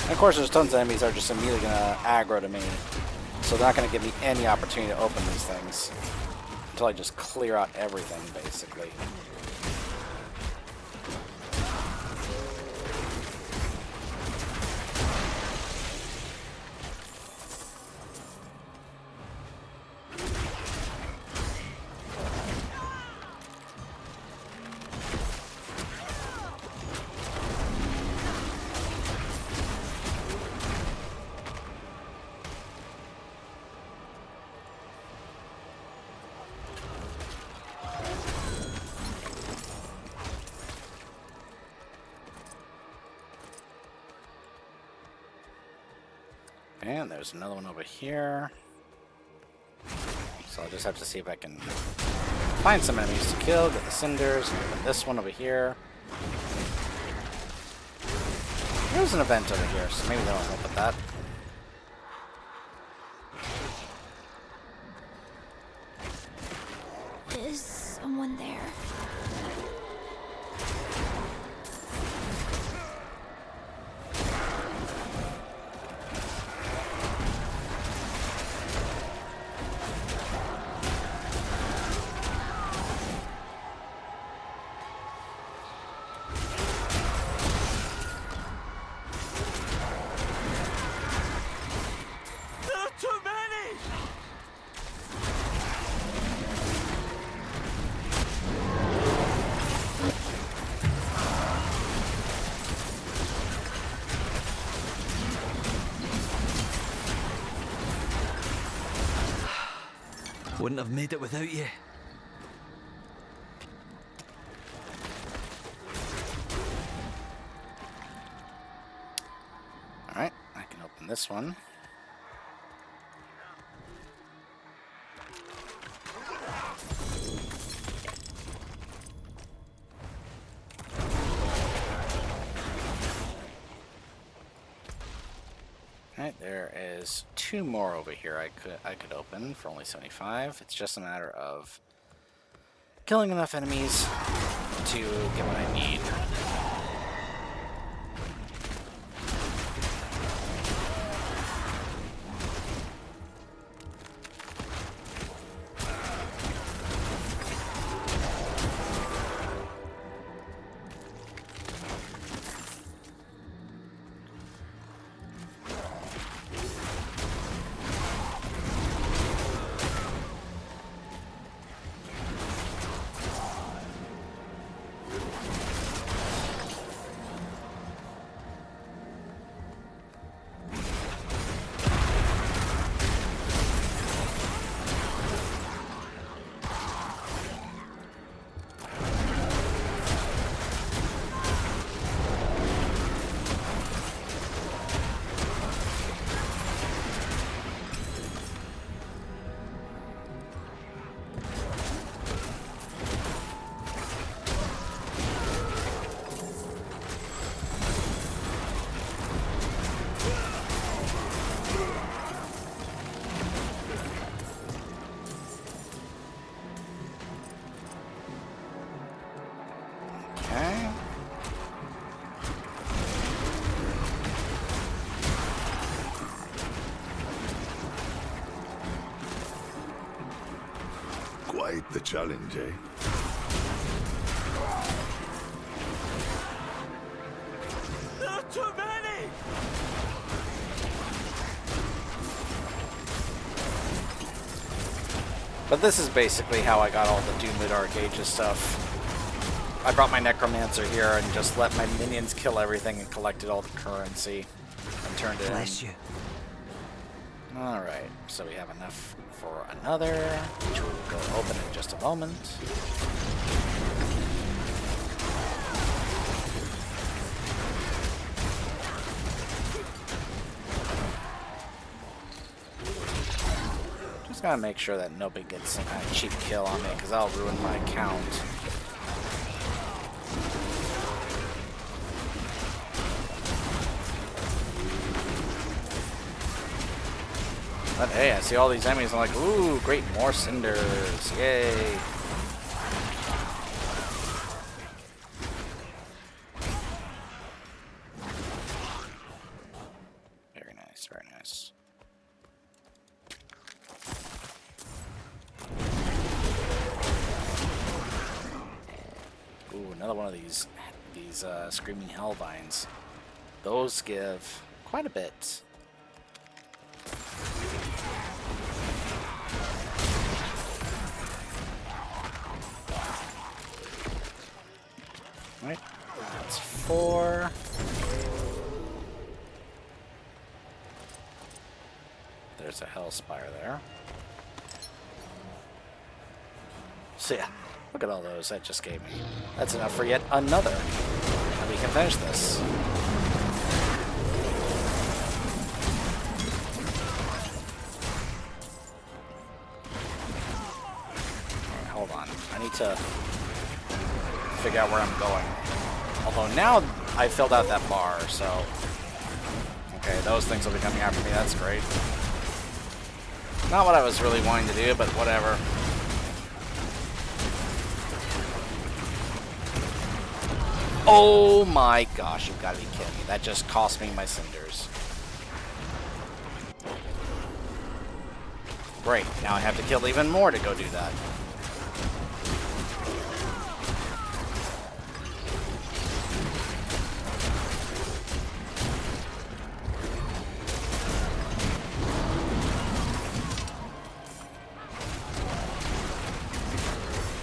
And of course, there's tons of enemies that are just immediately going to aggro to me. So they're not going to give me any opportunity to open these things. Until I just clear out everything, basically. And there's another one over here. So I'll just have to see if I can find some enemies to kill, get the cinders, and open this one over here. There's an event over here, so maybe that'll help with that. Is someone there? Wouldn't have made it without you. Alright, I can open this one. Alright, there is 2 more over here I could open for only 75. It's just a matter of killing enough enemies to get what I need. Okay. Quite the challenge, eh? There are too many! But this is basically how I got all the Doom Dark Ages stuff. I brought my Necromancer here and just let my minions kill everything and collected all the currency and turned it in. Bless you. Alright, so we have enough for another, which we'll go open in just a moment. Just gotta make sure that nobody gets some kind of cheap kill on me, because that'll ruin my account. But hey, I see all these enemies, I'm like, ooh, great, more cinders, yay. Very nice, very nice. Ooh, another one of these screaming hellvines. Those give quite a bit. Right, that's 4. There's a Hellspire there. So yeah, look at all those that just gave me. That's enough for yet another. And we can finish this. to figure out where I'm going. Although now I filled out that bar, so... Okay, those things will be coming after me, that's great. Not what I was really wanting to do, but whatever. Oh my gosh, you've got to be kidding me. That just cost me my cinders. Great, now I have to kill even more to go do that.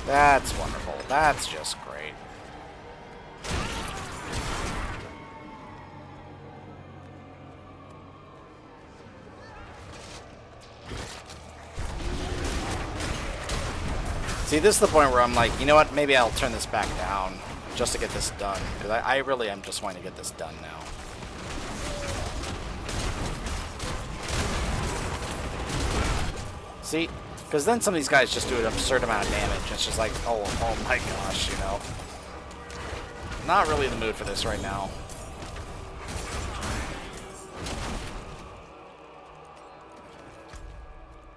That's wonderful. That's just great. See, this is the point where I'm like, you know what, maybe I'll turn this back down just to get this done. Because I really am just wanting to get this done now. See? Because then some of these guys just do an absurd amount of damage. It's just like, oh my gosh, you know. Not really in the mood for this right now.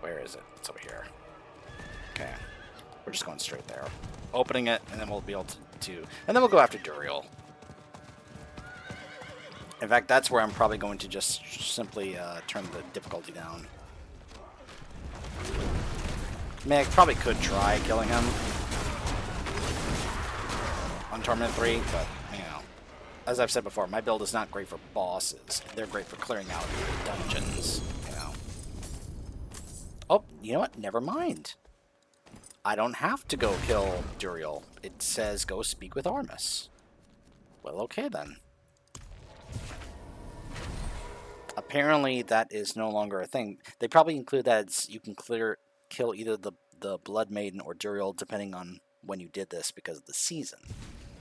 Where is it? It's over here. Okay. We're just going straight there. Opening it, and then we'll be able to and then we'll go after Duriel. In fact, that's where I'm probably going to just simply turn the difficulty down. I mean, I probably could try killing him on Torment 3, but, you know, as I've said before, my build is not great for bosses. They're great for clearing out dungeons, you know. Oh, you know what? Never mind. I don't have to go kill Duriel. It says go speak with Ormus. Well, okay then. Apparently that is no longer a thing. They probably include that as you can kill either the Blood Maiden or Duriel depending on when you did this because of the season.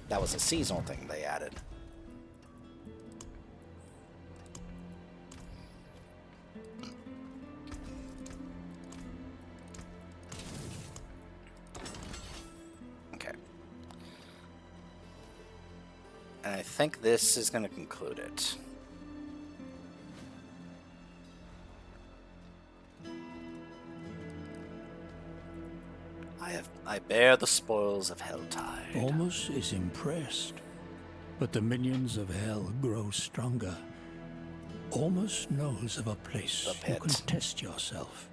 That was a seasonal thing they added. Okay. And I think this is going to conclude it. I bear the spoils of Helltide. Ormus is impressed, but the minions of hell grow stronger. Ormus knows of a place you can test yourself.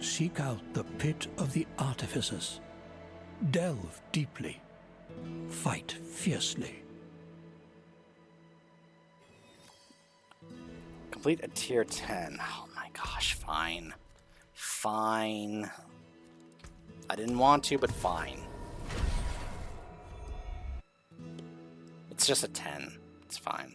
Seek out the pit of the artificers. Delve deeply. Fight fiercely. Complete a tier 10. Oh my gosh, fine. Fine. I didn't want to, but fine. It's just a 10. It's fine.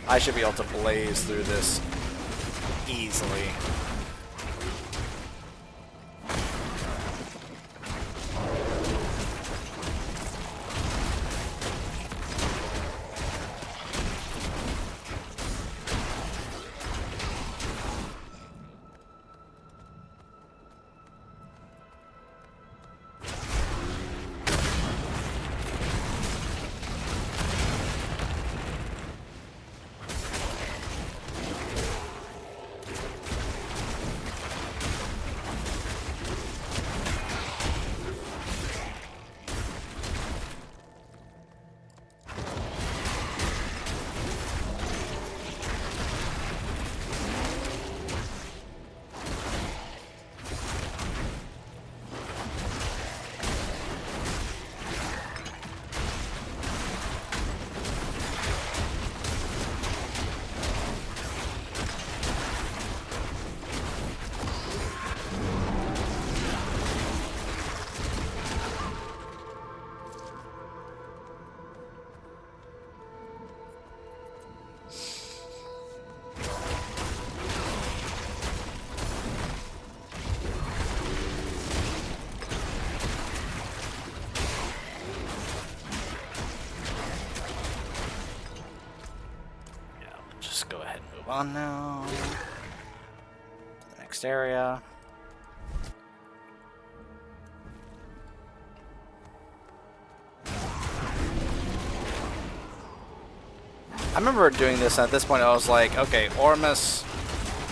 I should be able to blaze through this easily. on now. The next area. I remember doing this, and at this point I was like, okay, Ormus,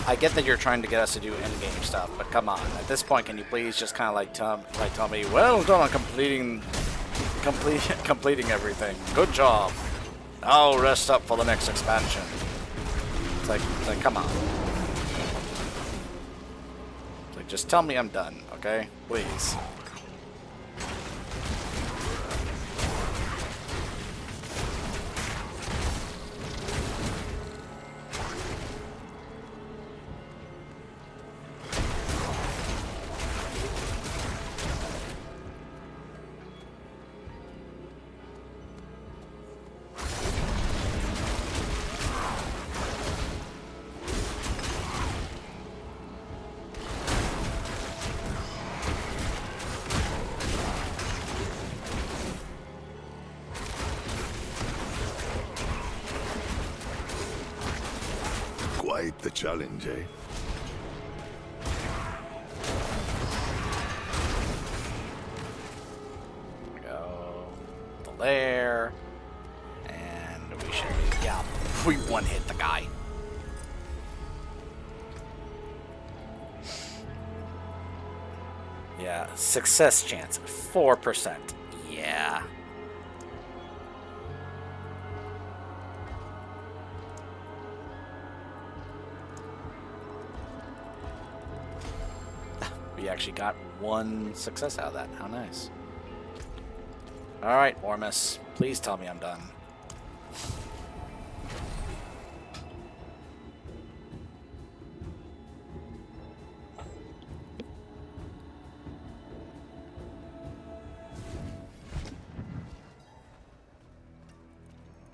I get that you're trying to get us to do in-game stuff, but come on. At this point, can you please just kind of like tell me, well done on completing everything. Good job. I'll rest up for the next expansion. It's like come on. It's like, just tell me I'm done, okay? Please. Quite the challenge, eh? Go the lair, and we should be, yeah, we one-hit the guy. Yeah, success chance 4%. Yeah. We actually got one success out of that. How nice. Alright, Ormus. Please tell me I'm done.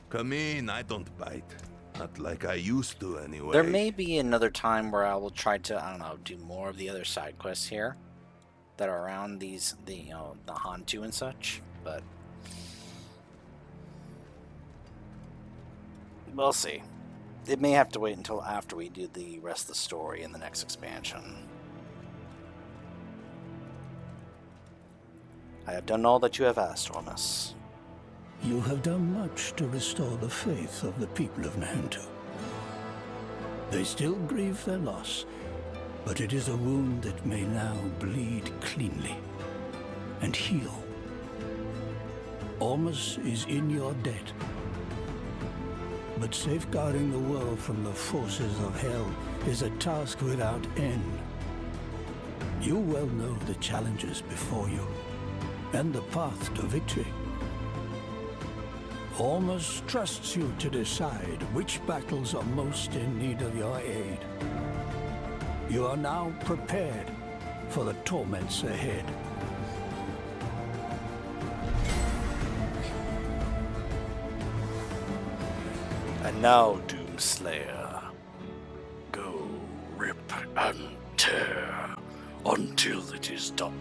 Come in, I don't bite. Not like I used to, anyway. There may be another time where I will try to, I don't know, do more of the other side quests here that are around these, the Hantu and such, but we'll see. It may have to wait until after we do the rest of the story in the next expansion. I have done all that you have asked, Ormus. You have done much to restore the faith of the people of Nahantu. They still grieve their loss, but it is a wound that may now bleed cleanly and heal. Ormus is in your debt, but safeguarding the world from the forces of hell is a task without end. You well know the challenges before you and the path to victory. Ormus trusts you to decide which battles are most in need of your aid. You are now prepared for the torments ahead. And now, Doomslayer, go rip and tear until it is done.